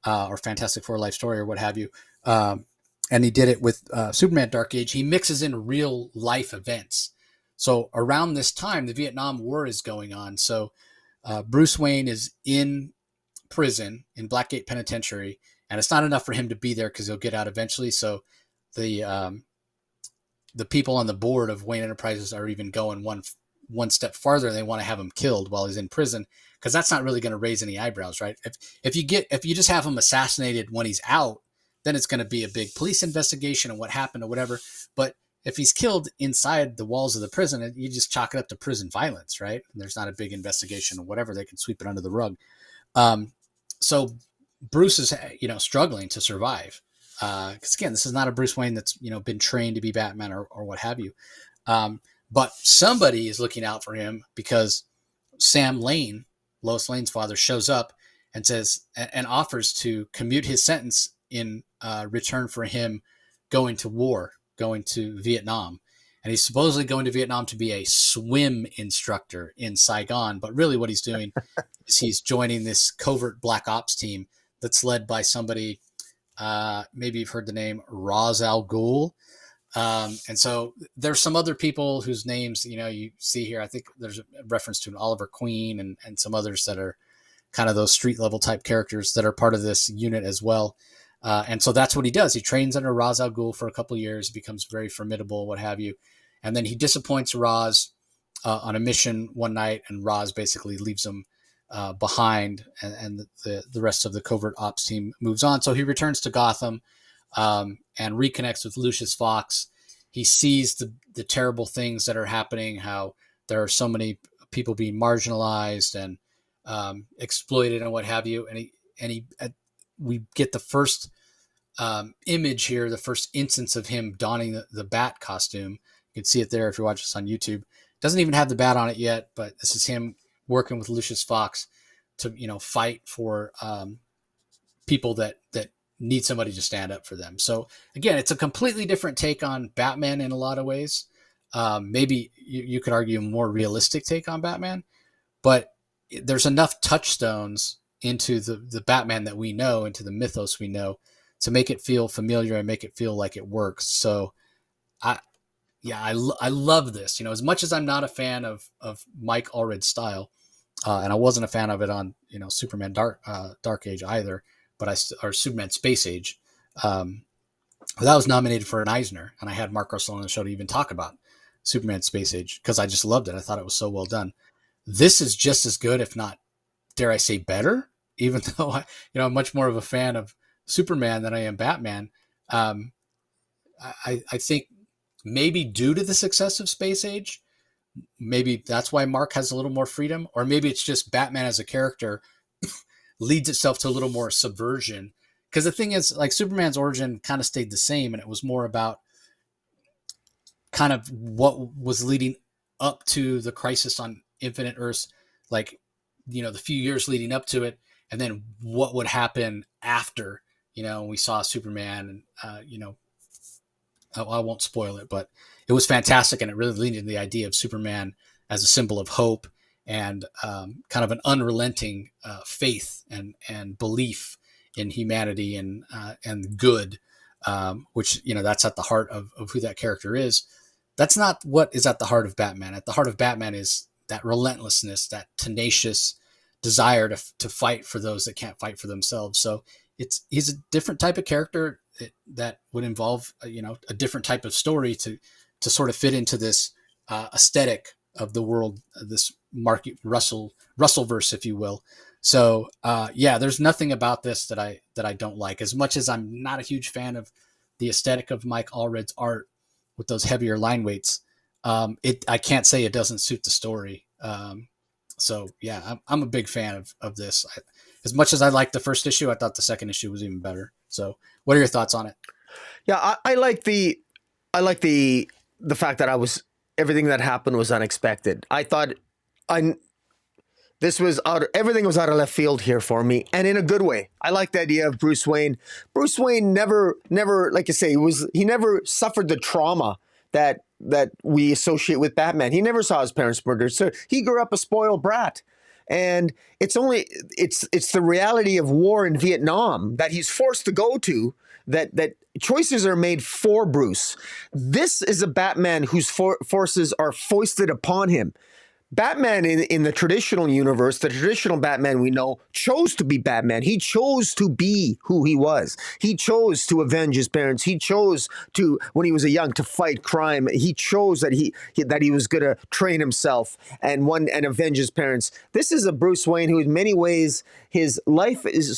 or Fantastic Four Life Story, or what have you. And he did it with Superman Dark Age. He mixes in real life events. So around this time, the Vietnam War is going on. So Bruce Wayne is in prison in Blackgate Penitentiary, and it's not enough for him to be there because he'll get out eventually. So the people on the board of Wayne Enterprises are even going one step farther. They want to have him killed while he's in prison, because that's not really going to raise any eyebrows, right? If you just have him assassinated when he's out, then it's going to be a big police investigation and what happened or whatever. But if he's killed inside the walls of the prison, you just chalk it up to prison violence, right? And there's not a big investigation or whatever. They can sweep it under the rug. So Bruce is, struggling to survive. Because again, this is not a Bruce Wayne that's, been trained to be Batman or what have you. But somebody is looking out for him, because Sam Lane, Lois Lane's father, shows up and says and offers to commute his sentence in return for him going to war, going to Vietnam. And he's supposedly going to Vietnam to be a swim instructor in Saigon. But really what he's doing is he's joining this covert black ops team that's led by somebody, maybe you've heard the name Ra's al Ghul. And so there's some other people whose names, you see here. I think there's a reference to an Oliver Queen and some others that are kind of those street level type characters that are part of this unit as well. And so that's what he does. He trains under Ra's al Ghul for a couple of years, becomes very formidable, what have you. And then he disappoints Ra's on a mission one night, and Ra's basically leaves him behind, and the rest of the covert ops team moves on. So he returns to Gotham and reconnects with Lucius Fox. He sees the terrible things that are happening, how there are so many people being marginalized and exploited and what have you. And we get the first image here, the first instance of him donning the bat costume. You can see it there if you watch this on YouTube. Doesn't even have the bat on it yet, but this is him working with Lucius Fox to, fight for people that need somebody to stand up for them. So again, it's a completely different take on Batman in a lot of ways. Maybe you could argue a more realistic take on Batman, but there's enough touchstones into the Batman that we know, into the mythos we know, to make it feel familiar and make it feel like it works. So I love this. As much as I'm not a fan of Mike Allred's style, and I wasn't a fan of it on Superman Dark Age either, or Superman Space Age. That was nominated for an Eisner, and I had Mark Russell on the show to even talk about Superman Space Age because I just loved it. I thought it was so well done. This is just as good, if not, dare I say, better. Even though I'm much more of a fan of Superman than I am Batman. I think maybe due to the success of Space Age, maybe that's why Mark has a little more freedom, or maybe it's just Batman as a character leads itself to a little more subversion. Because the thing is, like, Superman's origin kind of stayed the same, and it was more about kind of what was leading up to the crisis on Infinite Earths, like, the few years leading up to it, and then what would happen after, we saw Superman, and, I won't spoil it, but it was fantastic, and it really leaned into the idea of Superman as a symbol of hope and kind of an unrelenting faith and belief in humanity and good, which, that's at the heart of who that character is. That's not what is at the heart of Batman. At the heart of Batman is that relentlessness, that tenacious desire to fight for those that can't fight for themselves. So he's a different type of character that would involve a different type of story to sort of fit into this aesthetic of the world, this Mark Russellverse, if you will. So yeah, there's nothing about this that I don't like. As much as I'm not a huge fan of the aesthetic of Mike Allred's art with those heavier line weights, it I can't say it doesn't suit the story. So yeah, I'm a big fan of this. As much as I liked the first issue, I thought the second issue was even better. So what are your thoughts on it? Yeah, I like the fact that I was everything that happened was unexpected. I thought I this was out. Everything was out of left field here for me, and in a good way. I like the idea of Bruce Wayne. Bruce Wayne never, like you say, he never suffered the trauma that we associate with Batman. He never saw his parents murdered, so he grew up a spoiled brat. And it's the reality of war in Vietnam that he's forced to go to. That choices are made for Bruce. This is a Batman whose forces are foisted upon him. Batman in the traditional universe, the traditional Batman we know, chose to be Batman. He chose to be who he was. He chose to avenge his parents. He chose to, when he was a young, to fight crime. He chose that he was going to train himself and avenge his parents. This is a Bruce Wayne who, in many ways, his life is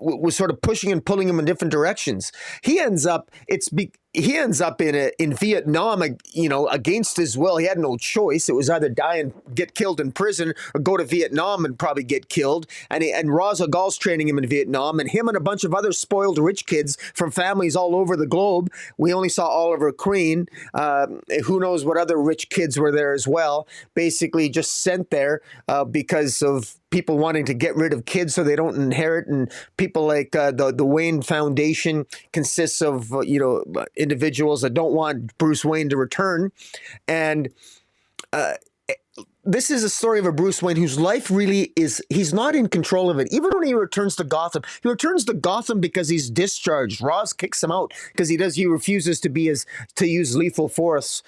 was sort of pushing and pulling him in different directions. He ends up in Vietnam, against his will. He had no choice. It was either die and get killed in prison or go to Vietnam and probably get killed. And Ra's al Ghul's training him in Vietnam, and him and a bunch of other spoiled rich kids from families all over the globe. We only saw Oliver Queen. Who knows what other rich kids were there as well. Basically just sent there because of people wanting to get rid of kids so they don't inherit, and people like the Wayne Foundation consists of individuals that don't want Bruce Wayne to return, and this is a story of a Bruce Wayne whose life really he's not in control of it. Even when he returns to Gotham, because he's discharged. Roz kicks him out because he refuses to use lethal force,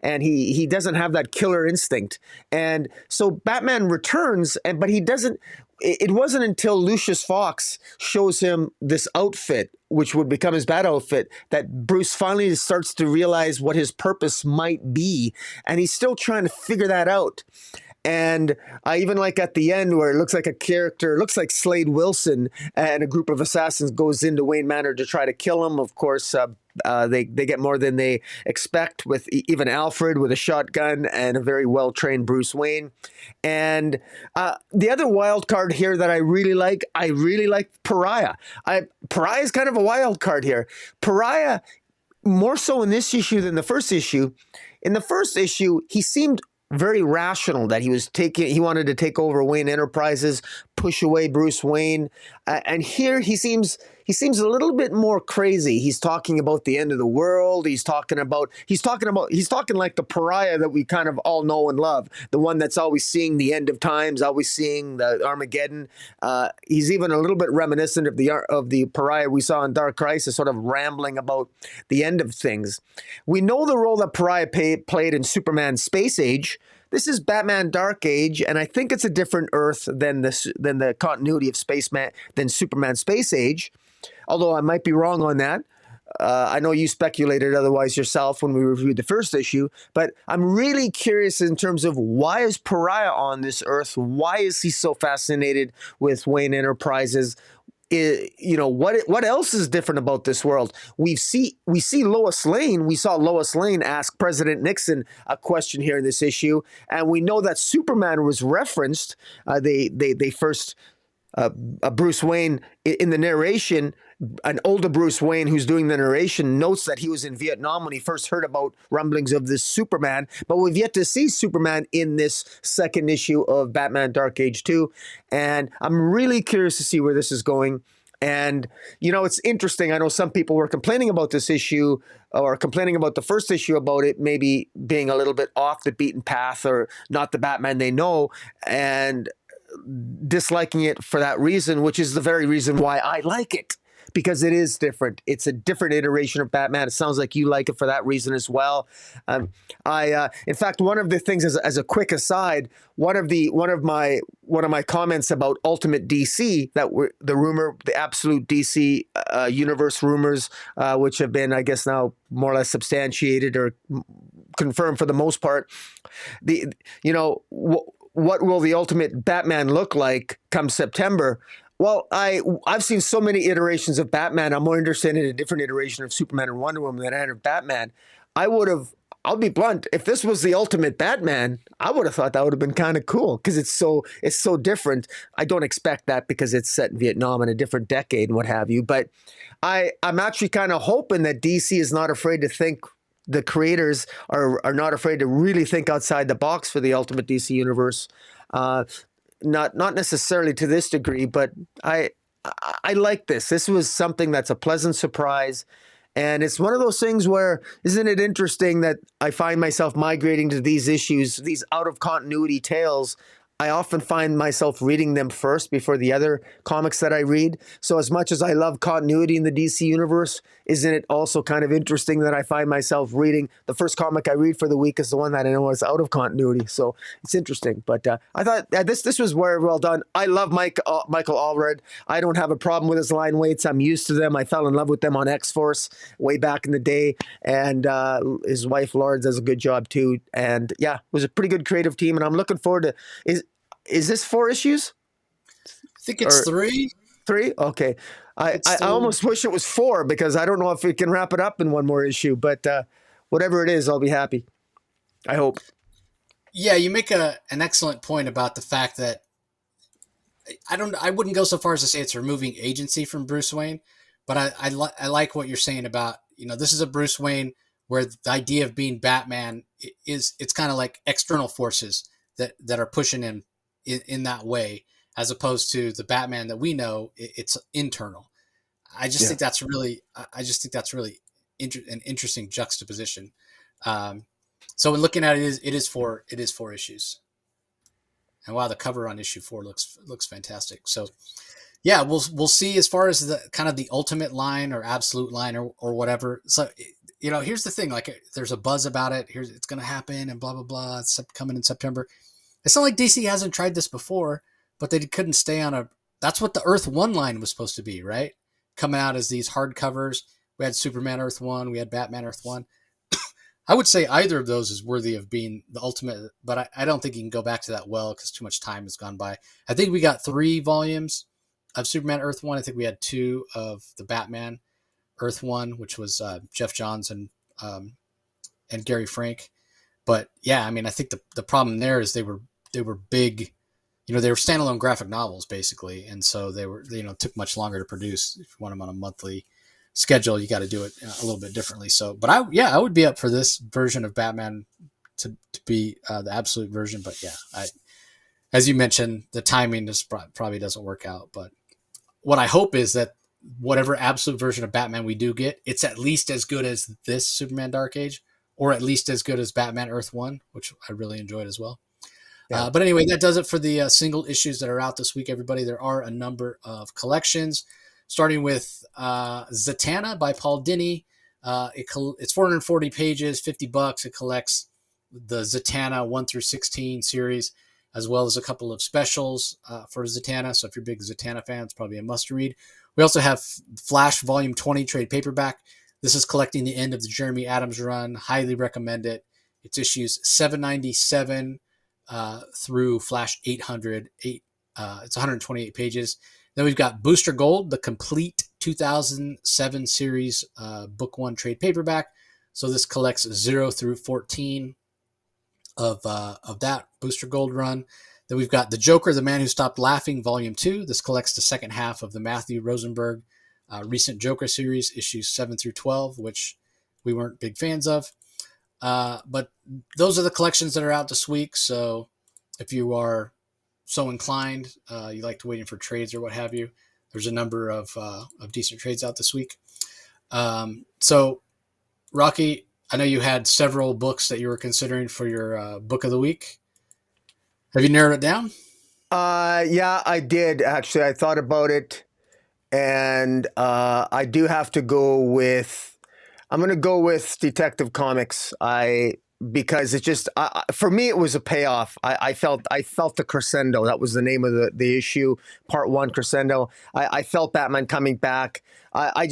and he doesn't have that killer instinct. And so Batman returns, but he doesn't. It wasn't until Lucius Fox shows him this outfit, which would become his bat outfit, that Bruce finally starts to realize what his purpose might be. And he's still trying to figure that out. And I even like at the end where it looks like Slade Wilson and a group of assassins goes into Wayne Manor to try to kill him. Of course, they get more than they expect with even Alfred with a shotgun and a very well-trained Bruce Wayne. And the other wild card here that I really like Pariah. Pariah is kind of a wild card here. Pariah, more so in this issue than the first issue. In the first issue, he seemed very rational that he wanted to take over Wayne Enterprises, push away Bruce Wayne, and here he seems a little bit more crazy. He's talking about the end of the world. He's talking like the pariah that we kind of all know and love, the one that's always seeing the end of times, always seeing the Armageddon. He's even a little bit reminiscent of the pariah we saw in Dark Crisis, sort of rambling about the end of things. We know the role that Pariah played in Superman Space Age. This is Batman Dark Age, and I think it's a different Earth than the continuity of than Superman Space Age. Although I might be wrong on that. I know you speculated otherwise yourself when we reviewed the first issue, but I'm really curious in terms of why is Pariah on this Earth? Why is he so fascinated with Wayne Enterprises? What else is different about this world? We see Lois Lane. We saw Lois Lane ask President Nixon a question here in this issue, and we know that Superman was referenced. They first Bruce Wayne in the narration. An older Bruce Wayne who's doing the narration notes that he was in Vietnam when he first heard about rumblings of this Superman, but we've yet to see Superman in this second issue of Batman Dark Age 2, and I'm really curious to see where this is going. And, it's interesting. I know some people were complaining about this issue or complaining about the first issue about it maybe being a little bit off the beaten path or not the Batman they know, and disliking it for that reason, which is the very reason why I like it. Because it is different. It's a different iteration of Batman. It sounds like you like it for that reason as well. In fact, one of the things as a quick aside, one of my comments about Ultimate DC, that were the absolute DC universe rumors, which have been, I guess, now more or less substantiated or confirmed for the most part. what will the ultimate Batman look like come September? Well, I've seen so many iterations of Batman. I'm more interested in a different iteration of Superman and Wonder Woman than I had of Batman. I would have. I'll be blunt. If this was the ultimate Batman, I would have thought that would have been kind of cool because it's so different. I don't expect that because it's set in Vietnam in a different decade and what have you. But I'm actually kind of hoping that DC is not afraid to think. The creators are not afraid to really think outside the box for the ultimate DC universe. Uh, not necessarily to this degree, but I like this. This was something that's a pleasant surprise. And it's one of those things where, isn't it interesting that I find myself migrating to these issues, these out of continuity tales? I often find myself reading them first before the other comics that I read. So, as much as I love continuity in the DC universe, isn't it also kind of interesting that I find myself reading the first comic I read for the week is the one that I know is out of continuity? So it's interesting. But I thought this was very well done. I love Michael Allred. I don't have a problem with his line weights. I'm used to them. I fell in love with them on X Force way back in the day, and his wife Laura does a good job too. And yeah, it was a pretty good creative team, and I'm looking forward to is this 4 issues? I think it's Or 3. 3? Okay. I almost wish it was 4 because I don't know if we can wrap it up in one more issue, but whatever it is, I'll be happy. I hope. Yeah, you make an excellent point about the fact that I wouldn't go so far as to say it's removing agency from Bruce Wayne, but I like what you're saying about, this is a Bruce Wayne where the idea of being Batman it's kind of like external forces that are pushing him in that way, as opposed to the Batman that we know, it's internal. I just think that's really, an interesting juxtaposition. So in looking at it, it is 4 issues, and wow, the cover on issue 4 looks fantastic. So yeah, we'll see as far as the kind of the ultimate line or absolute line or whatever. So here's the thing: like, there's a buzz about it. It's going to happen, and blah blah blah. It's coming in September. It's not like DC hasn't tried this before, but they couldn't stay on a. That's what the Earth 1 line was supposed to be, right? Coming out as these hardcovers. We had Superman Earth 1, we had Batman Earth 1. I would say either of those is worthy of being the ultimate, but I don't think you can go back to that well because too much time has gone by. I think we got 3 volumes of Superman Earth 1. I think we had 2 of the Batman Earth 1, which was Jeff Johns and Gary Frank. But yeah, I mean, I think the problem there is they were big, they were standalone graphic novels basically, and so they were took much longer to produce. If you want them on a monthly schedule, you got to do it a little bit differently. So, but I would be up for this version of Batman to be the absolute version. But yeah, as you mentioned, the timing just probably doesn't work out. But what I hope is that whatever absolute version of Batman we do get, it's at least as good as this Superman Dark Age, or at least as good as Batman Earth 1, which I really enjoyed as well. Yeah. But anyway, that does it for the single issues that are out this week, everybody. There are a number of collections, starting with Zatanna by Paul Dini. It's 440 pages, $50. It collects the Zatanna 1 through 16 series, as well as a couple of specials for Zatanna. So if you're a big Zatanna fan, it's probably a must-read. We also have Flash Volume 20 trade paperback. This is collecting the end of the Jeremy Adams run. Highly recommend it. It's issues 797 through Flash 800. It's 128 pages. Then we've got Booster Gold, the complete 2007 series book 1 trade paperback. So this collects 0 through 14 of that Booster Gold run. Then we've got The Joker, the Man Who Stopped Laughing, Volume 2. This collects the second half of the Matthew Rosenberg recent Joker series, issues 7 through 12, which we weren't big fans of. But those are the collections that are out this week. So if you are so inclined, you like to waiting for trades or what have you, there's a number of decent trades out this week. So, Rocky, I know you had several books that you were considering for your book of the week. Have you narrowed it down? Yeah, I did actually. I thought about it, and I do have to go with. I'm going to go with Detective Comics. Because it just for me it was a payoff. I felt the crescendo. That was the name of the issue, part 1 crescendo. I felt Batman coming back. I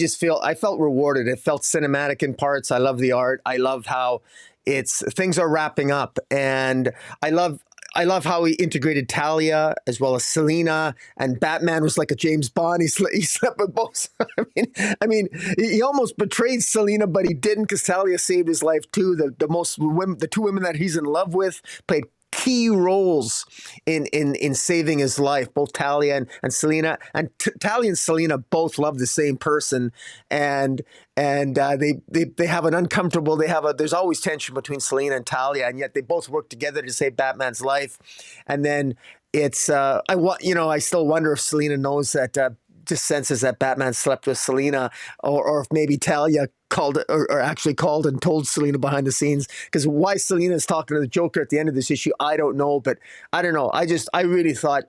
felt rewarded. It felt cinematic in parts. I love the art. I love how things are wrapping up, and I love I love how he integrated Talia as well as Selena, and Batman was like a James Bond. He slept with both. I mean, he almost betrayed Selena, but he didn't because Talia saved his life too. The two women that he's in love with played key roles in saving his life. Both Talia and Selena, and Talia and Selena both love the same person, and they have an uncomfortable. There's always tension between Selena and Talia, and yet they both work together to save Batman's life. And then I still wonder if Selena knows that. Just senses that Batman slept with Selena, or if maybe Talia called or actually called and told Selena behind the scenes. Because why Selena is talking to the Joker at the end of this issue, I don't know. But I don't know. I really thought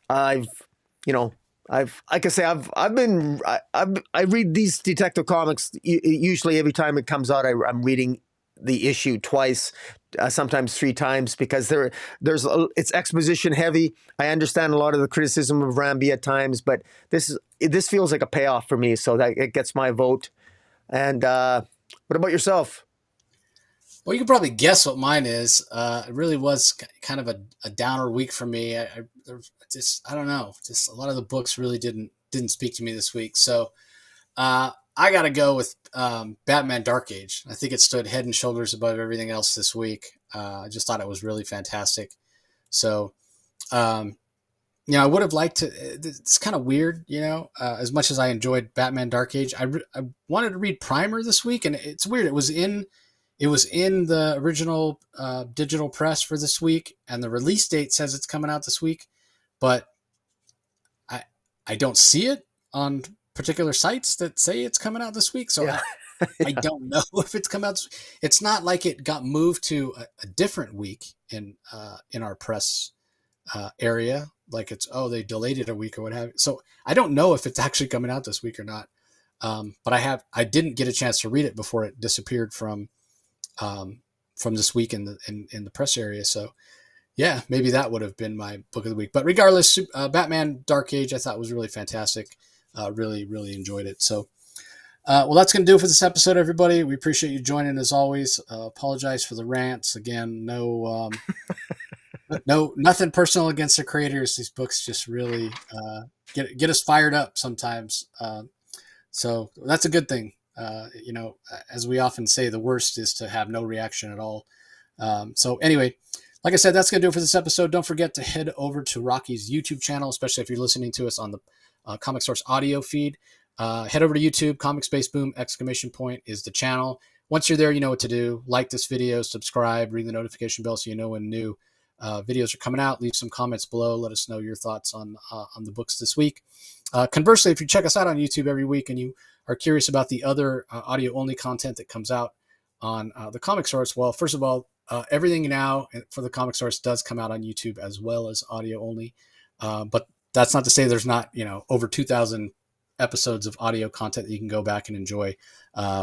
I've you know like I say, I read these detective comics usually every time it comes out. I'm reading the issue twice, sometimes three times, because it's exposition heavy. I understand a lot of the criticism of Ramby at times, but this feels like a payoff for me, so that it gets my vote. And what about yourself? Well, you can probably guess what mine is. It really was kind of a downer week for me. I don't know. Just a lot of the books really didn't speak to me this week. So I got to go with Batman Dark Age. I think it stood head and shoulders above everything else this week. I just thought it was really fantastic. So, I would have liked to. It's kind of weird, as much as I enjoyed Batman Dark Age, I wanted to read Primer this week, and it's weird. It was in the original digital press for this week, and the release date says it's coming out this week, but I don't see it on particular sites that say it's coming out this week. So yeah. I don't know if it's come out. It's not like it got moved to a different week in our press area. Like they delayed it a week or what have you. So I don't know if it's actually coming out this week or not. But I didn't get a chance to read it before it disappeared from this week in the press area. So yeah, maybe that would have been my book of the week. But regardless, Batman Dark Age I thought was really fantastic. Really, really enjoyed it. So, that's going to do it for this episode, everybody. We appreciate you joining as always. Apologize for the rants. Again, nothing personal against the creators. These books just really get us fired up sometimes. So that's a good thing. As we often say, the worst is to have no reaction at all. So anyway, like I said, that's going to do it for this episode. Don't forget to head over to Rocky's YouTube channel, especially if you're listening to us on the Comic Source audio feed. Head over to YouTube. Comic Space Boom ! Is the channel. Once you're there, you know what to do. Like this video, subscribe, ring the notification bell so you know when new videos are coming out. Leave some comments below. Let us know your thoughts on the books this week. Conversely, if you check us out on YouTube every week and you are curious about the other audio-only content that comes out on the Comic Source, well, first of all, everything now for the Comic Source does come out on YouTube as well as audio-only. But that's not to say there's not, over 2,000 episodes of audio content that you can go back and enjoy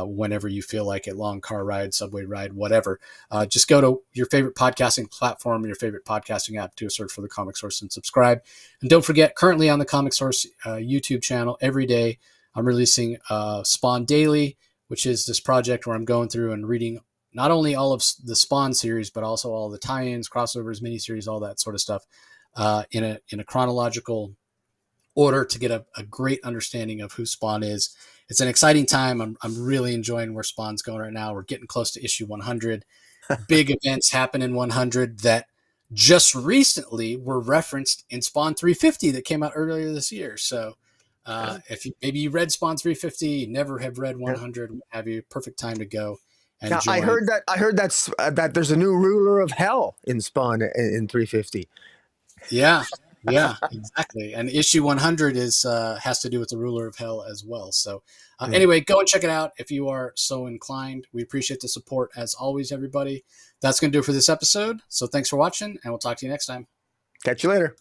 whenever you feel like it. Long car ride, subway ride, whatever. Just go to your favorite podcasting platform, your favorite podcasting app, do a search for the Comic Source and subscribe. And don't forget, currently on the Comic Source YouTube channel, every day I'm releasing Spawn Daily, which is this project where I'm going through and reading not only all of the Spawn series, but also all the tie-ins, crossovers, miniseries, all that sort of stuff in a chronological order to get a great understanding of who Spawn is. It's an exciting time. I'm really enjoying where Spawn's going right now. We're getting close to issue 100. Big events happen in 100 that just recently were referenced in Spawn 350 that came out earlier this year. So if maybe you read Spawn 350, you never have read 100, have you, perfect time to go. And now, I heard that there's a new ruler of hell in Spawn in 350. Yeah, exactly. And issue 100 has to do with the ruler of hell as well. So anyway, go and check it out if you are so inclined. We appreciate the support as always, everybody. That's going to do it for this episode. So thanks for watching, and we'll talk to you next time. Catch you later.